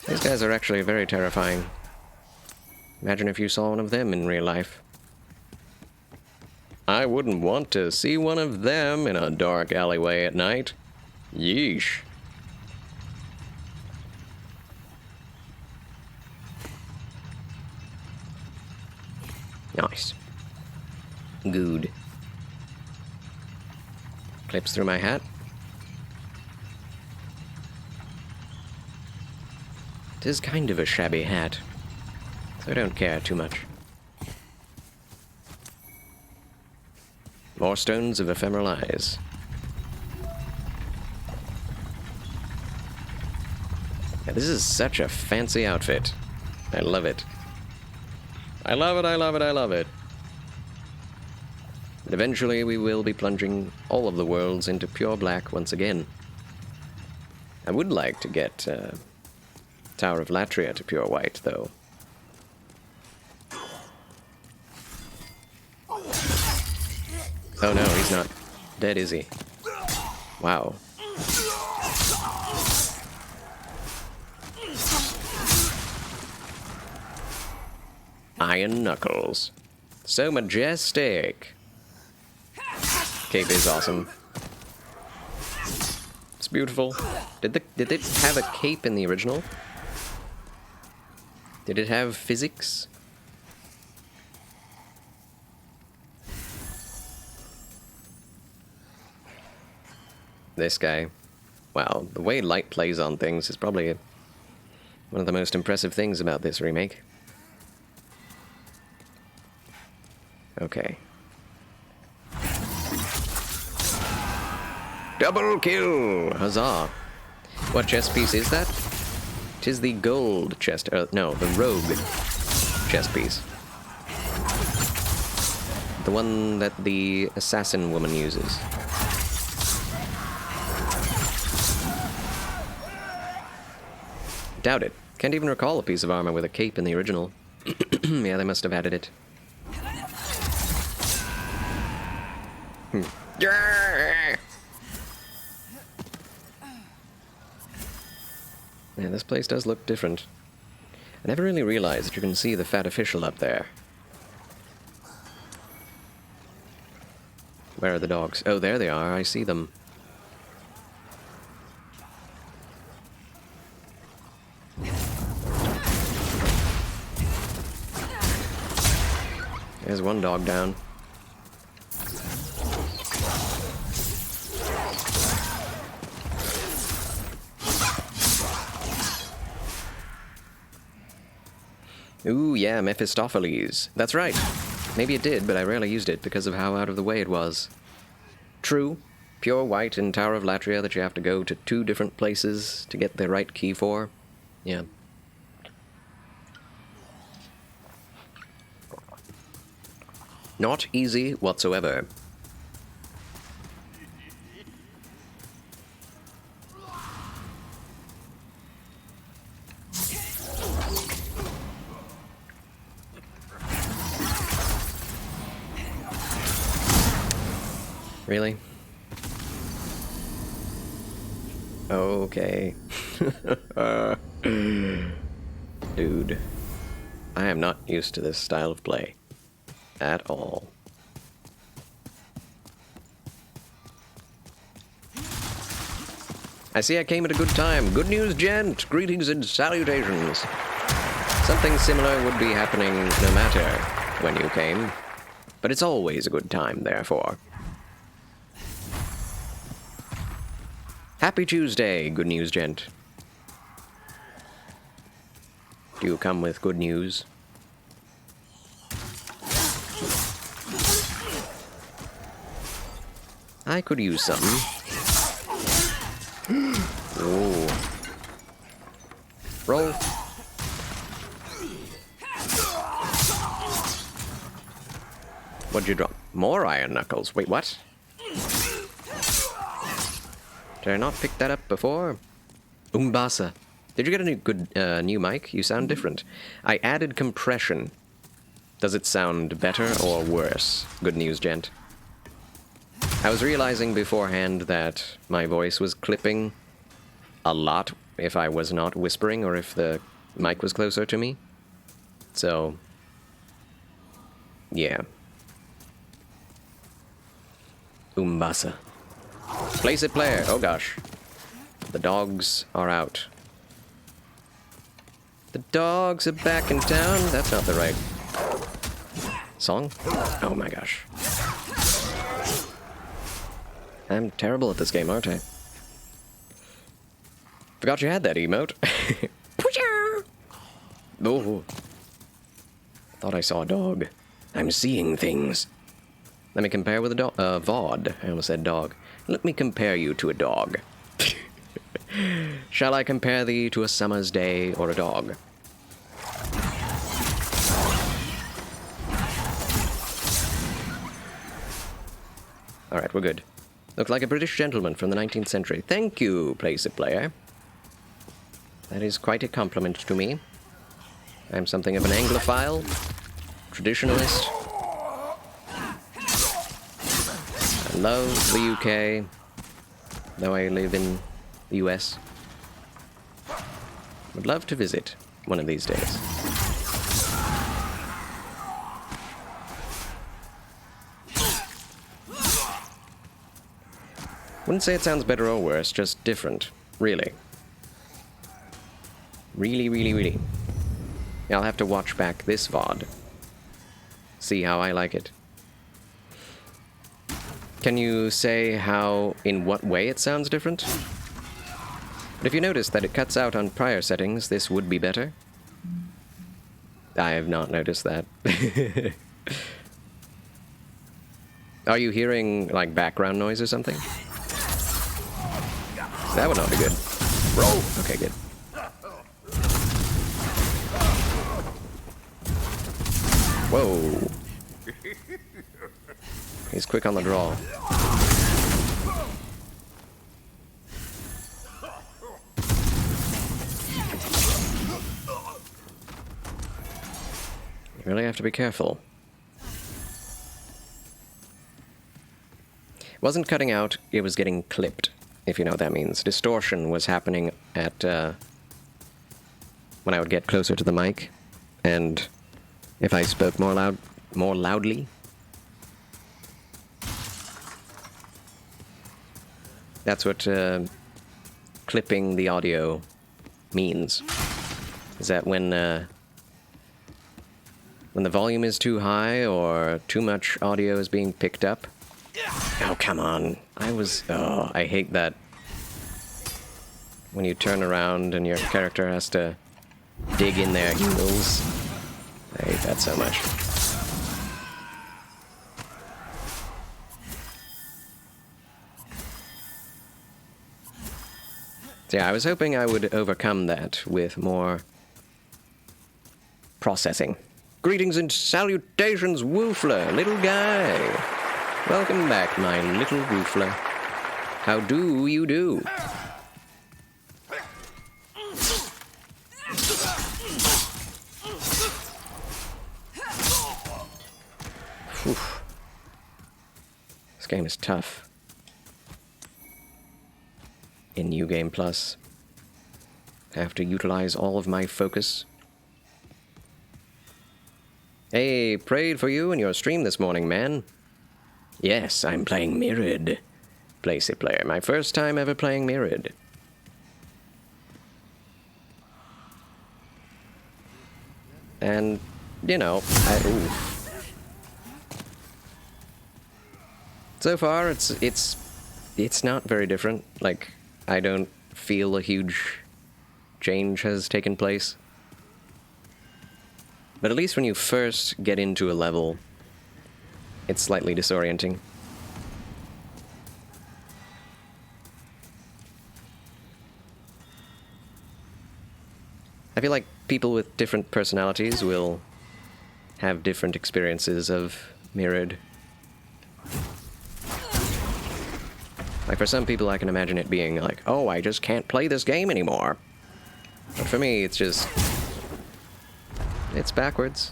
These guys are actually very terrifying. Imagine if you saw one of them in real life. I wouldn't want to see one of them in a dark alleyway at night. Yeesh. Nice. Good. Clips through my hat. It is kind of a shabby hat, so I don't care too much. More stones of Ephemeralize. Yeah, this is such a fancy outfit. I love it. I love it, I love it, I love it. But eventually we will be plunging all of the worlds into pure black once again. I would like to get Tower of Latria to pure white, though. Oh no, he's not dead, is he? Wow. Iron Knuckles. So majestic. Cape is awesome. It's beautiful. Did it have a cape in the original? Did it have physics? This guy. Wow, the way light plays on things is probably one of the most impressive things about this remake. Okay. Double kill! Huzzah! What chest piece is that? 'Tis the gold chest... no, the rogue chest piece. The one that the assassin woman uses. Doubt it. Can't even recall a piece of armor with a cape in the original. Yeah, they must have added it. Yeah, this place does look different. I never really realized that you can see the fat official up there. Where are the dogs? Oh, there they are. I see them. There's one dog down. Ooh, yeah, Mephistopheles. That's right. Maybe it did, but I rarely used it because of how out of the way it was. True. Pure white in Tower of Latria that you have to go to 2 different places to get the right key for. Yeah. Not easy whatsoever. Really? Okay. Dude. I am not used to this style of play. At all. I see I came at a good time. Good news, gent! Greetings and salutations! Something similar would be happening no matter when you came. But it's always a good time, therefore. Happy Tuesday, good news, gent. Do you come with good news? I could use something. Ooh. Roll. What'd you drop? More iron knuckles. Wait, what? Did I not pick that up before? Umbasa. Did you get a new good new mic? You sound different. I added compression. Does it sound better or worse? Good news, gent. I was realizing beforehand that my voice was clipping a lot if I was not whispering or if the mic was closer to me. So, yeah. Umbasa. Place it, player. Oh gosh. The dogs are out. The dogs are back in town. That's not the right song. Oh my gosh. I'm terrible at this game, aren't I? Forgot you had that emote. Oh. Thought I saw a dog. I'm seeing things. Let me compare with a dog. Vod. I almost said dog. Let me compare you to a dog. Shall I compare thee to a summer's day or a dog? Alright, we're good. Look like a British gentleman from the 19th century. Thank you, Place It Player. That is quite a compliment to me. I'm something of an Anglophile, traditionalist. I love the UK, though I live in the US. Would love to visit one of these days. Wouldn't say it sounds better or worse, just different. Really. Really. I'll have to watch back this VOD. See how I like it. Can you say in what way it sounds different? But if you notice that it cuts out on prior settings, this would be better. I have not noticed that. Are you hearing, like, background noise or something? That would not be good. Roll! Okay, good. Whoa. He's quick on the draw. You really have to be careful. It wasn't cutting out, it was getting clipped, if you know what that means. Distortion was happening at, when I would get closer to the mic, and if I spoke more loudly, that's what clipping the audio means. Is that when the volume is too high or too much audio is being picked up. Oh, come on. Oh, I hate that. When you turn around and your character has to dig in their heels. I hate that so much. So yeah, I was hoping I would overcome that with more processing. Greetings and salutations, Woofler, little guy. Welcome back, my little Woofler. How do you do? Whew. This game is tough. In New Game Plus, I have to utilize all of my focus. Hey, prayed for you in your stream this morning, man. Yes, I'm playing Mirrored. Place it player. My first time ever playing Mirrored. And, you know, so far, it's not very different. Like, I don't feel a huge change has taken place. But at least when you first get into a level, it's slightly disorienting. I feel like people with different personalities will have different experiences of Mirrored. Like, for some people, I can imagine it being like, oh, I just can't play this game anymore. But for me, it's just... it's backwards.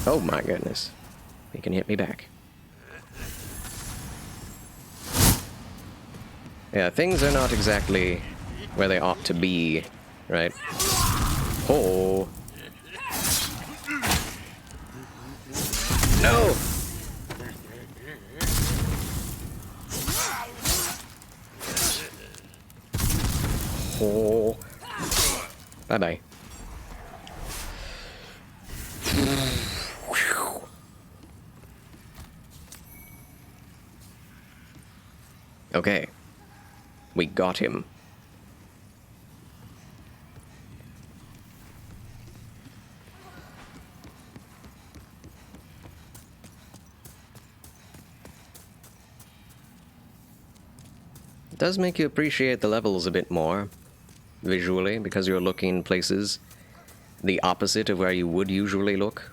Oh my goodness. He can hit me back. Yeah, things are not exactly where they ought to be, right? Oh. No! Oh. Bye-bye. Okay. We got him. It does make you appreciate the levels a bit more, visually, because you're looking in places the opposite of where you would usually look.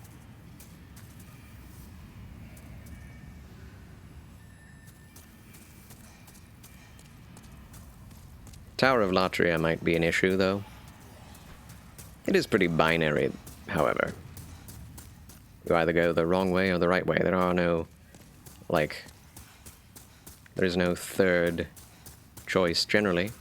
Tower of Latria might be an issue, though. It is pretty binary, however. You either go the wrong way or the right way. There are no, like... there's no third choice, generally.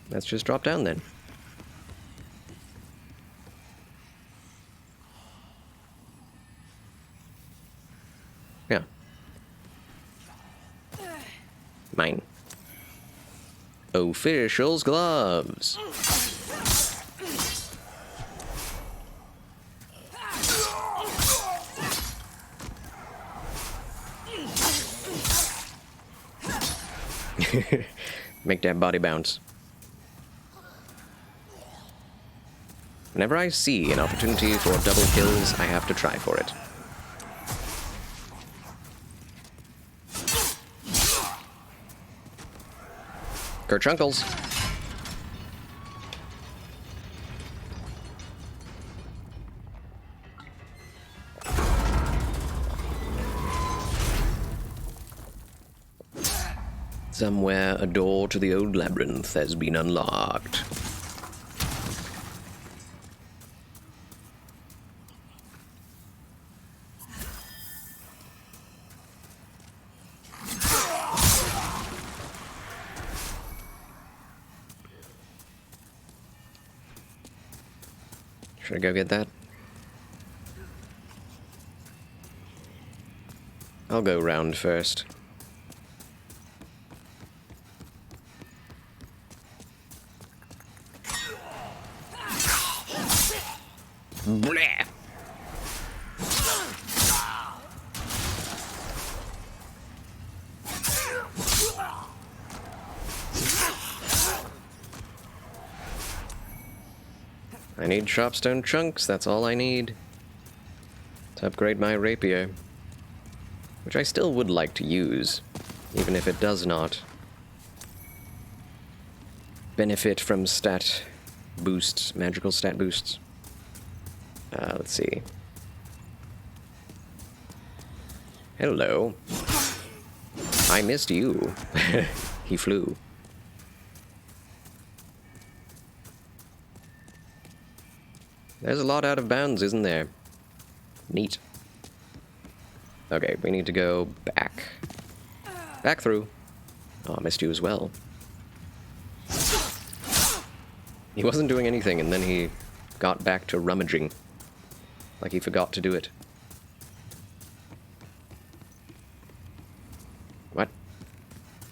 Let's just drop down, then. Yeah. Mine. Official's gloves. Make that body bounce. Whenever I see an opportunity for double kills, I have to try for it. Kerchunkles. Somewhere a door to the old labyrinth has been unlocked. Should I go get that? I'll go round first. Bleh. I need sharpstone chunks, that's all I need to upgrade my rapier. Which I still would like to use, even if it does not benefit from stat boosts, magical stat boosts. Let's see. Hello. I missed you. He flew. There's a lot out of bounds, isn't there? Neat. Okay, we need to go back. Back through. Oh, I missed you as well. He wasn't doing anything, and then he got back to rummaging. Like he forgot to do it. What?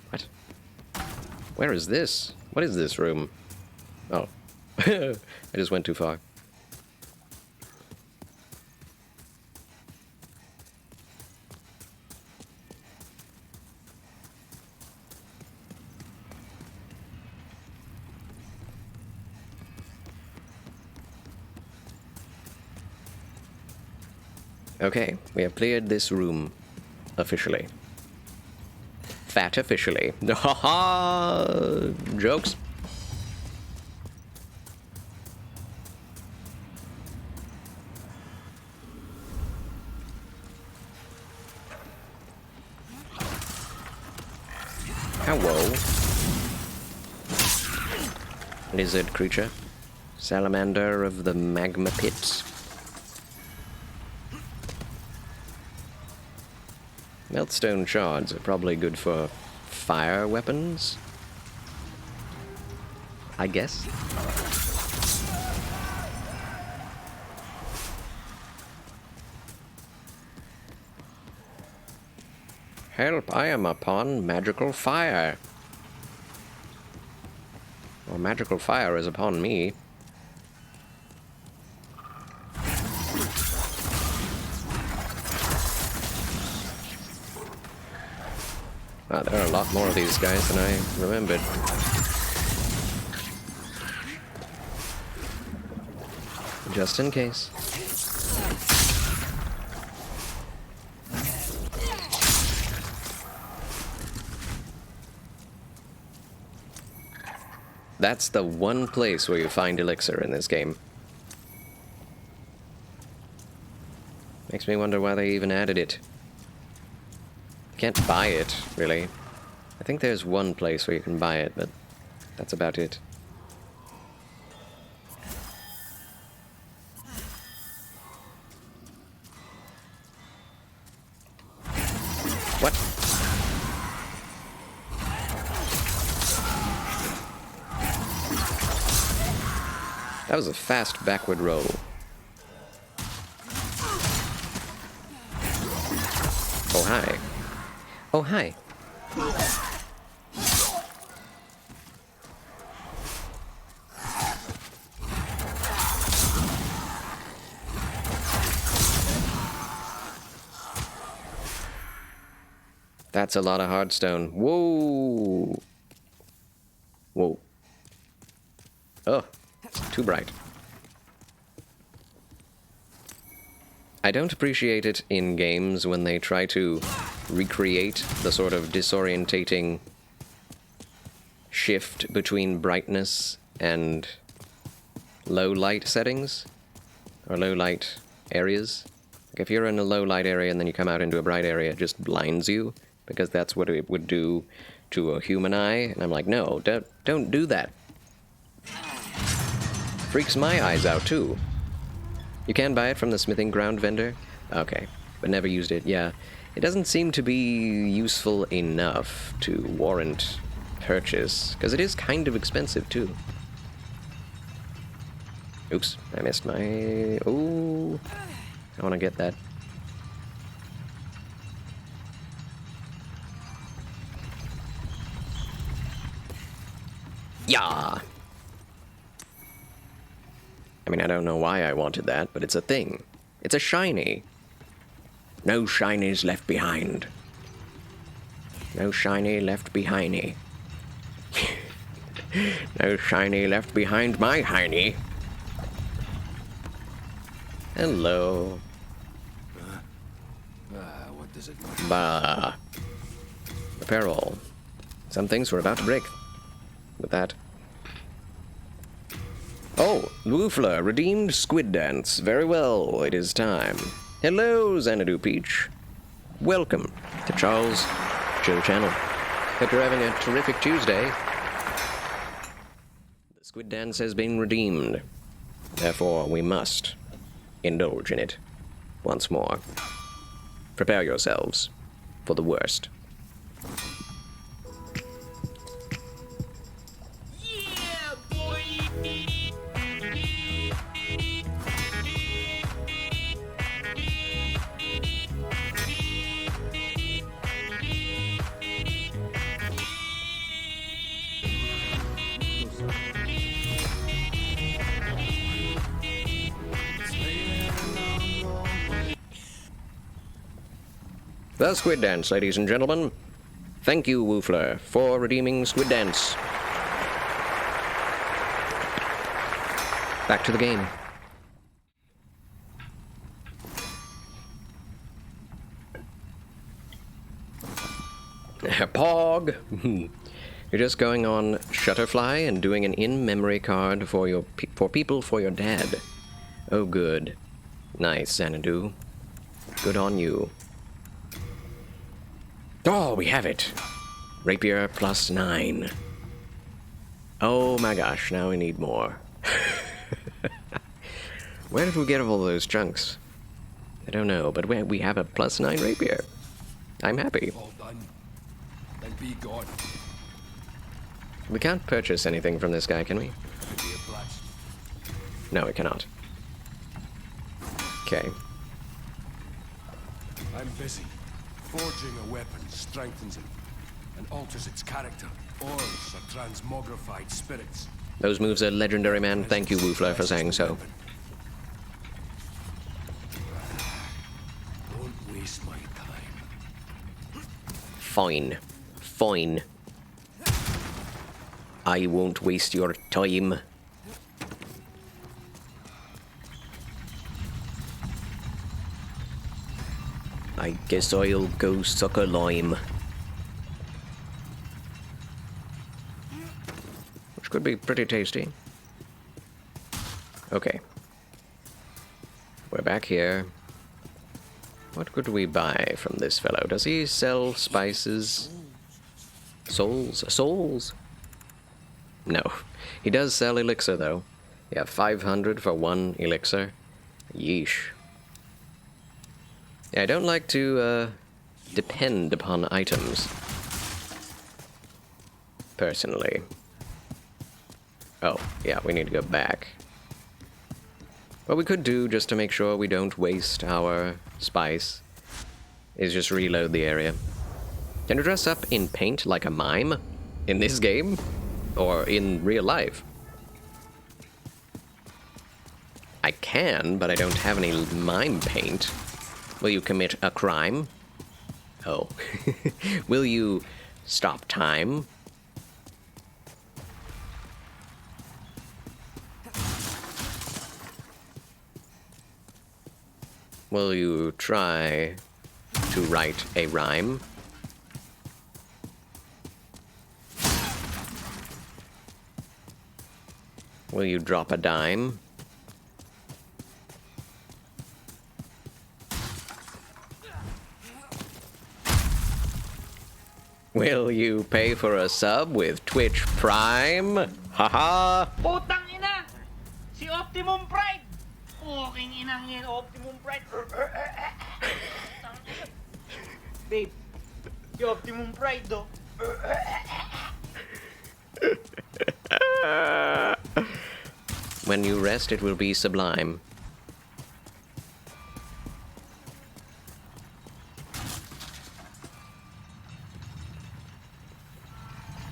What? Where is this? What is this room? Oh. I just went too far. Okay, we have cleared this room officially. Fat officially. Ha ha! Jokes. Hello. Lizard creature. Salamander of the magma pits. Meltstone shards are probably good for fire weapons, I guess. Help, I am upon magical fire. Or magical fire is upon me. Wow, there are a lot more of these guys than I remembered. Just in case. That's the one place where you find elixir in this game. Makes me wonder why they even added it. Can't buy it, really. I think there's one place where you can buy it, but that's about it. What? That was a fast backward roll. Oh, hi. Oh, hi. That's a lot of hardstone. Whoa! Whoa. Oh, too bright. I don't appreciate it in games when they try to recreate the sort of disorientating shift between brightness and low light settings, or low light areas. Like if you're in a low light area and then you come out into a bright area, it just blinds you, because that's what it would do to a human eye, and I'm like, no, don't do that. Freaks my eyes out, too. You can buy it from the smithing ground vendor? Okay, but never used it, yeah. It doesn't seem to be useful enough to warrant purchase, because it is kind of expensive, too. Oops, I missed my... Ooh, I want to get that. Yeah! I mean, I don't know why I wanted that, but it's a thing. It's a shiny. No shinies left behind. No shiny left behindy. No shiny left behind my hiney. Hello. What does it matter? Bah. Repair all. Some things were about to break. With that. Oh, Woofler, redeemed Squid Dance. Very well, it is time. Hello, Xanadu Peach. Welcome to Charles' Chill Channel. Hope you're having a terrific Tuesday. The Squid Dance has been redeemed. Therefore, we must indulge in it once more. Prepare yourselves for the worst. The Squid Dance, ladies and gentlemen. Thank you, Woofler, for redeeming Squid Dance. Back to the game. Pog! You're just going on Shutterfly and doing an in-memory card for people for your dad. Oh, good. Nice, Xanadu. Good on you. Oh, we have it! Rapier plus 9. Oh my gosh, now we need more. Where did we get all those chunks? I don't know, but we have a plus 9 rapier. I'm happy. All done. Then be gone. We can't purchase anything from this guy, can we? No, we cannot. Okay. I'm busy. Forging a weapon strengthens it and alters its character. Ores are transmogrified spirits. Those moves are legendary, man. Thank you, Woofler, for saying so. Don't waste my time. Fine. Fine. I won't waste your time. I guess I'll go suck a lime. Which could be pretty tasty. Okay. We're back here. What could we buy from this fellow? Does he sell spices? Souls? Souls? No. He does sell elixir, though. Yeah, 500 for 1 elixir. Yeesh. Yeah, I don't like to, depend upon items. Personally. Oh, yeah, we need to go back. What we could do, just to make sure we don't waste our spice, is just reload the area. Can you dress up in paint like a mime? In this game? Or in real life? I can, but I don't have any mime paint. Will you commit a crime? Oh. Will you stop time? Will you try to write a rhyme? Will you drop a dime? Will you pay for a sub with Twitch Prime? Haha! Putang ina! Si Optimum Pride! Fucking inang yan, Optimum Pride! Babe, si Optimum Pride, do. When you rest, it will be sublime.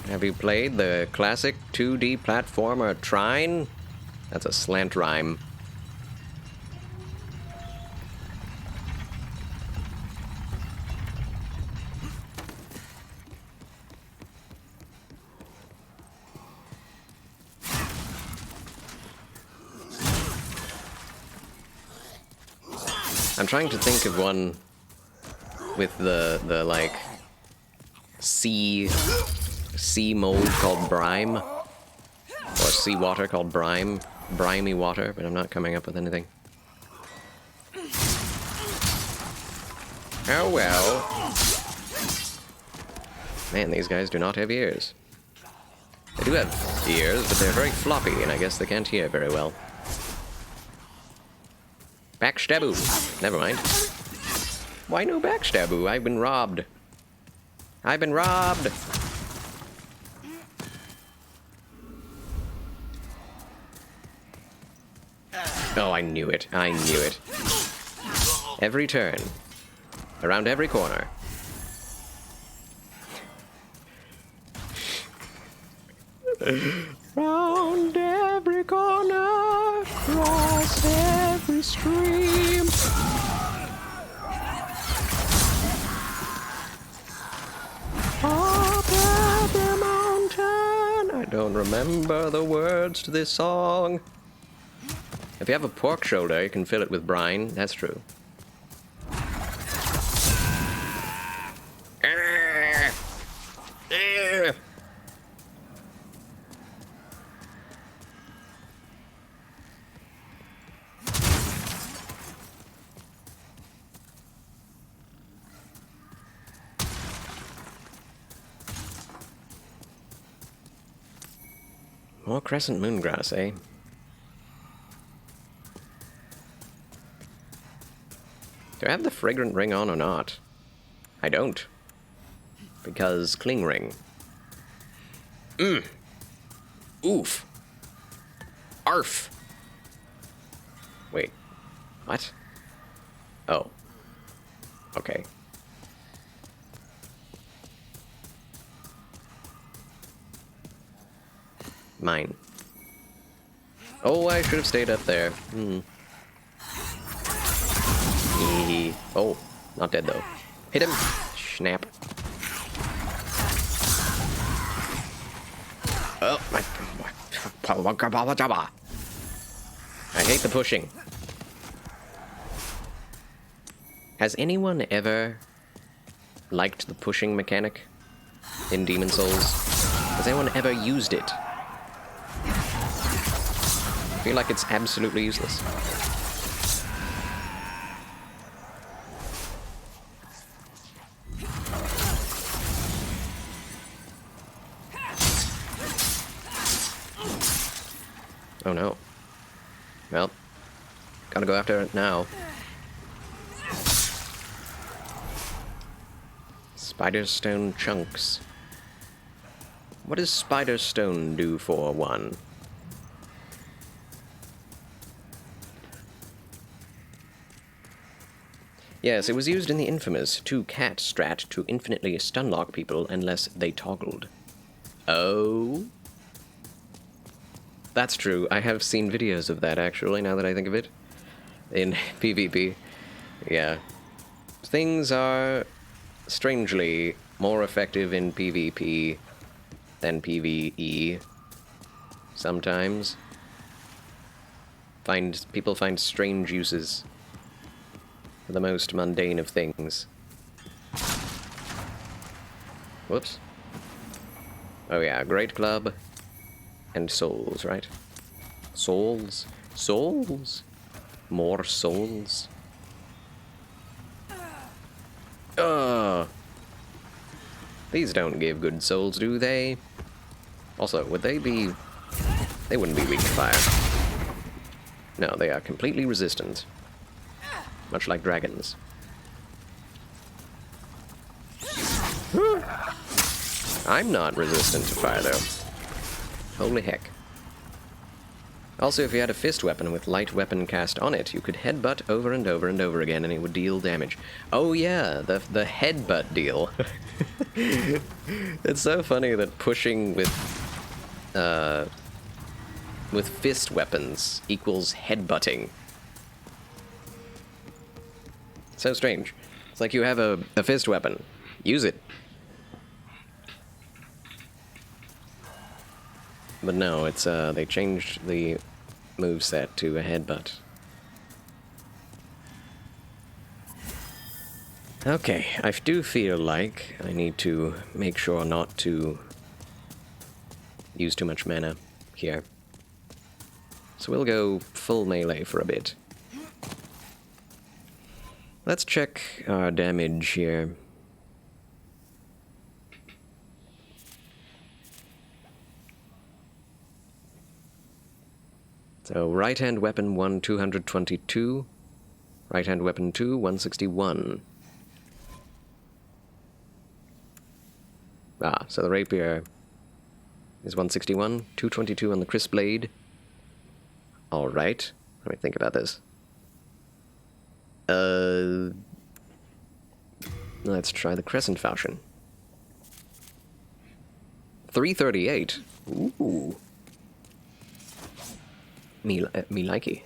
Have you played the classic 2D platformer Trine? That's a slant rhyme. I'm trying to think of one with the like sea mold called brine, or sea water called brine, briny water, but I'm not coming up with anything. Oh well. Man, these guys do not have ears. They do have ears, but they're very floppy, and I guess they can't hear very well. Backstaboo. Never mind. Why no backstaboo? I've been robbed. I've been robbed. Oh, I knew it. I knew it. Every turn. Around every corner. Round every corner, cross every stream. Up every mountain. I don't remember the words to this song. If you have a pork shoulder, you can fill it with brine. That's true. More crescent moongrass, eh? Do I have the fragrant ring on or not? I don't. Because cling ring. Oof. Arf. Wait. What? Oh. Okay. Mine. Oh, I should have stayed up there. Oh, not dead though. Hit him! Snap. Oh, I hate the pushing. Has anyone ever liked the pushing mechanic in Demon Souls? Has anyone ever used it? I feel like it's absolutely useless. Oh no. Well, gotta go after it now. Spider Stone chunks. What does Spider Stone do for one? Yes, it was used in the infamous 2-cat strat to infinitely stunlock people unless they toggled. Oh? That's true. I have seen videos of that, actually, now that I think of it. In PvP. Yeah. Things are strangely more effective in PvP than PvE. Sometimes. People find strange uses for the most mundane of things. Whoops. Oh yeah, Great Club and souls, right? Souls? Souls? More souls? These don't give good souls, do they? Also, would they be... They wouldn't be weak to fire. No, they are completely resistant. Much like dragons. I'm not resistant to fire, though. Holy heck. Also, if you had a fist weapon with light weapon cast on it, you could headbutt over and over and over again, and it would deal damage. Oh yeah, the headbutt deal. It's so funny that pushing with fist weapons equals headbutting. So strange. It's like you have a fist weapon. Use it. But no, it's they changed the moveset to a headbutt. Okay, I do feel like I need to make sure not to use too much mana here. So we'll go full melee for a bit. Let's check our damage here. So, right-hand weapon 1, 222. Right-hand weapon 2, 161. Ah, so the rapier is 161, 222 on the crisp blade. Alright, let me think about this. Let's try the crescent falchion. 338. Ooh. Me likey.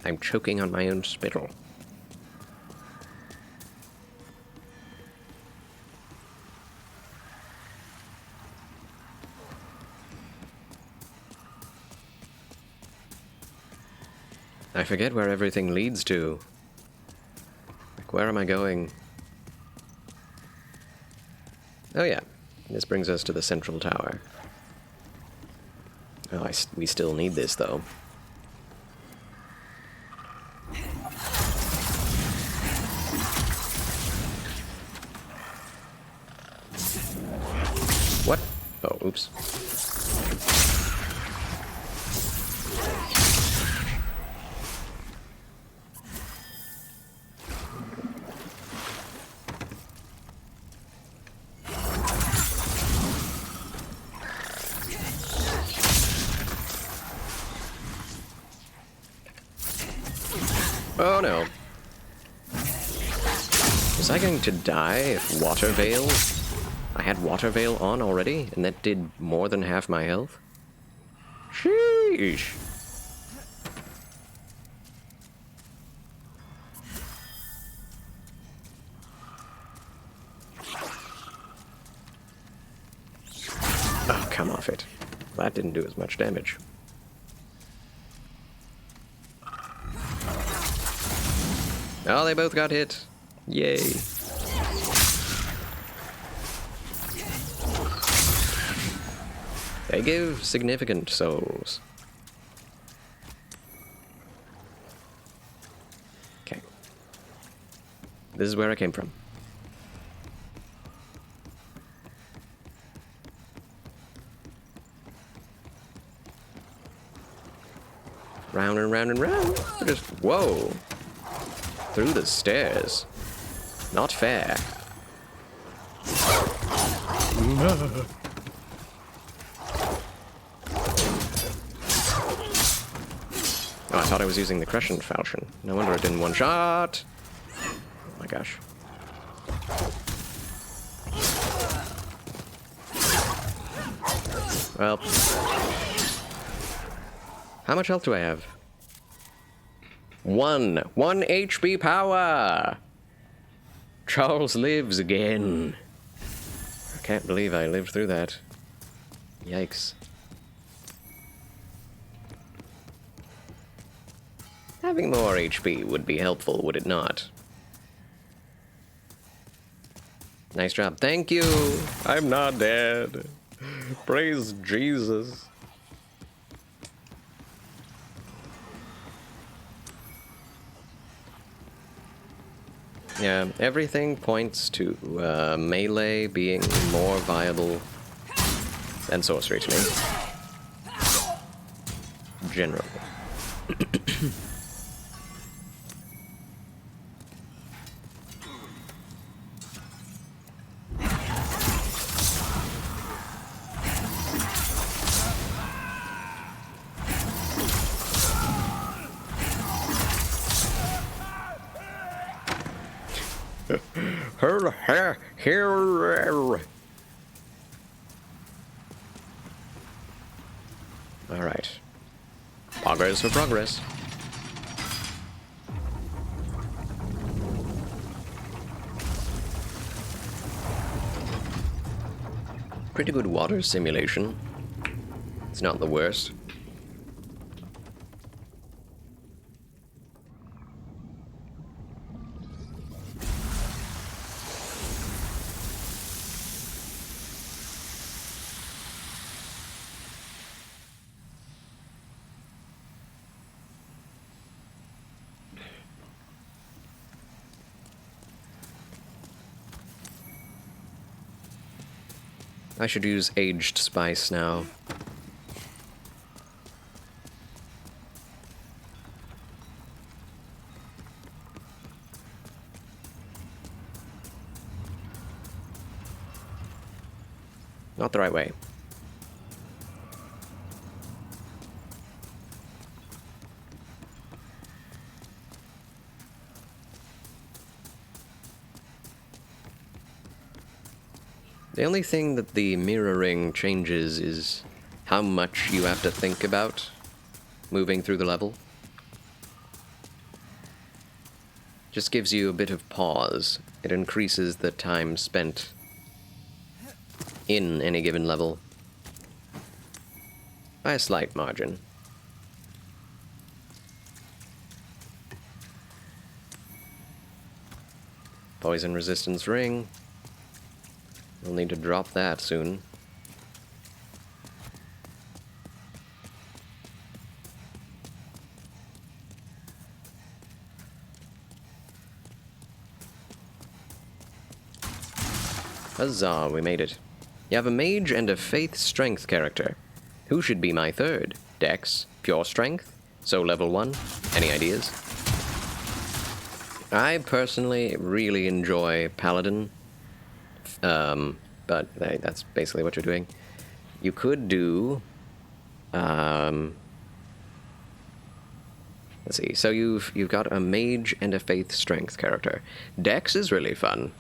I'm choking on my own spittle. I forget where everything leads to. Like, where am I going? Oh yeah, this brings us to the central tower. Oh, we still need this, though. What? Oh, oops. Oh no. Was I going to die if Water Veil? I had Water Veil on already, and that did more than half my health? Sheesh. Oh, come off it. That didn't do as much damage. Oh, they both got hit. Yay. They give significant souls. Okay. This is where I came from. Round and round and round. Just, whoa. Through the stairs. Not fair. Oh, I thought I was using the crescent falchion. No wonder it didn't one-shot. Oh my gosh. Well. How much health do I have? 1 HP power! Charles lives again. I can't believe I lived through that. Yikes. Having more HP would be helpful, would it not? Nice job. Thank you! I'm not dead. Praise Jesus. Yeah, everything points to melee being more viable than sorcery to me. Generally. Alright. Progress for progress. Pretty good water simulation. It's not the worst. I should use aged spice now. Not the right way. The only thing that the mirroring changes is how much you have to think about moving through the level. Just gives you a bit of pause. It increases the time spent in any given level by a slight margin. Poison resistance ring. We'll need to drop that soon. Huzzah, we made it. You have a mage and a faith strength character. Who should be my third? Dex, pure strength, so level 1. Any ideas? I personally really enjoy Paladin. But that's basically what you're doing. You could do, let's see. So you've got a mage and a faith strength character. Dex is really fun.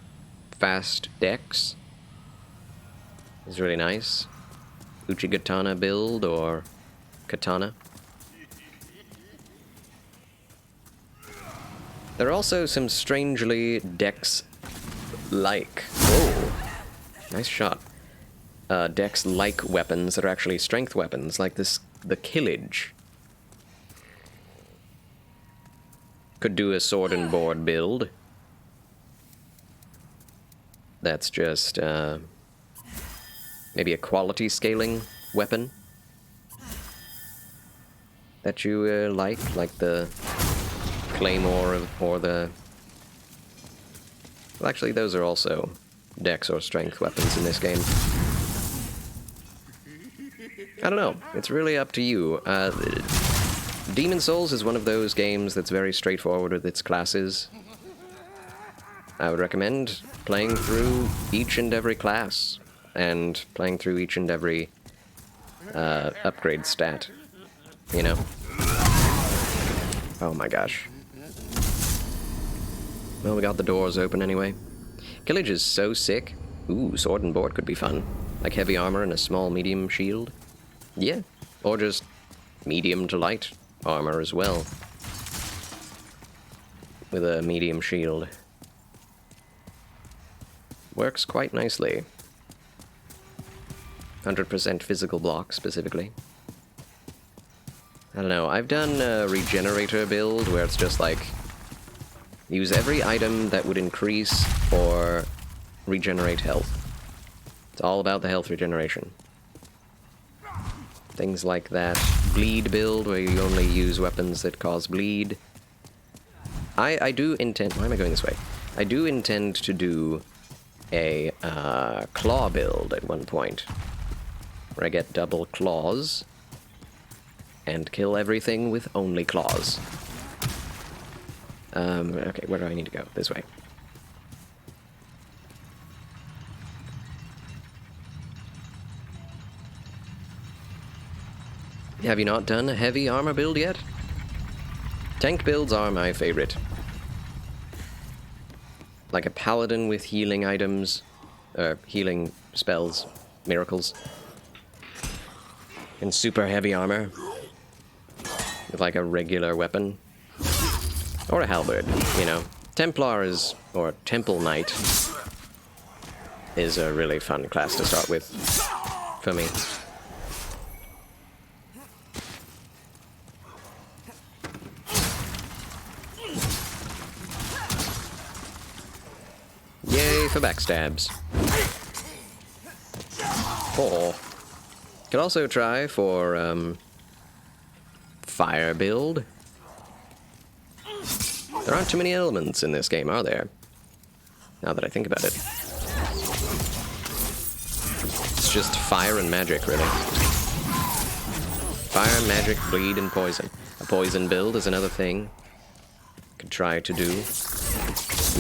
Fast Dex is really nice. Uchigatana build or katana. There are also some strangely Dex-like. Whoa. Nice shot. Dex-like weapons that are actually strength weapons, like the Killage. Could do a sword and board build. That's just, maybe a quality scaling weapon that you like the Claymore or the... Well, actually, those are also Dex or strength weapons in this game. I don't know. It's really up to you. Demon Souls is one of those games that's very straightforward with its classes. I would recommend playing through each and every class and playing through each and every upgrade stat, you know? Oh my gosh. Well, we got the doors open anyway. Killage is so sick. Ooh, sword and board could be fun. Like heavy armor and a small medium shield. Yeah, or just medium to light armor as well. With a medium shield. Works quite nicely. 100% physical block, specifically. I don't know, I've done a regenerator build where it's just like... use every item that would increase or regenerate health. It's all about the health regeneration. Things like that. Bleed build, where you only use weapons that cause bleed. I do intend... Why am I going this way? I do intend to do a claw build at one point, where I get double claws and kill everything with only claws. Okay, where do I need to go? This way. Have you not done a heavy armor build yet? Tank builds are my favorite. Like a paladin with healing items, healing spells, miracles. And super heavy armor. With like a regular weapon. Or a halberd, you know. Templar is, or Temple Knight, is a really fun class to start with, for me. Yay for backstabs. Or could also try for fire build. There aren't too many elements in this game, are there? Now that I think about it. It's just fire and magic, really. Fire, magic, bleed, and poison. A poison build is another thing. Could try to do.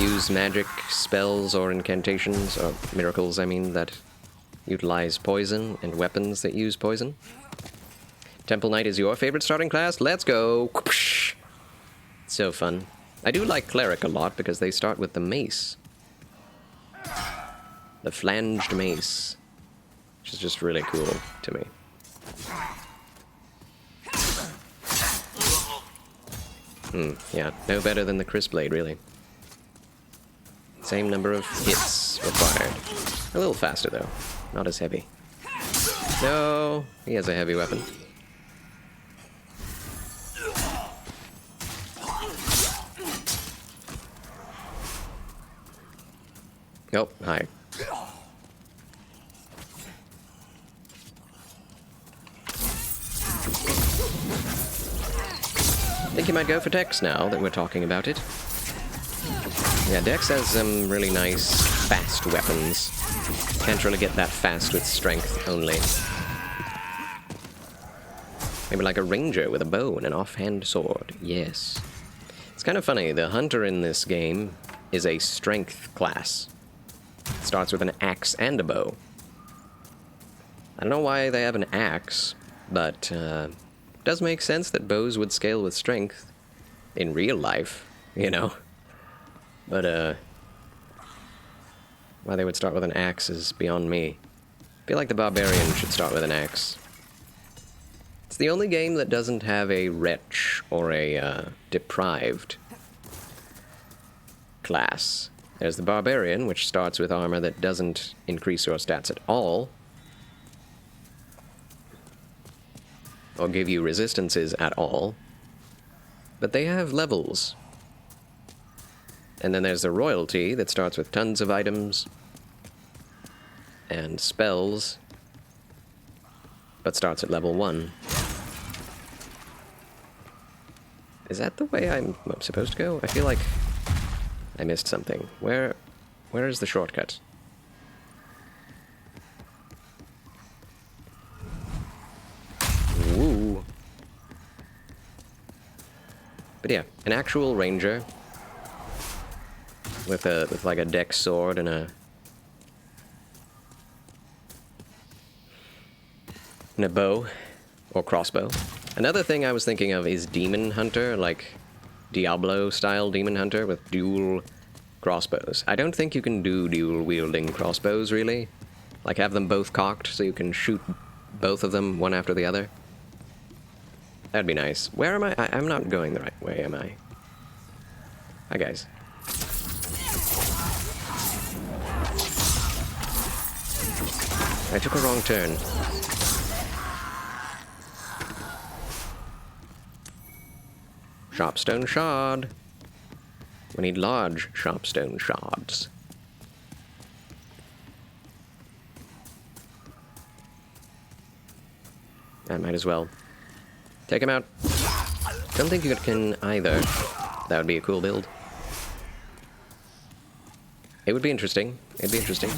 Use magic spells or incantations, or miracles, I mean, that utilize poison, and weapons that use poison. Temple Knight is your favorite starting class? Let's go! So fun. I do like Cleric a lot because they start with the mace. The flanged mace. Which is just really cool to me. Yeah, no better than the Crisp Blade, really. Same number of hits required. A little faster, though. Not as heavy. No, he has a heavy weapon. Oh, hi. I think you might go for Dex now that we're talking about it. Yeah, Dex has some really nice, fast weapons. Can't really get that fast with strength only. Maybe like a ranger with a bow and an offhand sword. Yes. It's kind of funny, the hunter in this game is a strength class. Starts with an axe and a bow. I don't know why they have an axe, but it does make sense that bows would scale with strength in real life, you know? But, why they would start with an axe is beyond me. I feel like the barbarian should start with an axe. It's the only game that doesn't have a wretch or a deprived class. There's the barbarian, which starts with armor that doesn't increase your stats at all, or give you resistances at all, but they have levels. And then there's the royalty that starts with tons of items and spells, but starts at level 1. Is that the way I'm supposed to go? I feel like I missed something. Where is the shortcut? Woo. But yeah, an actual ranger with like a dex sword and a bow or crossbow. Another thing I was thinking of is demon hunter, like Diablo-style demon hunter with dual crossbows. I don't think you can do dual-wielding crossbows, really. Like, have them both cocked so you can shoot both of them, one after the other. That'd be nice. Where am I? I'm not going the right way, am I? Hi, guys. I took a wrong turn. Sharpstone shard. We need large sharpstone shards. I might as well. Take him out. Don't think you can either. That would be a cool build. It would be interesting. It'd be interesting.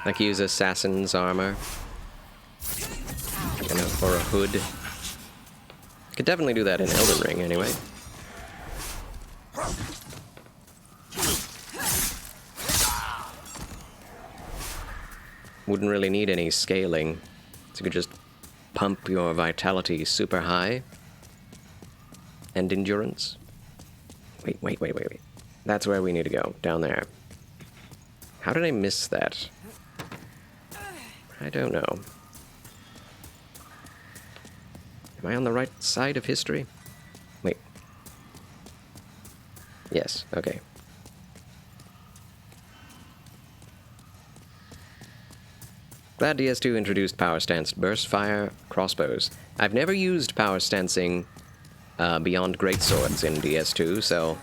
I could use assassin's armor. You know, or a hood. Could definitely do that in Elden Ring, anyway. Wouldn't really need any scaling. So you could just pump your vitality super high. And endurance. Wait. That's where we need to go. Down there. How did I miss that? I don't know. Am I on the right side of history? Wait. Yes, okay. Glad DS2 introduced power stance burst fire crossbows. I've never used power stancing beyond greatswords in DS2, so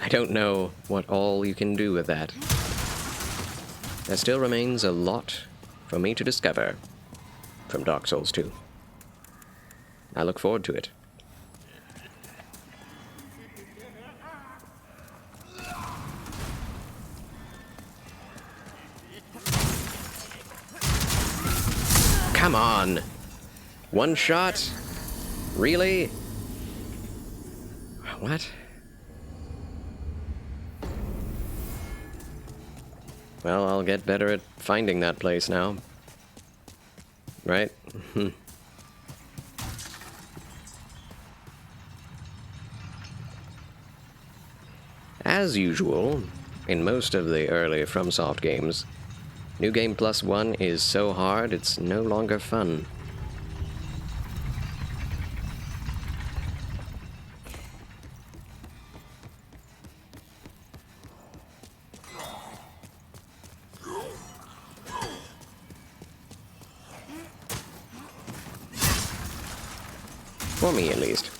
I don't know what all you can do with that. There still remains a lot for me to discover from Dark Souls 2. I look forward to it. Come on! One shot? Really? What? Well, I'll get better at finding that place now. Right? As usual, in most of the early FromSoft games, New Game Plus 1 is so hard it's no longer fun. For me, at least.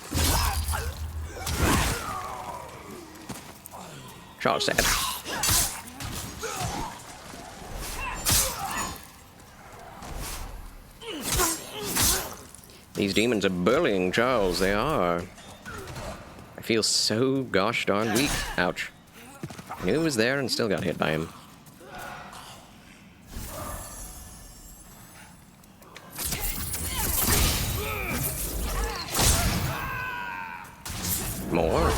Charles said. These demons are bullying Charles, they are. I feel so gosh darn weak. Ouch. I knew he was there and still got hit by him. More.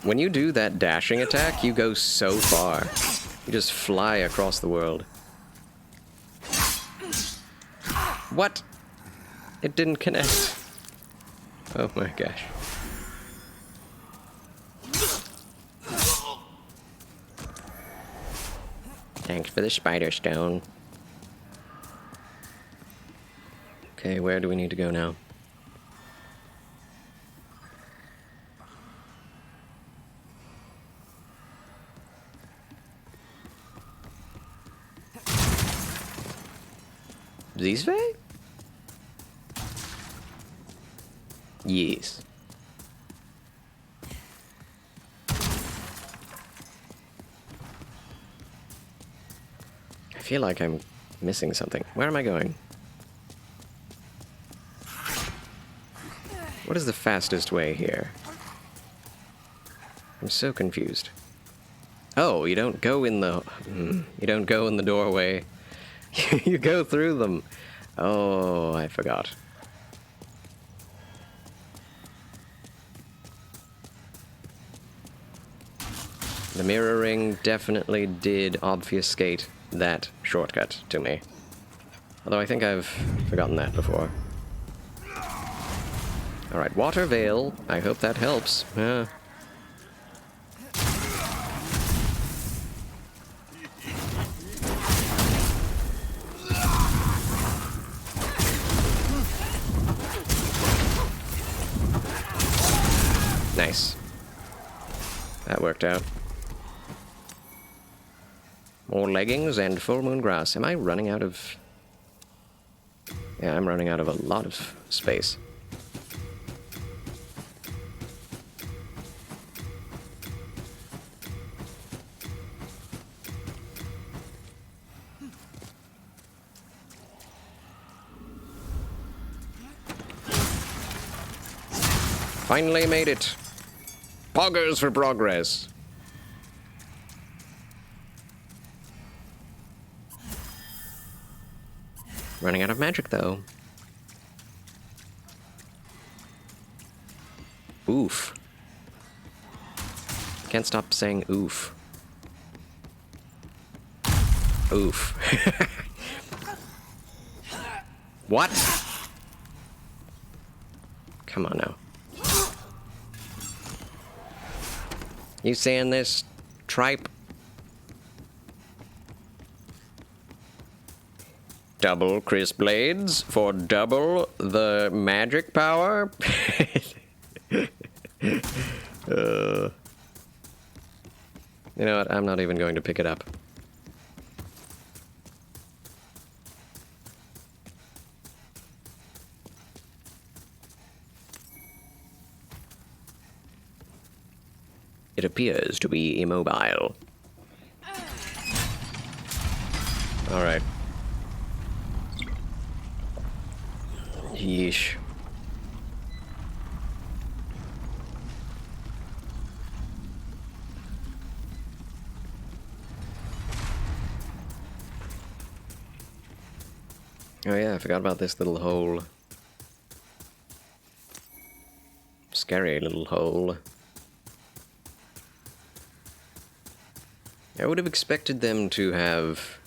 When you do that dashing attack, you go so far. You just fly across the world. What? It didn't connect. Oh my gosh. Thanks for the spider stone. Okay, where do we need to go now? This way? Yes. I feel like I'm missing something. Where am I going? What is the fastest way here? I'm so confused. Oh, you don't go in the... You don't go in the doorway. You go through them. Oh, I forgot. The mirroring definitely did obfuscate that shortcut to me. Although I think I've forgotten that before. Alright, Water Veil. I hope that helps. Nice. That worked out. More leggings and full moon grass. Am I running out of... Yeah, I'm running out of a lot of space. Finally made it. Poggers for progress. Running out of magic, though. Oof. Can't stop saying oof. Oof. What? Come on now. You saying this, tripe? Double Chris Blades for double the magic power? You know what? I'm not even going to pick it up. It appears to be immobile. Alright. Yeesh. Oh yeah, I forgot about this little hole. Scary little hole. I would have expected them to have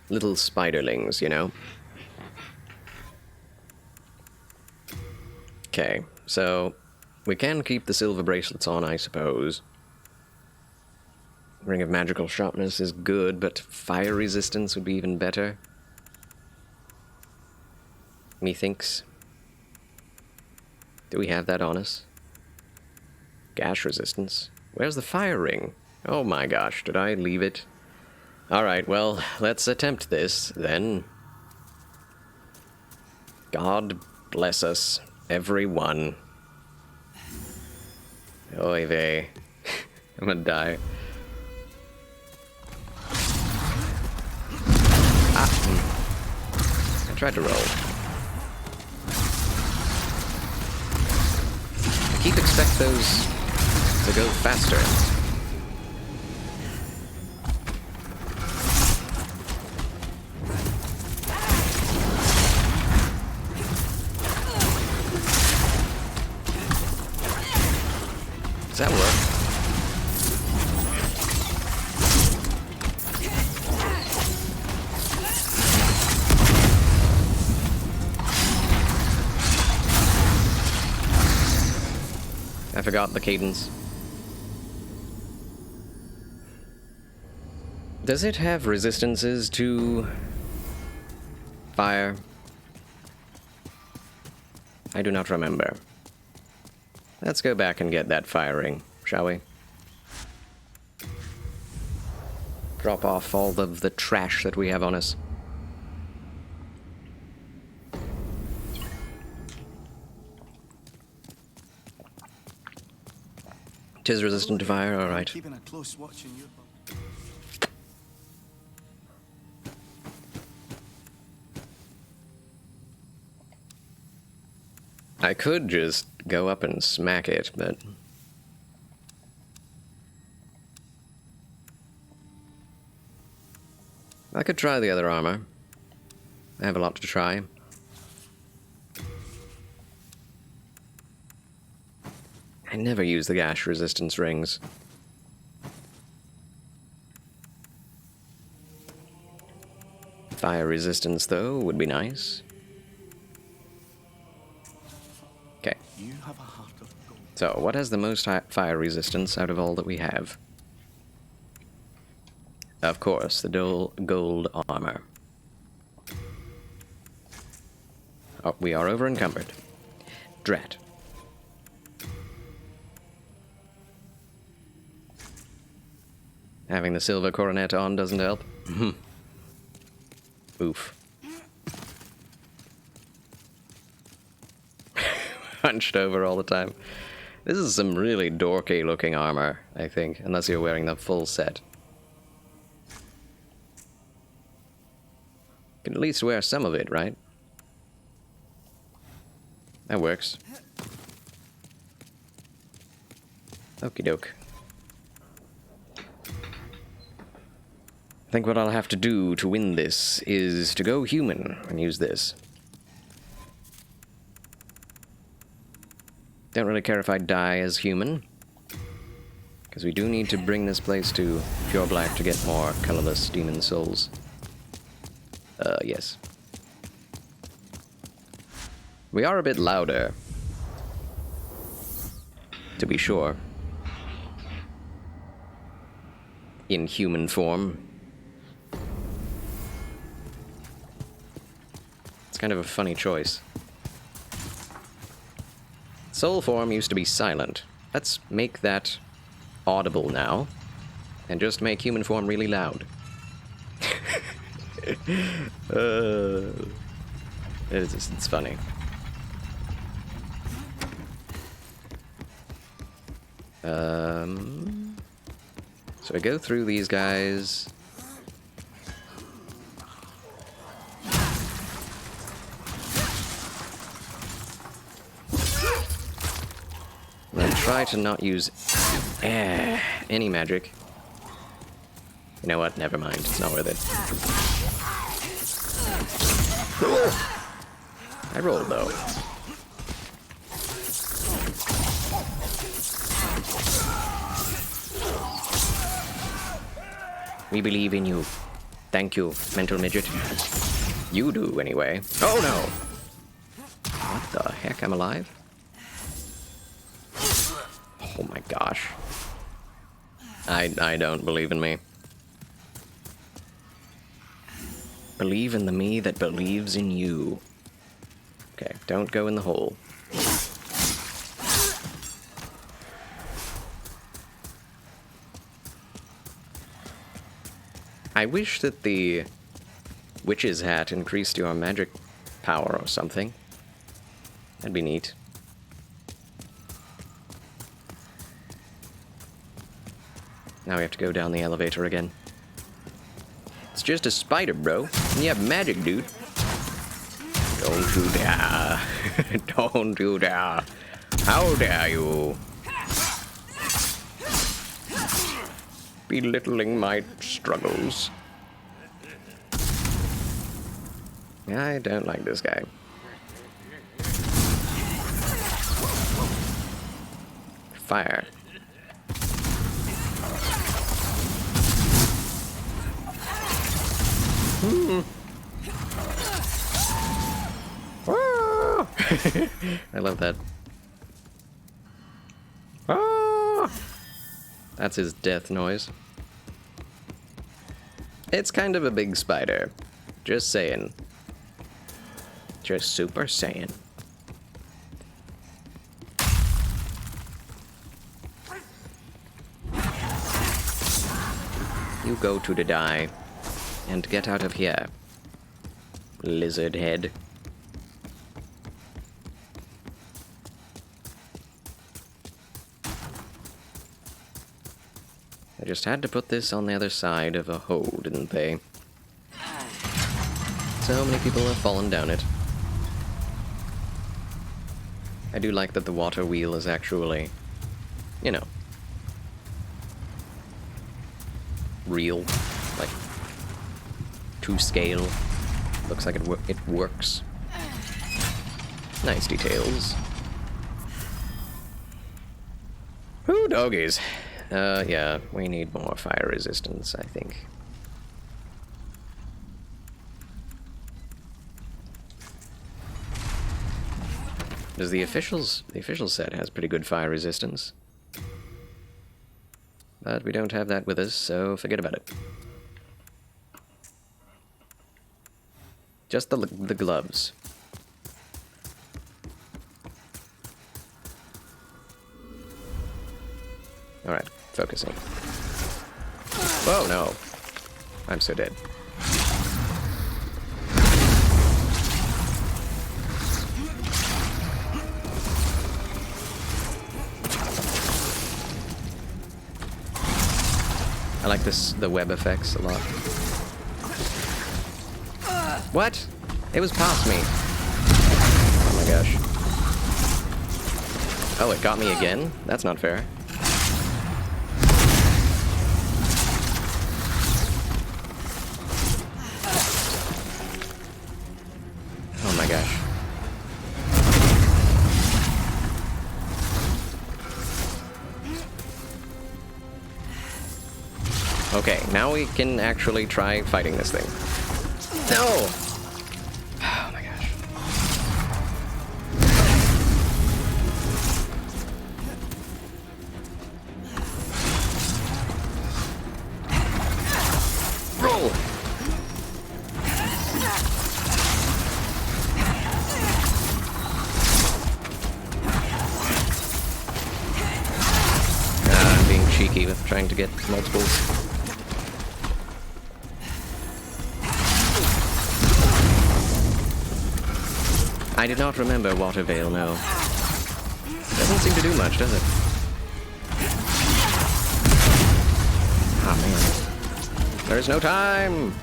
little spiderlings, you know? Okay, so we can keep the silver bracelets on, I suppose. Ring of Magical Sharpness is good, but fire resistance would be even better. Methinks. Do we have that on us? Gash resistance. Where's the fire ring? Oh my gosh, did I leave it? Alright, well, let's attempt this, then. God bless us, everyone. Oy vey. I'm gonna die. I tried to roll. I keep expect those to go faster. Does that work? I forgot the cadence. Does it have resistances to fire? I do not remember. Let's go back and get that fire ring, shall we? Drop off all of the trash that we have on us. Tis resistant to fire, alright. Keeping a close watch on you. I could just go up and smack it, but... I could try the other armor. I have a lot to try. I never use the gash resistance rings. Fire resistance, though, would be nice. Okay. So, what has the most fire resistance out of all that we have? Of course, the gold armor. Oh, we are over encumbered. Drat. Having the silver coronet on doesn't help. Oof. hunched over all the time. This is some really dorky looking armor, I think, unless you're wearing the full set. You can at least wear some of it, right? That works. Okie doke. I think what I'll have to do to win this is to go human and use this. Don't really care if I die as human, because we do need to bring this place to pure black to get more colorless demon souls. Yes. We are a bit louder, to be sure, in human form. It's kind of a funny choice. Soul form used to be silent. Let's make that audible now, and just make human form really loud. It's funny. So I go through these guys. And then try to not use any magic. You know what? Never mind. It's not worth it. I rolled, though. We believe in you. Thank you, mental midget. You do, anyway. Oh, no! What the heck? I'm alive? Oh my gosh. I don't believe in me. Believe in the me that believes in you. Okay, don't go in the hole. I wish that the witch's hat increased your magic power or something. That'd be neat. Now we have to go down the elevator again. It's just a spider, bro. And you have magic, dude. Don't you dare. Don't you dare. How dare you? Belittling my struggles. I don't like this guy. Fire. I love that. That's his death noise. It's kind of a big spider. Just saying. Just super saiyan. You go to the die. And get out of here. Lizard head. I just had to put this on the other side of a hole, didn't they? So many people have fallen down it. I do like that the water wheel is actually, you know, real, like, to scale. Looks like it works. Nice details. Ooh, doggies. Yeah, we need more fire resistance, I think. Does the official set has pretty good fire resistance. But we don't have that with us, so forget about it. Just the gloves. Alright, focusing. Whoa, no. I'm so dead. I like this, the web effects a lot. What? It was past me. Oh my gosh. Oh, it got me again? That's not fair. Oh my gosh. Okay, now we can actually try fighting this thing. No! Oh my gosh. Roll! I'm being cheeky with trying to get multiples. I did not remember Water Veil, no. Doesn't seem to do much, does it? Ah, man. There's no time!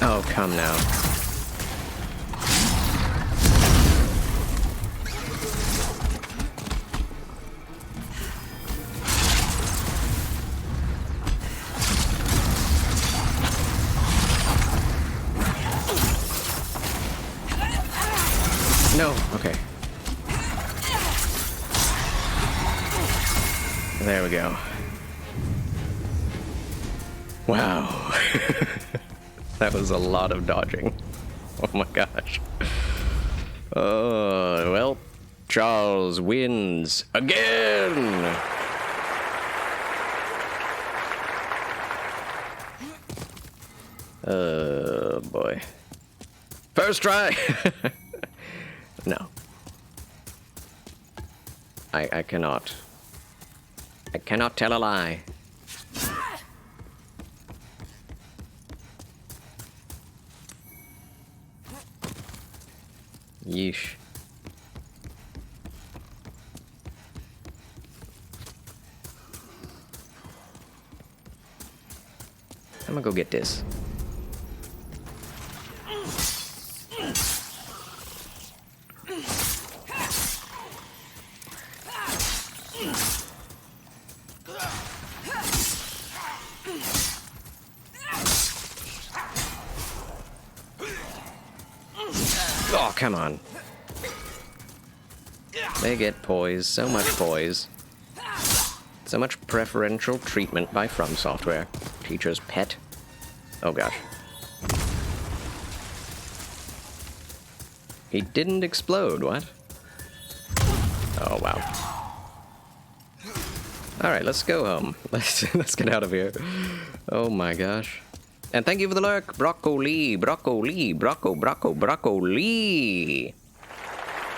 Oh, come now. No, okay. There we go. Wow. That was a lot of dodging. Oh my gosh. Oh, well, Charles wins again! Oh boy. First try! No. I cannot. I cannot tell a lie. Yeesh. I'm gonna go get this. Oh, come on. They get poise, so much poise. So much preferential treatment by From Software. Teacher's pet. Oh gosh. He didn't explode, what? Oh wow. Alright, let's go home. Let's get out of here. Oh my gosh. And thank you for the lurk, broccoli. Broccoli.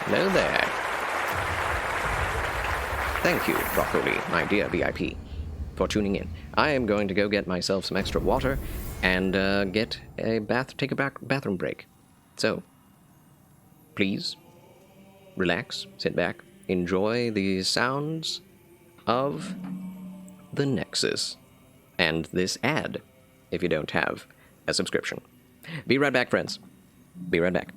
Hello there. Thank you, broccoli, my dear VIP, for tuning in. I am going to go get myself some extra water and get a take a bathroom break. So, please, relax, sit back, enjoy the sounds of the Nexus and this ad, if you don't have a subscription. Be right back, friends. Be right back.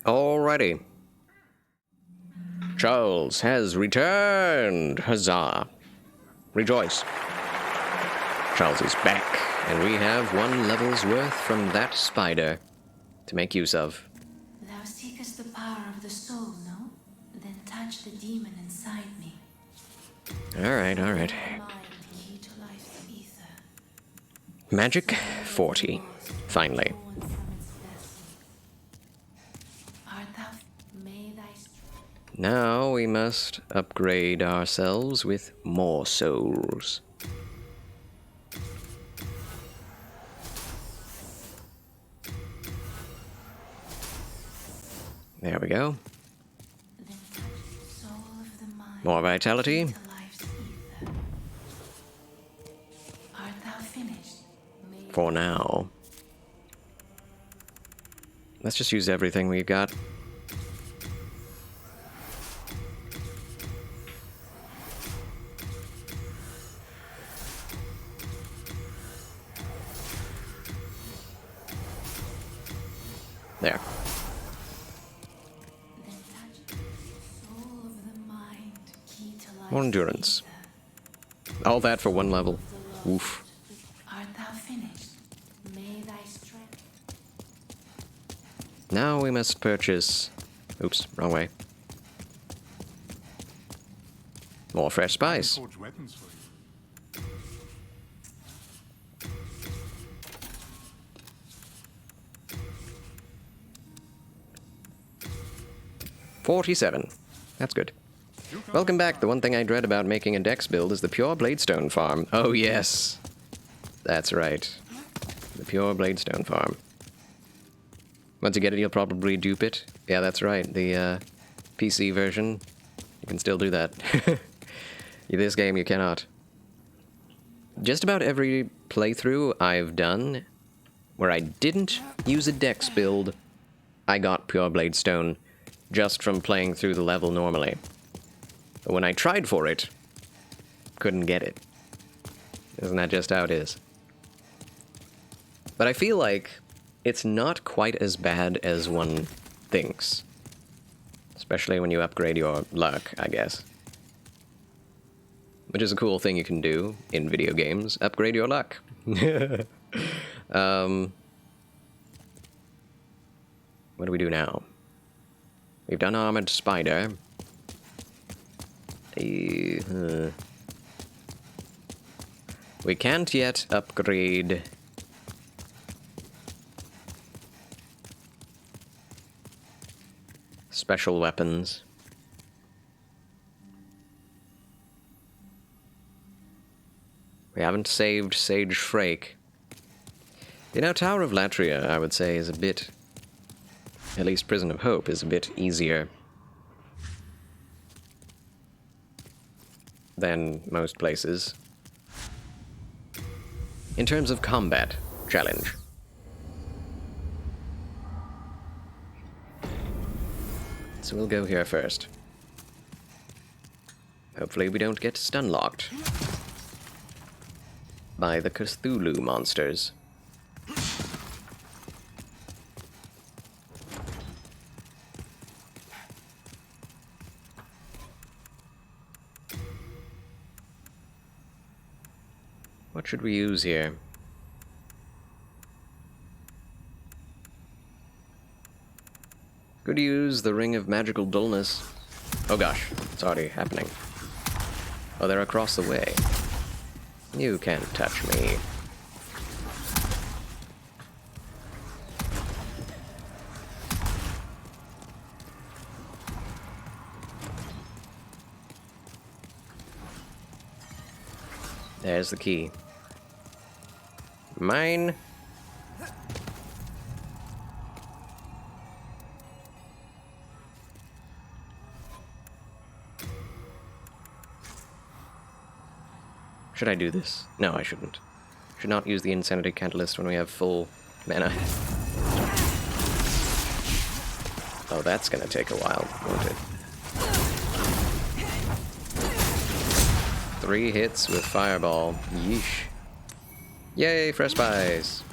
Alrighty. Charles has returned! Huzzah! Rejoice. Charles is back, and we have 1 level's worth from that spider to make use of. Thou seekest the power of the soul, no? Then touch the demon inside me. Alright, alright. Magic 40. Finally. Now we must upgrade ourselves with more souls. There we go. More vitality. For now. Let's just use everything we've got. There. More endurance. All that for 1 level. Oof. Now we must purchase... Oops, wrong way. More fresh spice. $47. That's good. Welcome back. The one thing I dread about making a dex build is the pure bladestone farm. Oh yes. That's right. The pure bladestone farm. Once you get it, you'll probably dupe it. Yeah, that's right. The PC version, you can still do that. This game, you cannot. Just about every playthrough I've done where I didn't use a dex build, I got pure bladestone just from playing through the level normally. But when I tried for it, couldn't get it. Isn't that just how it is? But I feel like it's not quite as bad as one thinks. Especially when you upgrade your luck, I guess. Which is a cool thing you can do in video games. Upgrade your luck. What do we do now? We've done Armored Spider. We can't yet upgrade... special weapons. We haven't saved Sage Frake. You know, Tower of Latria, I would say, is a bit... At least Prison of Hope is a bit easier than most places. In terms of combat challenge. So we'll go here first. Hopefully we don't get stun-locked by the Cthulhu monsters. What should we use here? Could use the Ring of Magical Dullness. Oh gosh, it's already happening. Oh, they're across the way. You can't touch me. There's the key. Mine. Should I do this? No, I shouldn't. Should not use the Insanity Catalyst when we have full mana. Oh, that's gonna take a while, won't it? 3 hits with Fireball. Yeesh. Yay, fresh spice!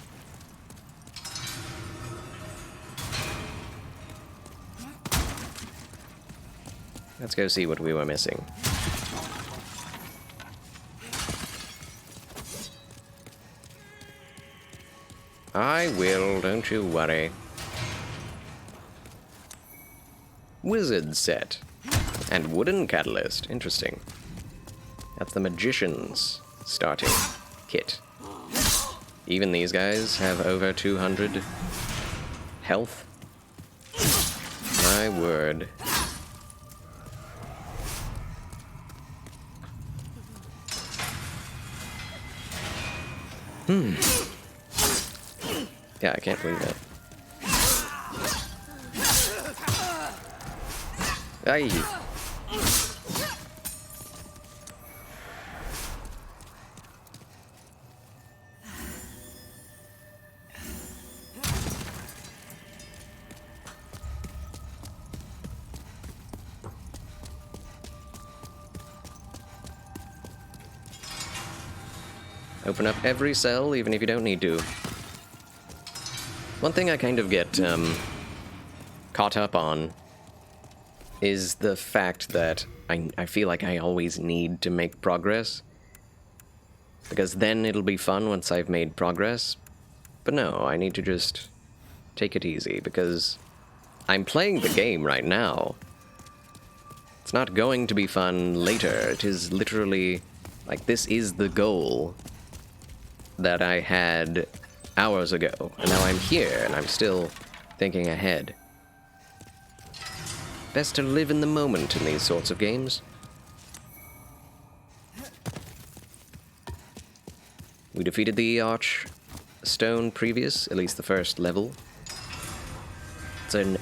Let's go see what we were missing. I will, don't you worry. Wizard set. And wooden catalyst. Interesting. That's the magician's starting kit. Even these guys have over 200 health. My word. Yeah, I can't believe that. Aye. Open up every cell, even if you don't need to. One thing I kind of get caught up on is the fact that I feel like I always need to make progress. Because then it'll be fun once I've made progress. But no, I need to just take it easy, because I'm playing the game right now. It's not going to be fun later. It is literally, like, this is the goal that I had hours ago, and now I'm here, and I'm still thinking ahead. Best to live in the moment in these sorts of games. We defeated the Arch Stone previous, at least the first level. It's a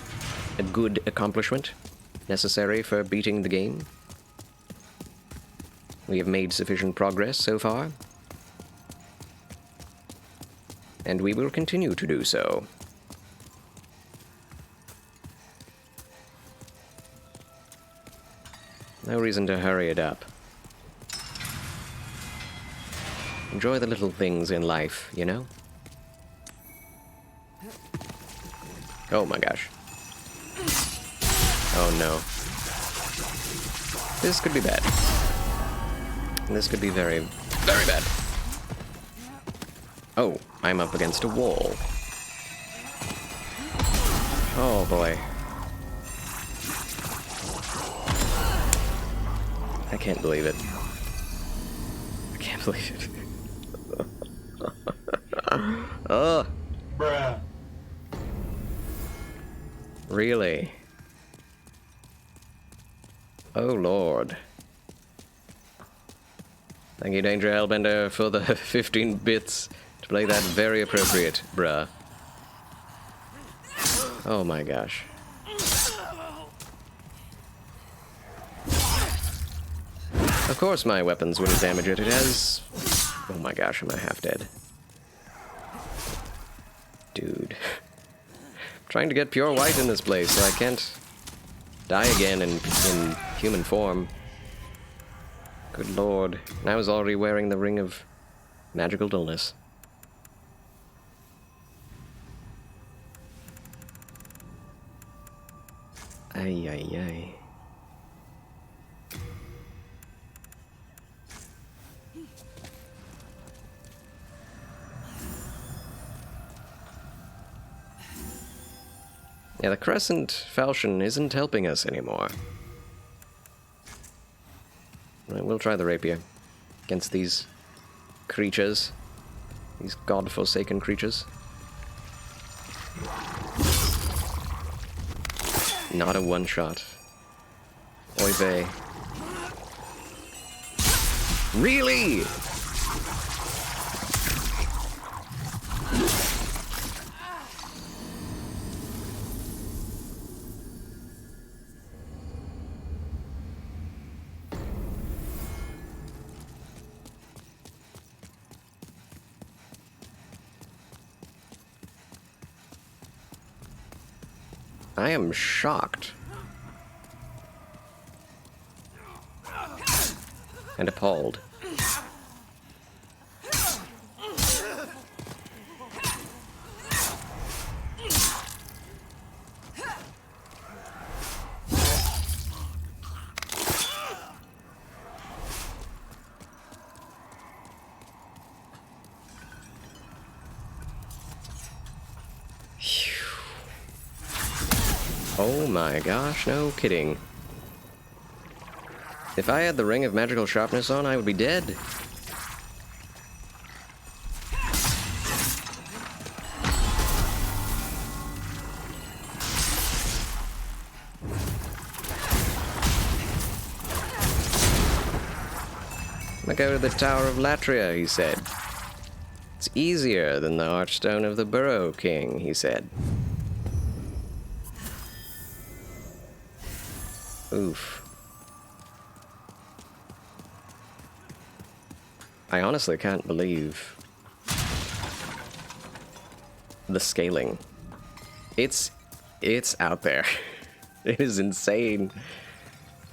good accomplishment, necessary for beating the game. We have made sufficient progress so far, and we will continue to do so. No reason to hurry it up. Enjoy the little things in life, you know? Oh my gosh. Oh no. This could be bad. This could be very, very bad. Oh, I'm up against a wall. Oh boy. I can't believe it. I can't believe it. Oh. Bruh. Really? Oh lord. Thank you, Danger Hellbender, for the 15 bits to play that very appropriate, bruh. Oh my gosh. Of course my weapons wouldn't damage it. It has... Oh my gosh, am I half dead? Dude. I'm trying to get pure white in this place, so I can't die again in human form. Good lord. And I was already wearing the Ring of Magical Dullness. Ay, ay, ay. Yeah, the Crescent Falchion isn't helping us anymore. Right, we'll try the rapier against these creatures. These god-forsaken creatures. Not a one-shot. Oy vey. Really? I am shocked. And appalled. Oh my gosh, no kidding. If I had the Ring of Magical Sharpness on, I would be dead. Go to the Tower of Latria, he said. It's easier than the Archstone of the Burrow King, he said. Oof. I honestly can't believe the scaling. It's out there. It is insane.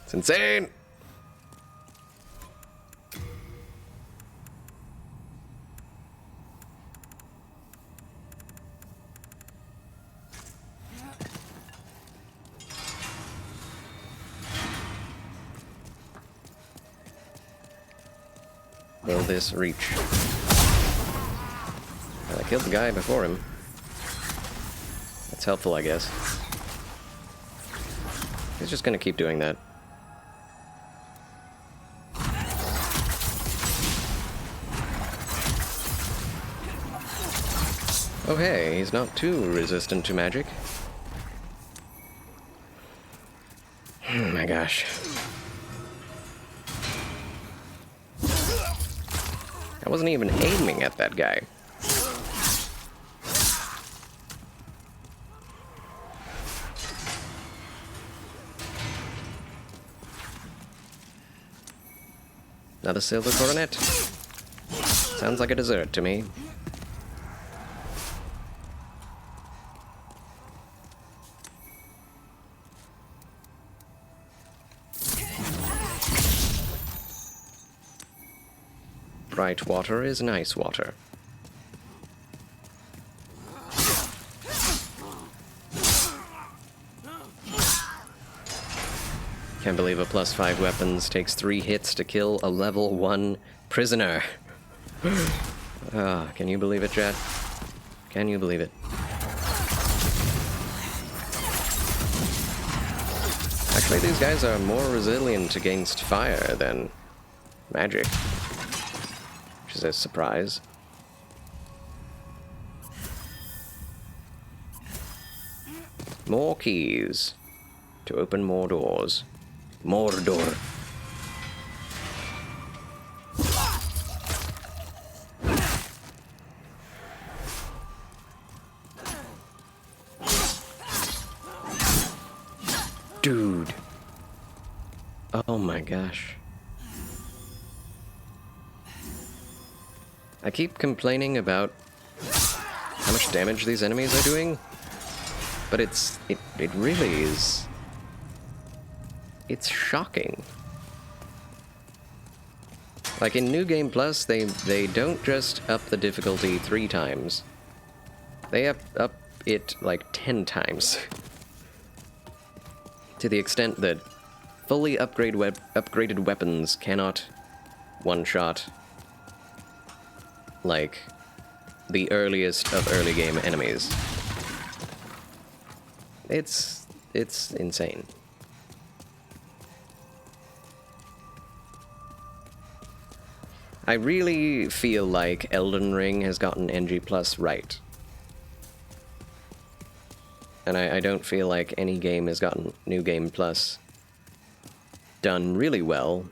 It's insane! Will this reach? I killed the guy before him. That's helpful, I guess. He's just gonna keep doing that. Oh hey, he's not too resistant to magic. Oh my gosh. I wasn't even aiming at that guy. Another silver coronet. Sounds like a dessert to me. Bright water is nice water. Can't believe a +5 weapons takes 3 hits to kill a level 1 prisoner. Ah, can you believe it, chat? Can you believe it? Actually, these guys are more resilient against fire than magic. Which is a surprise. More keys to open more doors. More door. Dude. Oh my gosh. I keep complaining about how much damage these enemies are doing, but it really is. It's shocking. Like in New Game Plus, they don't just up the difficulty 3 times. They up it like 10 times. To the extent that fully upgraded weapons cannot one-shot like the earliest of early game enemies. It's insane. I really feel like Elden Ring has gotten NG Plus right. And I don't feel like any game has gotten New Game Plus done really well.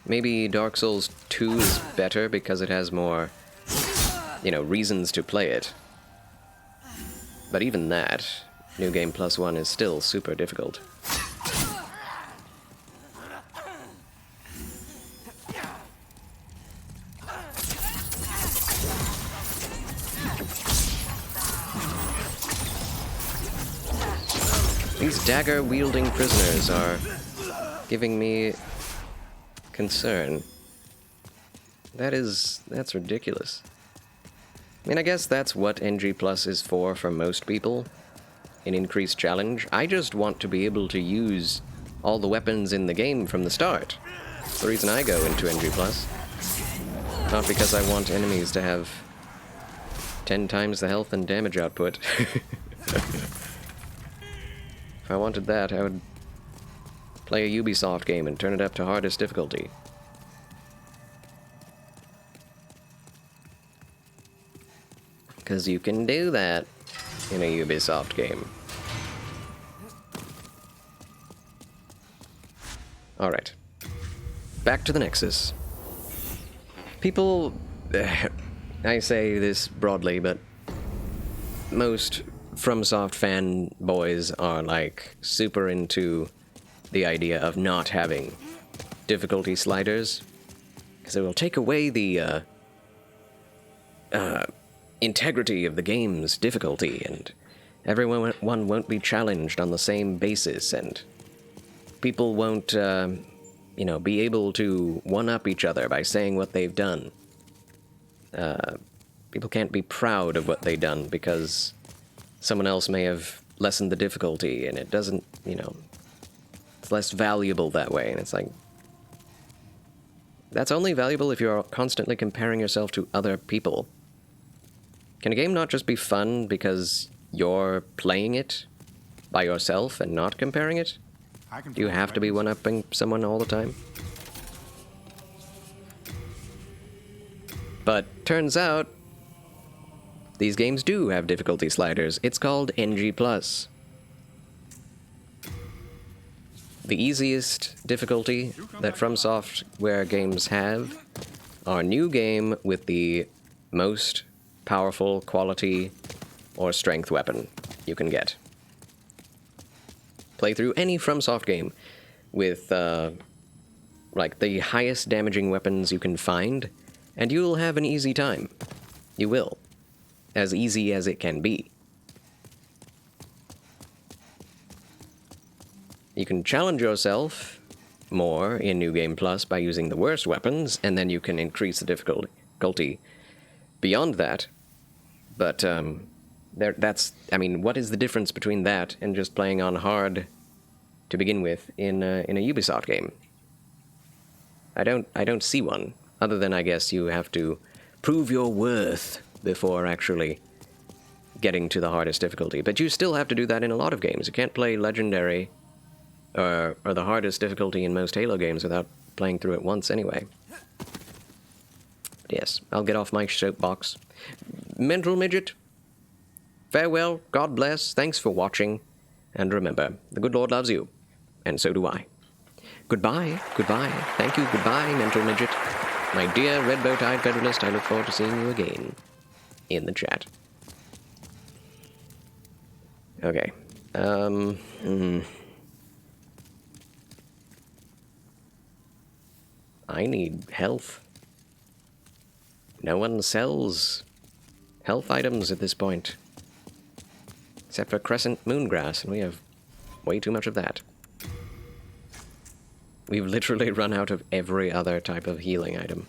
Maybe Dark Souls 2 is better because it has more, you know, reasons to play it. But even that, New Game Plus 1 is still super difficult. These dagger-wielding prisoners are giving me concern. That's ridiculous. I mean, I guess that's what NG Plus is for most people. An increased challenge. I just want to be able to use all the weapons in the game from the start. That's the reason I go into NG Plus. Not because I want enemies to have 10 times the health and damage output. If I wanted that, I would play a Ubisoft game and turn it up to hardest difficulty. Because you can do that in a Ubisoft game. Alright. Back to the Nexus. People... I say this broadly, but most FromSoft fanboys are, like, super into the idea of not having difficulty sliders. Because it will take away the, integrity of the game's difficulty, and everyone won't be challenged on the same basis, and people won't, you know, be able to one-up each other by saying what they've done. People can't be proud of what they've done because someone else may have lessened the difficulty, and it doesn't, you know, it's less valuable that way, and it's like, that's only valuable if you're constantly comparing yourself to other people. Can a game not just be fun because you're playing it by yourself and not comparing it? Do you have to be one-upping someone all the time? But turns out, these games do have difficulty sliders. It's called NG+. The easiest difficulty that FromSoftware games have are new game with the most powerful quality or strength weapon you can get. Play through any FromSoft game with, like, the highest damaging weapons you can find, and you'll have an easy time. You will. As easy as it can be. You can challenge yourself more in New Game Plus by using the worst weapons, and then you can increase the difficulty beyond that. But, that's, I mean, what is the difference between that and just playing on hard to begin with in a Ubisoft game? I don't see one, other than I guess you have to prove your worth before actually getting to the hardest difficulty. But you still have to do that in a lot of games. You can't play Legendary or the hardest difficulty in most Halo games without playing through it once anyway. But yes, I'll get off my soapbox. Mental Midget, farewell, God bless, thanks for watching, and remember, the good Lord loves you, and so do I. Goodbye, goodbye, thank you, goodbye, Mental Midget. My dear Red Bow-Tied Federalist, I look forward to seeing you again in the chat. Okay, I need health. No one sells health items at this point. Except for Crescent Moongrass, and we have way too much of that. We've literally run out of every other type of healing item.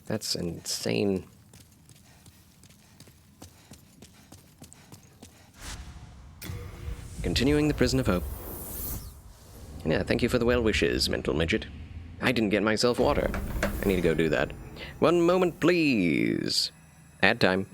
That's insane. Continuing the Prison of Hope. Yeah, thank you for the well wishes, Mental Midget. I didn't get myself water. I need to go do that. One moment, please. Ad time.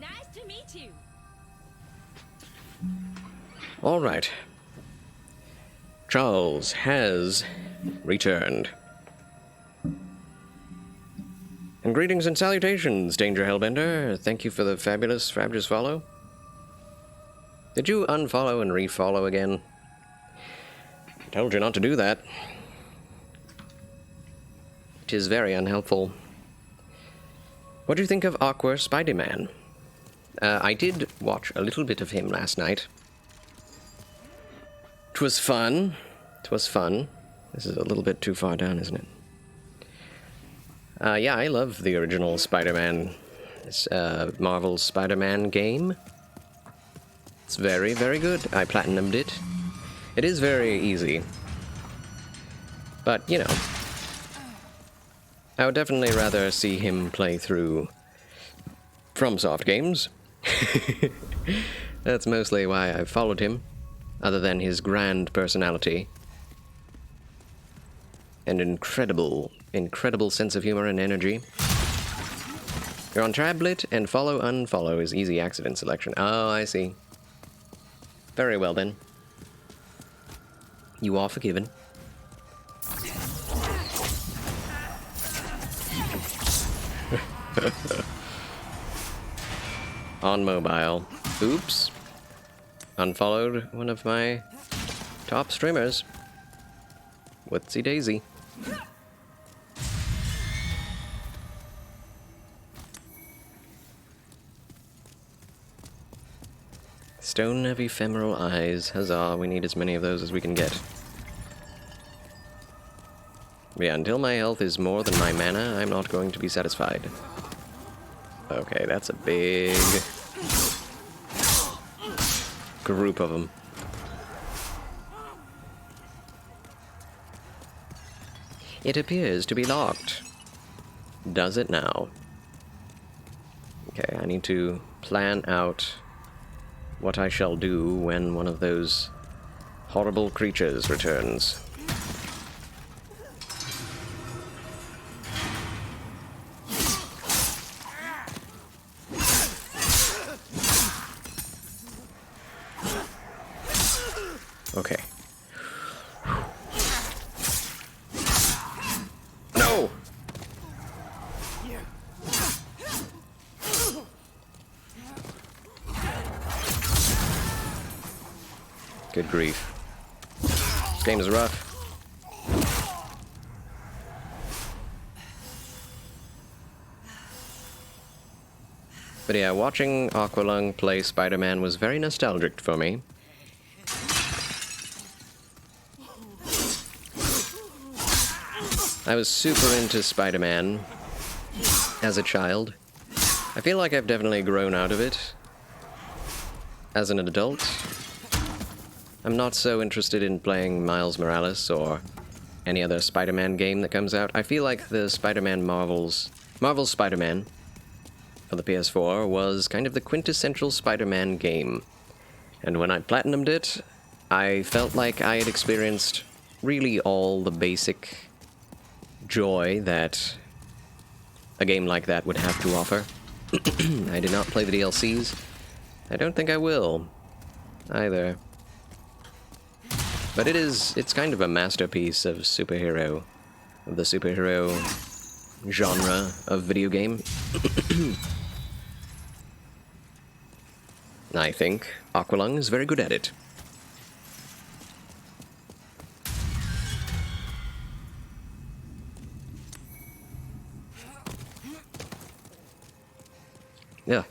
Nice to meet you. Alright. Charles has returned. And greetings and salutations, Danger Hellbender. Thank you for the fabulous follow. Did you unfollow and refollow again? I told you not to do that. It is very unhelpful. What do you think of Aqua Spider-Man? I did watch a little bit of him last night. It was fun. It was fun. This is a little bit too far down, isn't it? Yeah, I love the original Spider-Man. It's Marvel's Spider-Man game. It's very, very good. I platinumed it. It is very easy. But, you know, I would definitely rather see him play through FromSoft games. That's mostly why I've followed him, other than his grand personality and incredible sense of humor and energy. You're on tablet, and follow, unfollow is easy accident selection. Oh, I see. Very well then. You are forgiven. On mobile. Oops. Unfollowed one of my top streamers. Whoopsie daisy. Stone of Ephemeralize. Huzzah, we need as many of those as we can get. Yeah, until my health is more than my mana, I'm not going to be satisfied. Okay, that's a big group of them. It appears to be locked. Does it now? Okay, I need to plan out what I shall do when one of those horrible creatures returns. Okay. No! Good grief. This game is rough. But yeah, watching Aqualung play Spider-Man was very nostalgic for me. I was super into Spider-Man as a child. I feel like I've definitely grown out of it as an adult. I'm not so interested in playing Miles Morales or any other Spider-Man game that comes out. I feel like the Spider-Man Marvel's Spider-Man for the PS4 was kind of the quintessential Spider-Man game. And when I platinumed it, I felt like I had experienced really all the basic joy that a game like that would have to offer. I did not play the DLCs. I don't think I will either. But it's kind of a masterpiece of the superhero genre of video game. I think Aqualung is very good at it. Yeah.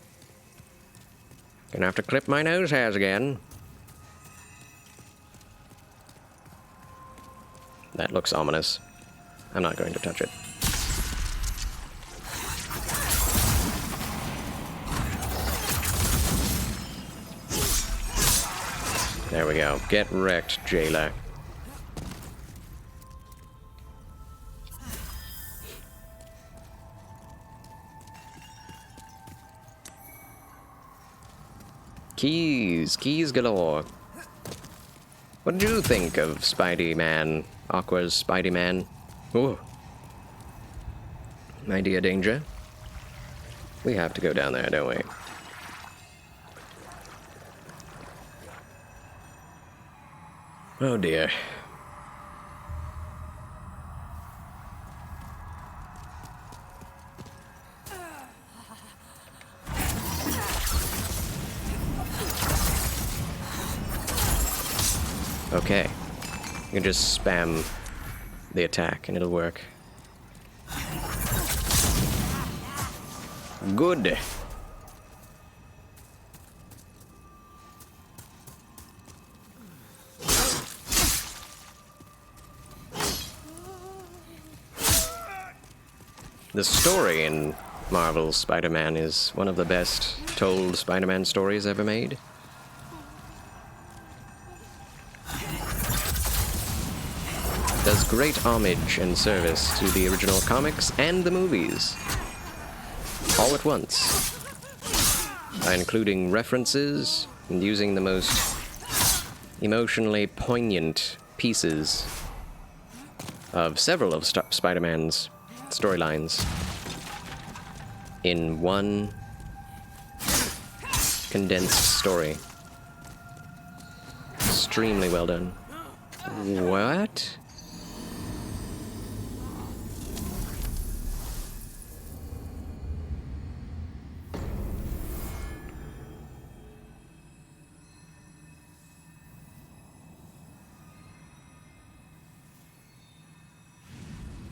Gonna have to clip my nose hairs again. That looks ominous. I'm not going to touch it. There we go. Get wrecked, jailer. Keys galore. What did you think of Spidey-Man? Aqua's Spidey-Man? Ooh. My dear Danger. We have to go down there, don't we? Oh dear. Okay. You can just spam the attack and it'll work. Good. The story in Marvel's Spider-Man is one of the best told Spider-Man stories ever made. Does great homage and service to the original comics and the movies, all at once, by including references and using the most emotionally poignant pieces of several of Spider-Man's storylines in one condensed story. Extremely well done. What?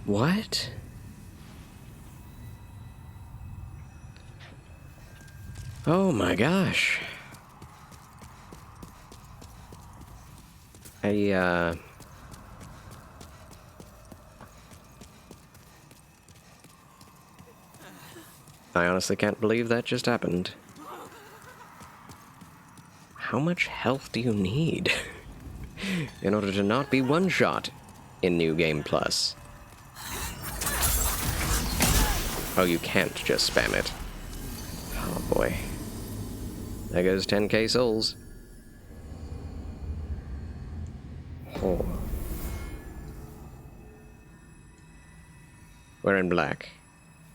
What? Oh my gosh. I honestly can't believe that just happened. How much health do you need in order to not be one-shot in New Game Plus? Oh, you can't just spam it. Oh boy. There goes 10k souls. Oh. We're in black.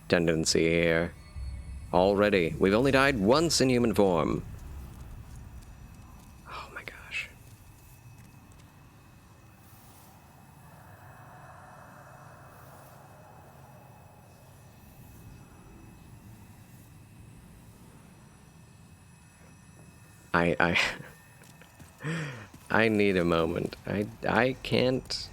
Tendency here. Already. We've only died once in human form. Oh my gosh. I need a moment. I can't.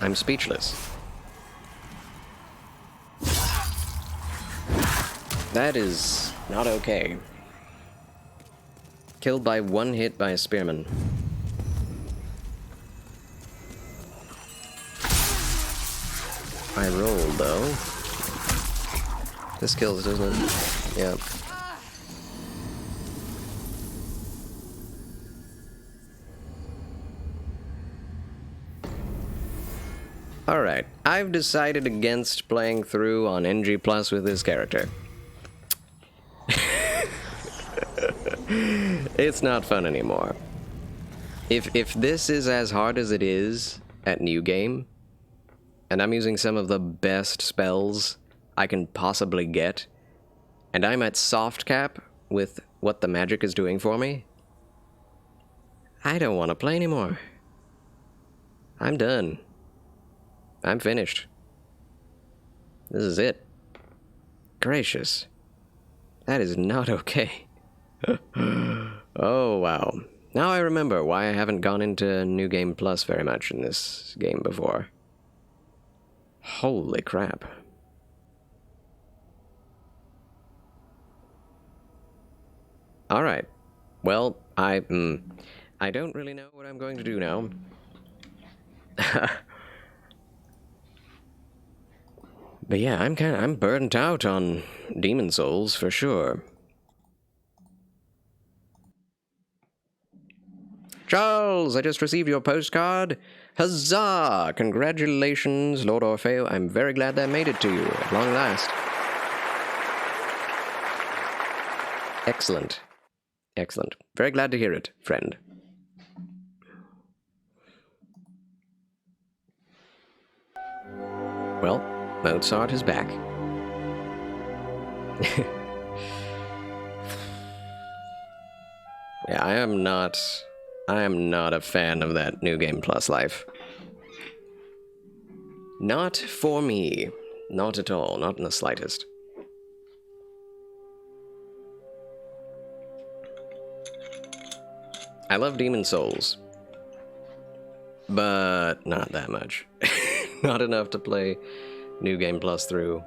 I'm speechless. That is not okay. Killed by one hit by a spearman. I rolled, though. This kills, doesn't it? Yeah. Alright, I've decided against playing through on NG Plus with this character. It's not fun anymore. If this is as hard as it is at New Game, and I'm using some of the best spells I can possibly get, and I'm at soft cap with what the magic is doing for me, I don't want to play anymore. I'm done. I'm finished. This is it. Gracious. That is not okay. Oh, wow. Now I remember why I haven't gone into New Game Plus very much in this game before. Holy crap. Alright. Well, I don't really know what I'm going to do now. But yeah, I'm burnt out on Demon Souls for sure. Charles, I just received your postcard. Huzzah! Congratulations, Lord Orfeo. I'm very glad that made it to you at long last. Excellent. Excellent. Very glad to hear it, friend. well, Mozart is back. Yeah, I am not a fan of that New Game Plus life. Not for me. Not at all, not in the slightest. I love Demon Souls, but not that much. Not enough to play New Game Plus through.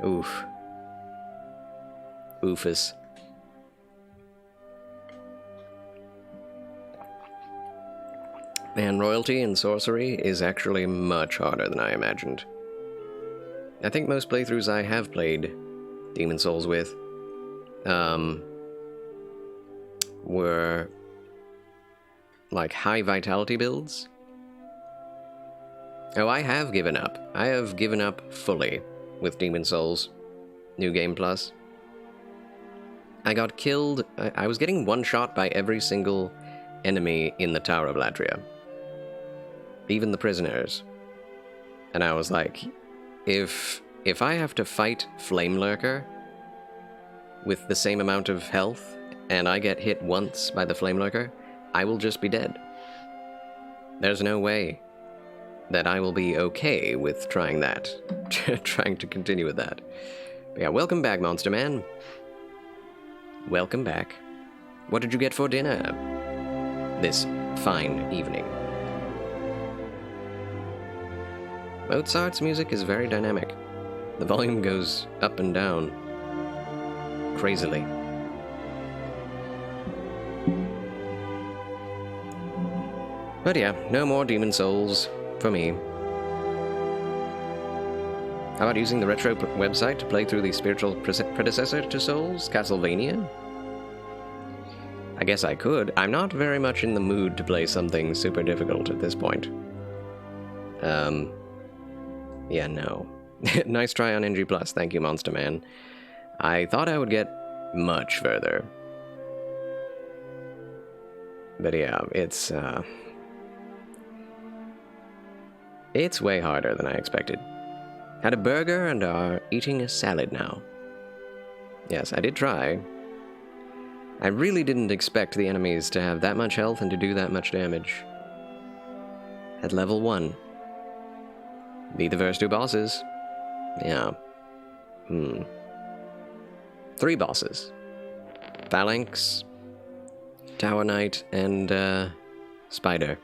Oof. Oofus. Man, royalty in sorcery is actually much harder than I imagined. I think most playthroughs I have played Demon Souls with were like high vitality builds. Oh, I have given up. I have given up fully with Demon Souls New Game Plus. I got killed. I was getting one-shot by every single enemy in the Tower of Latria. Even the prisoners. And I was like, if I have to fight Flame Lurker with the same amount of health, and I get hit once by the Flame Lurker, I will just be dead. There's no way that I will be okay with trying that. Trying to continue with that. But yeah, welcome back, Monster Man. Welcome back. What did you get for dinner this fine evening? Mozart's music is very dynamic. The volume goes up and down crazily. But yeah, no more Demon Souls for me. How about using the retro website to play through the spiritual predecessor to Souls, Castlevania? I guess I could. I'm not very much in the mood to play something super difficult at this point. Yeah, no. Nice try on NG+, thank you, Monster Man. I thought I would get much further. But yeah, it's way harder than I expected. Had a burger and are eating a salad now. Yes, I did try. I really didn't expect the enemies to have that much health and to do that much damage. At level 1. Beat the first 2 bosses. Yeah. 3 bosses. Phalanx, Tower Knight, and Spider.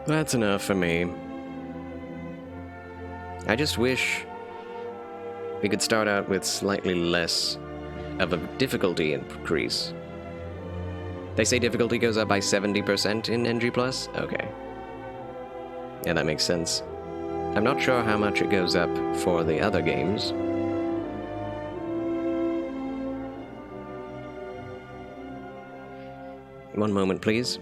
That's enough for me. I just wish we could start out with slightly less of a difficulty increase. They say difficulty goes up by 70% in NG+? Okay. Yeah, that makes sense. I'm not sure how much it goes up for the other games. One moment, please.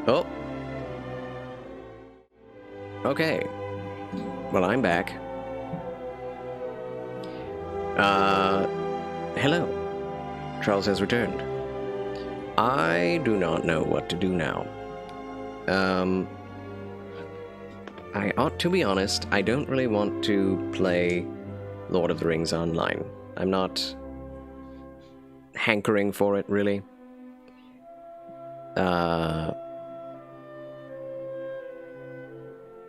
Oh. Okay. Well, I'm back. Hello. Charles has returned. I do not know what to do now. I ought to be honest, I don't really want to play Lord of the Rings online. I'm not hankering for it, really. That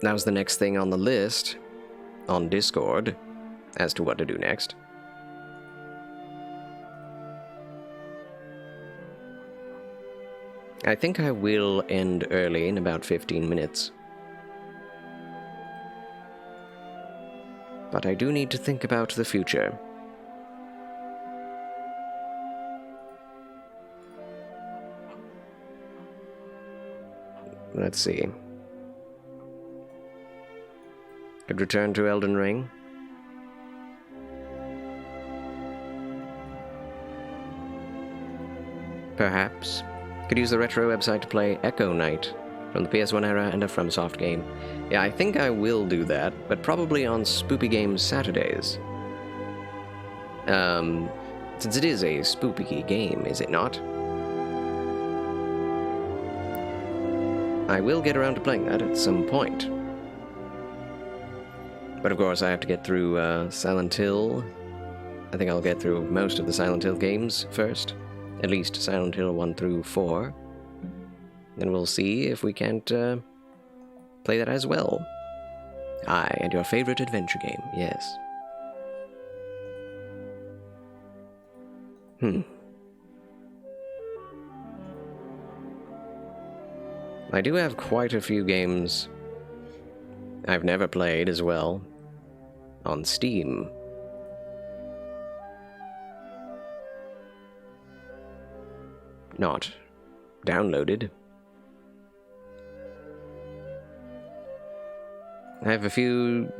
was the next thing on the list on Discord as to what to do next. I think I will end early in about 15 minutes. But I do need to think about the future. Let's see. Could return to Elden Ring. Perhaps. Could use the retro website to play Echo Knight from the PS1 era and a FromSoft game. Yeah, I think I will do that, but probably on Spoopy Games Saturdays. Since it is a spoopy game, is it not? I will get around to playing that at some point. But of course, I have to get through Silent Hill. I think I'll get through most of the Silent Hill games first. At least Silent Hill 1 through 4. Then we'll see if we can't play that as well. Aye, and your favorite adventure game, yes. I do have quite a few games I've never played as well on Steam. Not downloaded. I have a few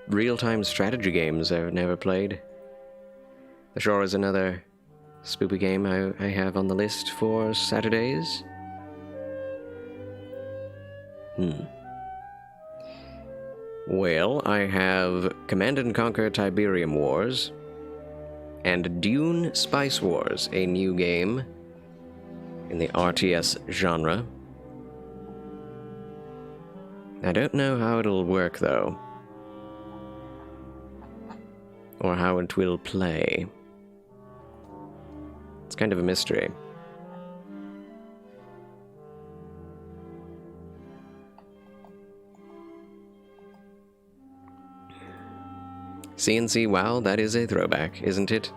real-time strategy games I've never played. The Shore is another spoopy game I have on the list for Saturdays. Well, I have Command & Conquer Tiberium Wars and Dune Spice Wars, a new game in the RTS genre. I don't know how it'll work, though. Or how it will play. It's kind of a mystery. CNC, wow, that is a throwback, isn't it?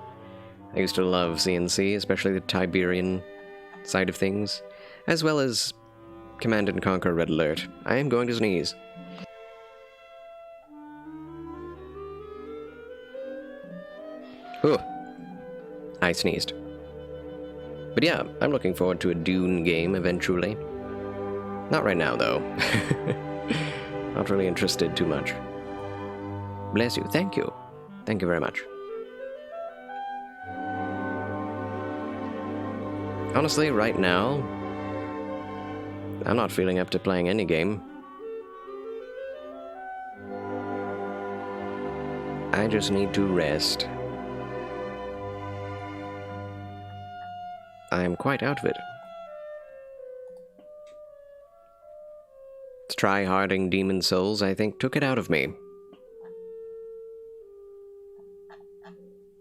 I used to love CNC, especially the Tiberian side of things, as well as Command & Conquer Red Alert. I am going to sneeze. Whew. I sneezed. But yeah, I'm looking forward to a Dune game eventually. Not right now, though. Not really interested too much. Bless you. Thank you. Thank you very much. Honestly, right now, I'm not feeling up to playing any game. I just need to rest. I am quite out of it. Try-harding Demon Souls, I think, took it out of me.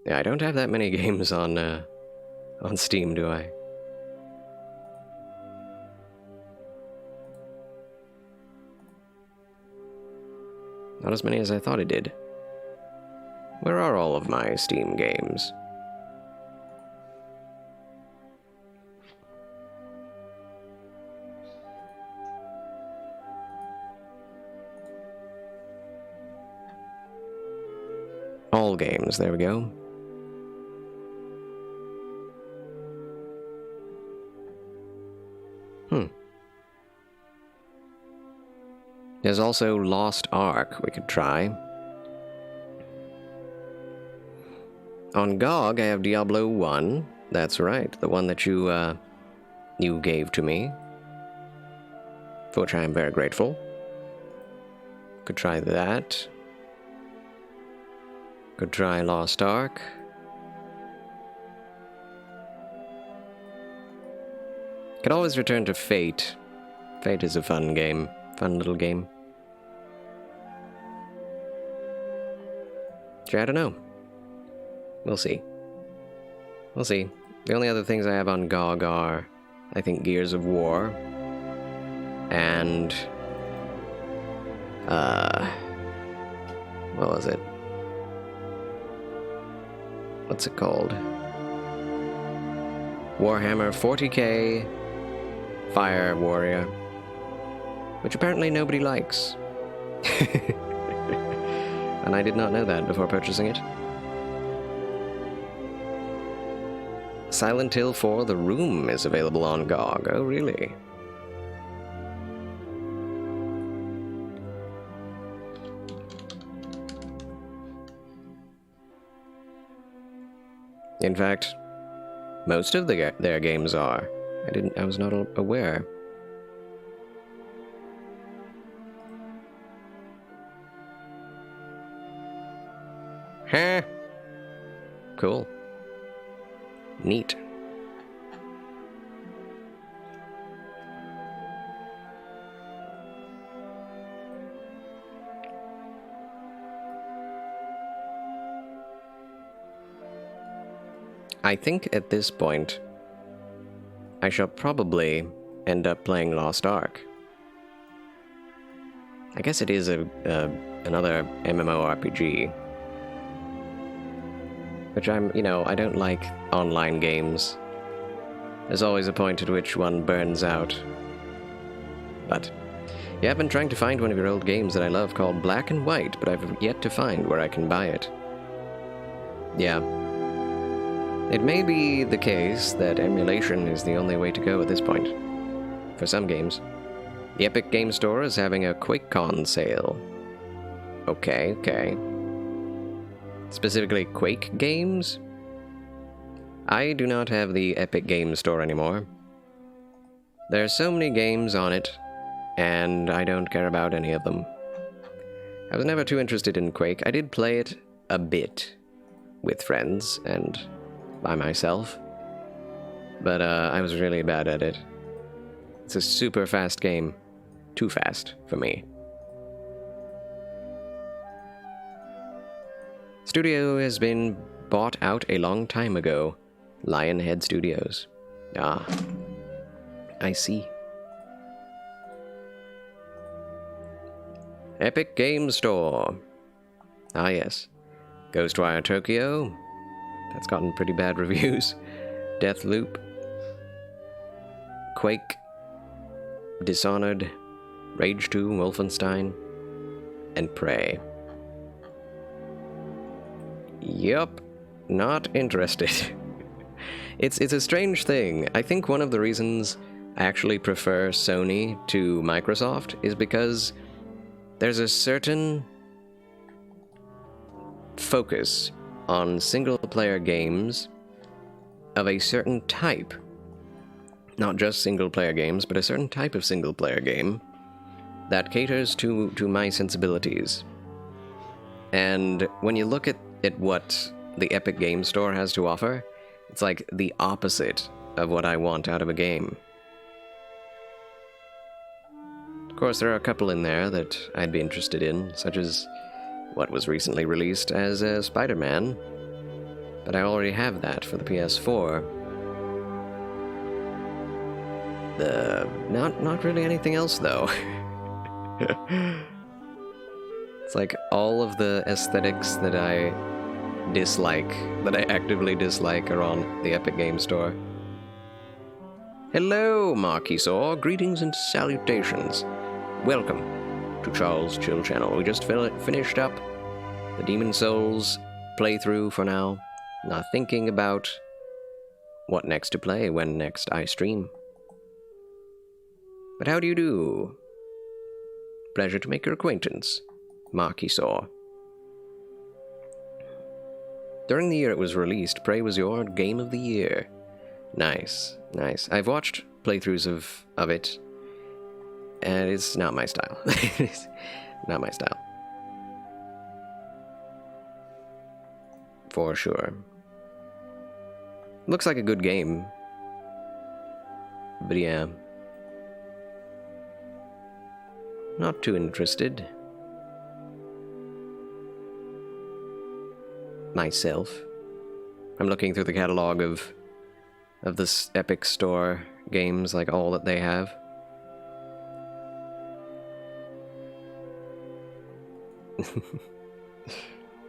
Yeah, I don't have that many games on Steam, do I? Not as many as I thought I did. Where are all of my Steam games? All games, there we go. There's also Lost Ark we could try. On GOG, I have Diablo 1. That's right, the one that you gave to me. for which I am very grateful. Could try that. Could try Lost Ark. Could always return to Fate. Fate is a fun game. Fun little game. I don't know. We'll see. We'll see. The only other things I have on GOG are, I think, Gears of War. And... what was it? What's it called? Warhammer 40k Fire Warrior. Which apparently nobody likes. And I did not know that before purchasing it. Silent Hill 4 The Room is available on GOG. Oh, really? In fact, most of their games are. I was not aware. Huh. Cool. Neat. I think at this point, I shall probably end up playing Lost Ark. I guess it is another MMORPG. Which I don't like online games. There's always a point at which one burns out. But, yeah, I've been trying to find one of your old games that I love called Black and White, but I've yet to find where I can buy it. Yeah. It may be the case that emulation is the only way to go at this point. For some games. The Epic Game Store is having a QuakeCon sale. Okay. Specifically Quake games? I do not have the Epic Game Store anymore. There are so many games on it, and I don't care about any of them. I was never too interested in Quake. I did play it a bit with friends and by myself, but I was really bad at it. It's a super fast game. Too fast for me. Studio has been bought out a long time ago. Lionhead Studios. Ah, I see. Epic Game Store. Ah, yes. Ghostwire Tokyo. That's gotten pretty bad reviews. Deathloop. Quake. Dishonored. Rage 2, Wolfenstein. And Prey. Yup. Not interested. It's a strange thing. I think one of the reasons I actually prefer Sony to Microsoft is because there's a certain focus on single-player games of a certain type. Not just single-player games, but a certain type of single-player game that caters to my sensibilities. And when you look at what the Epic Game Store has to offer, it's like the opposite of what I want out of a game. Of course, there are a couple in there that I'd be interested in, such as what was recently released as Spider-Man, but I already have that for the PS4. Not really anything else, though. It's like all of the aesthetics that I dislike, that I actively dislike, are on the Epic Game Store. Hello, Marquisor. Greetings and salutations. Welcome to Charles Chill Channel. We just finished up the Demon Souls playthrough for now. Not thinking about what next to play when next I stream. But how do you do? Pleasure to make your acquaintance, Marquisor. During the year it was released, Prey was your game of the year. Nice, nice. I've watched playthroughs of it, And it's not my style. It's not my style. For sure. Looks like a good game. But yeah. Not too interested. Myself. I'm looking through the catalog of this Epic Store games, like all that they have.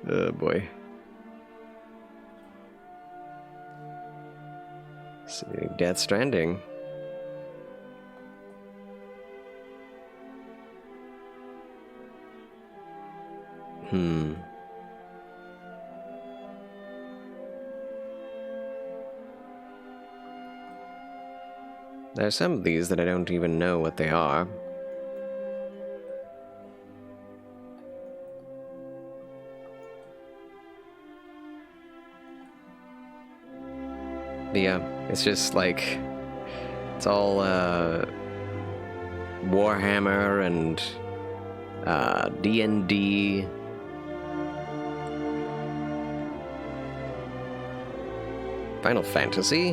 Oh boy. See, Death Stranding. There are some of these that I don't even know what they are. But yeah, it's just like, it's all Warhammer and D&D. Final Fantasy?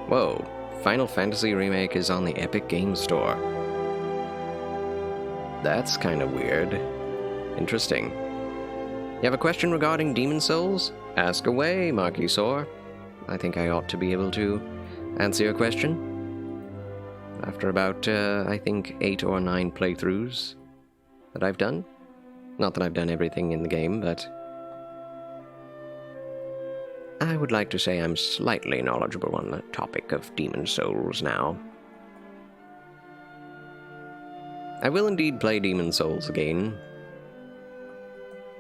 Whoa, Final Fantasy Remake is on the Epic Games Store. That's kind of weird. Interesting. You have a question regarding Demon Souls? Ask away, Marquisor. I think I ought to be able to answer your question. After about, I think, 8 or 9 playthroughs that I've done. Not that I've done everything in the game, but I would like to say I'm slightly knowledgeable on the topic of Demon Souls now. I will indeed play Demon Souls again.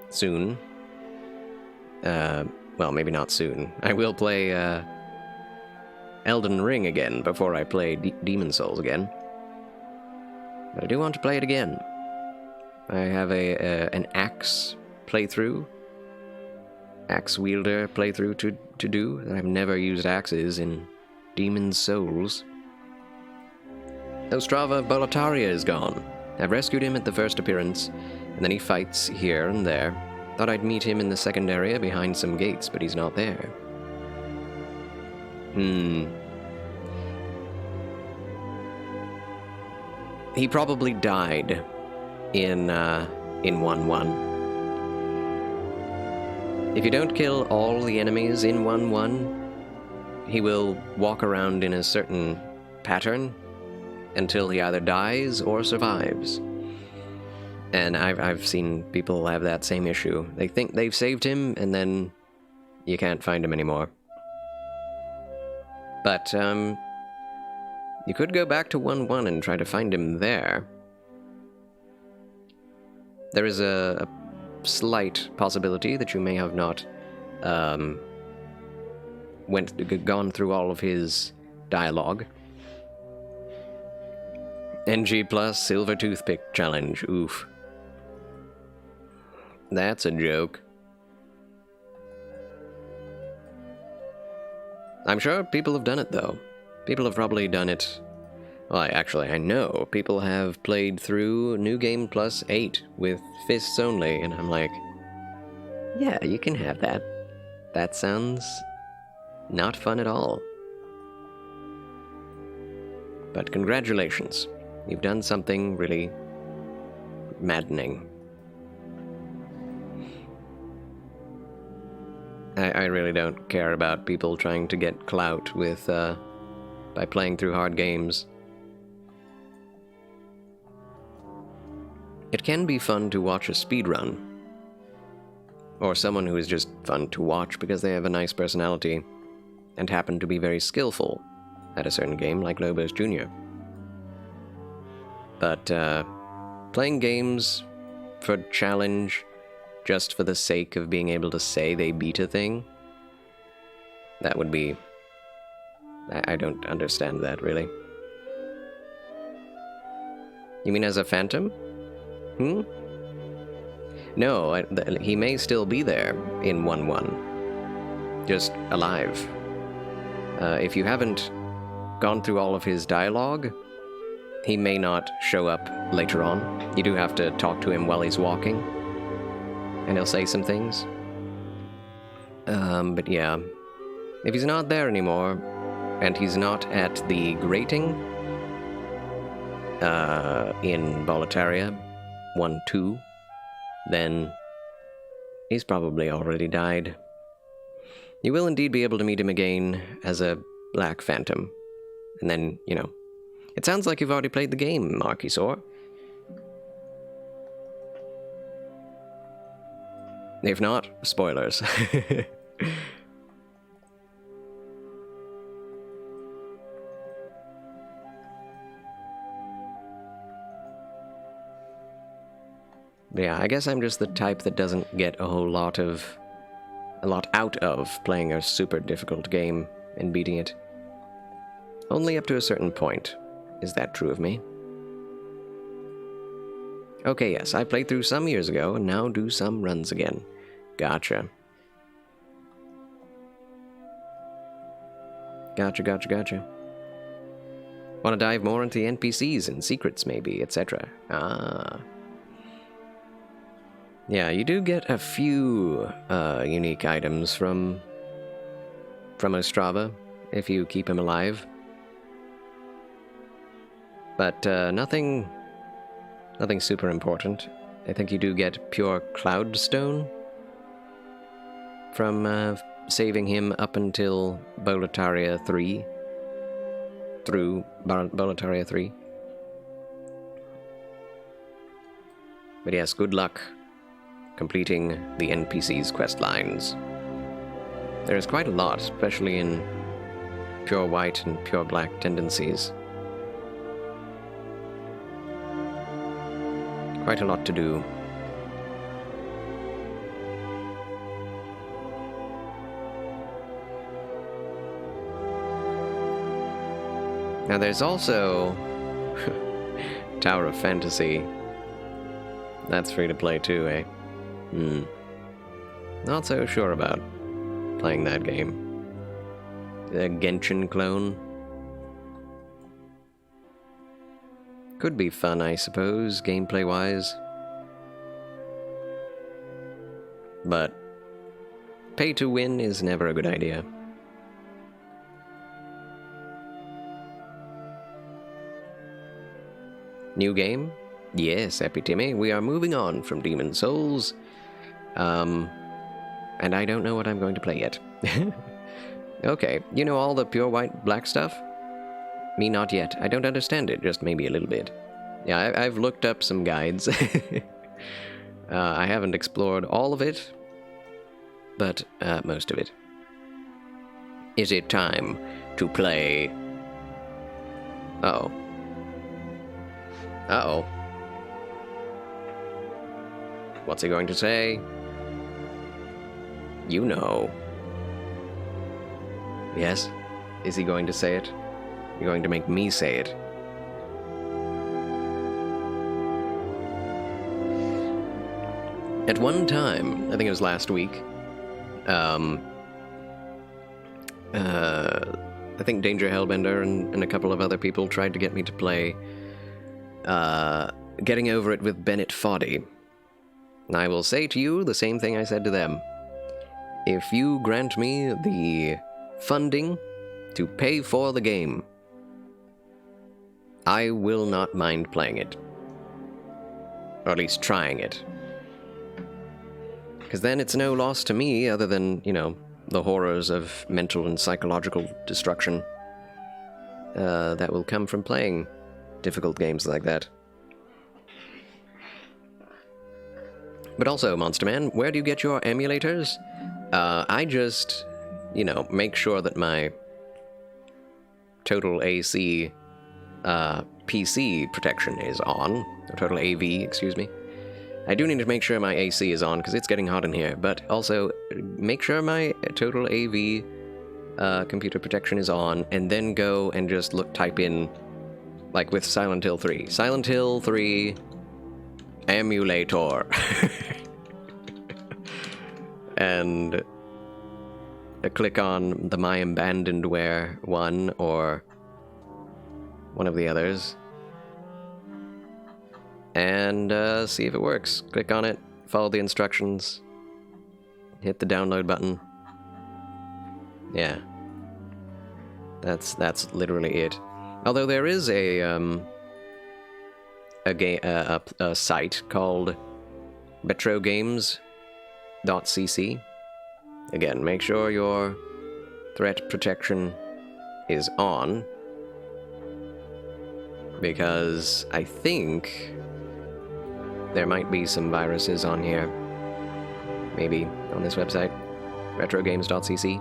Soon. Well, maybe not soon. I will play Elden Ring again before I play Demon Souls again. But I do want to play it again. I have an axe playthrough. Axe wielder playthrough to do. I've never used axes in Demon Souls. Ostrava of Boletaria is gone. I've rescued him at the first appearance, and then he fights here and there. Thought I'd meet him in the second area behind some gates, but he's not there. He probably died in 1-1. If you don't kill all the enemies in 1-1, he will walk around in a certain pattern until he either dies or survives. And I've seen people have that same issue. They think they've saved him, and then you can't find him anymore. But, you could go back to 1-1 and try to find him there. There is a slight possibility that you may have not, gone through all of his dialogue. NG plus Silver Toothpick Challenge, oof. That's a joke. I'm sure people have done it, though. People have probably done it. Well, I know people have played through New Game Plus 8 with fists only, and I'm like, yeah, you can have that. That sounds not fun at all. But congratulations. You've done something really maddening. I really don't care about people trying to get clout with, by playing through hard games. It can be fun to watch a speedrun. Or someone who is just fun to watch because they have a nice personality and happen to be very skillful at a certain game, like Lobos Jr. But, playing games for challenge just for the sake of being able to say they beat a thing, that would be... I don't understand that, really. You mean as a phantom? No, he may still be there in 1-1. Just alive. If you haven't gone through all of his dialogue, he may not show up later on. You do have to talk to him while he's walking, and he'll say some things. But yeah, if he's not there anymore, and he's not at the grating in Boletaria 1-2, then he's probably already died. You will indeed be able to meet him again as a Black Phantom. And then, you know, it sounds like you've already played the game, Marquisor. If not, spoilers. But yeah, I guess I'm just the type that doesn't get a lot out of playing a super difficult game and beating it. Only up to a certain point. Is that true of me? Okay, yes, I played through some years ago, and now do some runs again. Gotcha. Gotcha. Want to dive more into the NPCs and secrets, maybe, etc. Ah. Yeah, you do get a few unique items from Ostrava, if you keep him alive. But nothing super important. I think you do get pure Cloudstone from saving him up until Boletaria 3. Through Boletaria 3. But yes, good luck completing the NPC's quest lines. There is quite a lot, especially in pure white and pure black tendencies. Quite a lot to do. Now there's also Tower of Fantasy. That's free to play too, eh? Not so sure about playing that game. The Genshin clone. Could be fun, I suppose, gameplay-wise. But pay to win is never a good idea. New game? Yes, Epitimmy. We are moving on from Demon Souls. And I don't know what I'm going to play yet. Okay, you know all the pure white black stuff? Me not yet. I don't understand it, just maybe a little bit. Yeah, I've looked up some guides. I haven't explored all of it, but most of it. Is it time to play... Uh-oh. Uh-oh. What's he going to say? You know. Yes? Is he going to say it? You're going to make me say it. At one time, I think it was last week, I think Danger Hellbender and a couple of other people tried to get me to play Getting Over It with Bennett Foddy. I will say to you the same thing I said to them. If you grant me the funding to pay for the game, I will not mind playing it. Or at least trying it. Because then it's no loss to me other than, you know, the horrors of mental and psychological destruction that will come from playing difficult games like that. But also, Monster Man, where do you get your emulators? I just, you know, make sure that my Total AC PC protection is on. Or Total AV, excuse me. I do need to make sure my AC is on, because it's getting hot in here, but also make sure my Total AV computer protection is on, and then go and just type in, like with Silent Hill 3. Silent Hill 3 emulator. And click on the My Abandonware one, or one of the others, and see if it works. Click on it, follow the instructions, hit the download button. Yeah. That's literally it. Although there is a site called retrogames.cc. Again, make sure your threat protection is on, because I think there might be some viruses on here. Maybe on this website, retrogames.cc.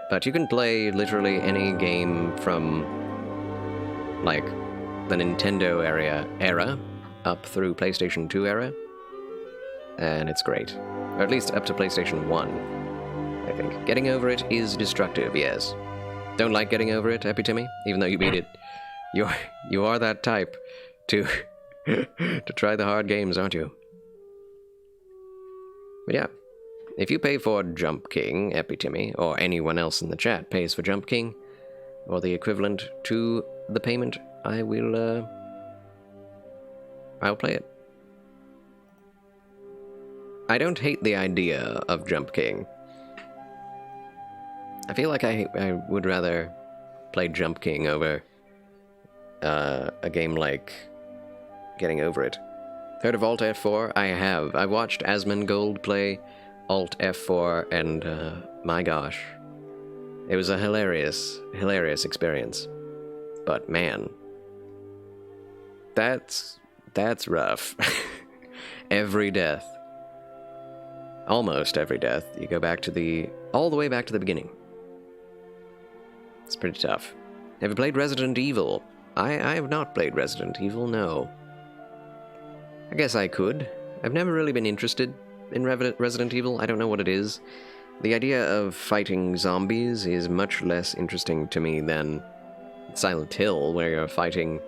But you can play literally any game from, like, the Nintendo era up through PlayStation 2 era, and it's great. Or at least up to PlayStation 1, I think. Getting over it is destructive, yes. Don't like getting over it, Epitome? Even though you beat it, you are that type to to try the hard games, aren't you? But yeah, if you pay for Jump King, Epitome, or anyone else in the chat pays for Jump King, or the equivalent to the payment, I'll play it. I don't hate the idea of Jump King. I feel like I would rather play Jump King over a game like Getting Over It. Heard of Alt F4? I have. I watched Asmongold play Alt F4, and my gosh, it was a hilarious experience. But man, that's rough. Every death, almost every death, you go back to all the way back to the beginning. It's pretty tough. Have you played Resident Evil? I have not played Resident Evil, no. I guess I could. I've never really been interested in Resident Evil. I don't know what it is. The idea of fighting zombies is much less interesting to me than Silent Hill, where you're fighting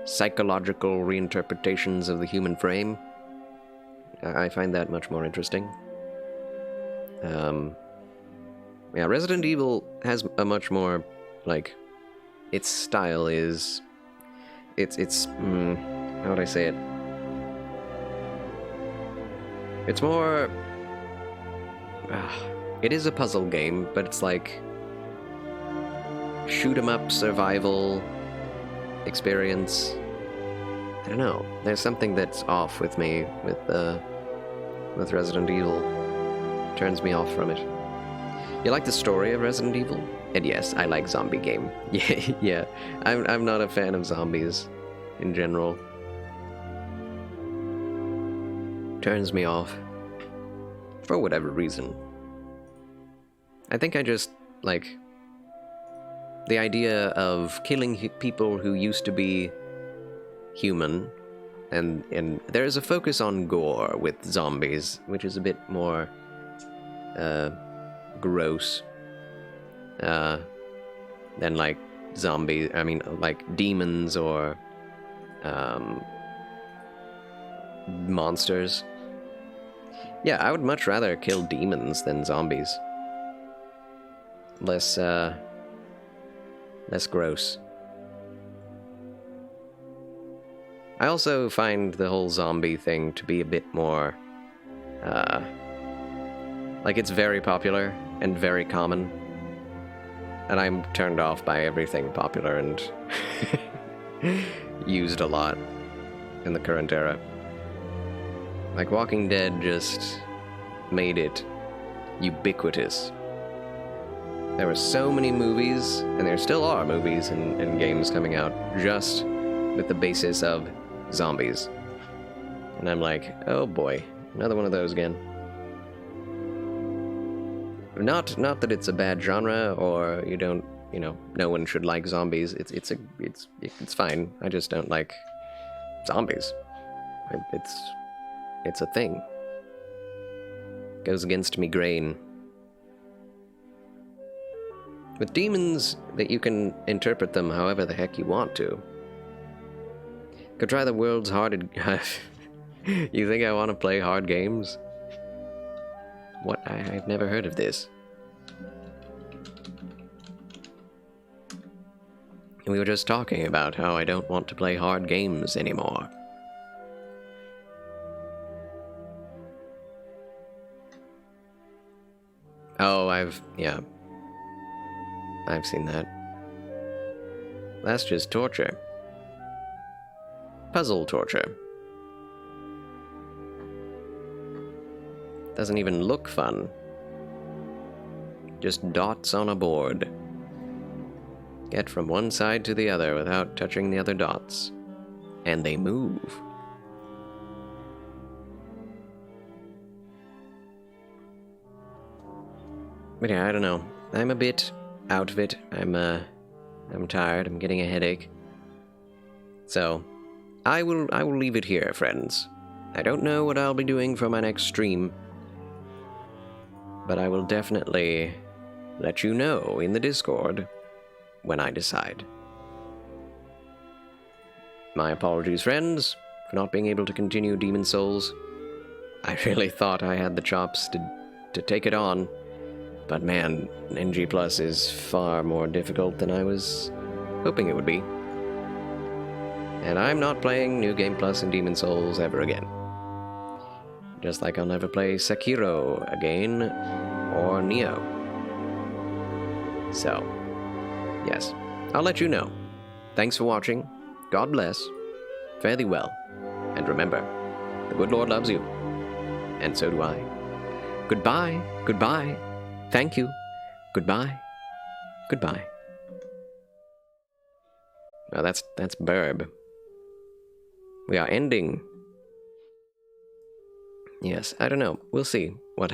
psychological reinterpretations of the human frame. I find that much more interesting. Yeah, Resident Evil has a much more, like, its style is... It's how would I say it? It's more... it is a puzzle game, but it's like... shoot-'em-up survival experience. I don't know. There's something that's off with me with Resident Evil. Turns me off from it. You like the story of Resident Evil? And yes, I like zombie game. Yeah. I'm not a fan of zombies in general. Turns me off. For whatever reason. I think I just, like... the idea of killing people who used to be human, and there is a focus on gore with zombies, which is a bit more gross than like zombies. I mean, like demons or monsters. Yeah, I would much rather kill demons than zombies. Less gross. I also find the whole zombie thing to be a bit more, like it's very popular and very common, and I'm turned off by everything popular and used a lot in the current era. Like Walking Dead just made it ubiquitous. There were so many movies, and there still are movies and games coming out just with the basis of zombies. And I'm like, oh boy, another one of those again. Not that it's a bad genre, or you don't, no one should like zombies. It's fine. I just don't like zombies. It's a thing. Goes against me grain. With demons, that you can interpret them however the heck you want to. Go try the world's hardest... You think I want to play hard games? What? I've never heard of this. We were just talking about how I don't want to play hard games anymore. Oh, yeah. I've seen that. That's just torture. Puzzle torture. Doesn't even look fun. Just dots on a board. Get from one side to the other without touching the other dots. And they move. But yeah, I don't know. I'm a bit out of it. I'm tired. I'm getting a headache. So, I will leave it here, friends. I don't know what I'll be doing for my next stream, but I will definitely let you know in the Discord when I decide. My apologies, friends, for not being able to continue Demon Souls. I really thought I had the chops to take it on. But man, NG Plus is far more difficult than I was hoping it would be. And I'm not playing New Game Plus and Demon Souls ever again. Just like I'll never play Sekiro again, or Nioh. So, yes, I'll let you know. Thanks for watching, God bless, fare thee well, and remember, the good Lord loves you, and so do I. Goodbye, goodbye. Thank you. Goodbye. Goodbye. Now that's Burb. We are ending. Yes, I don't know. We'll see what happens.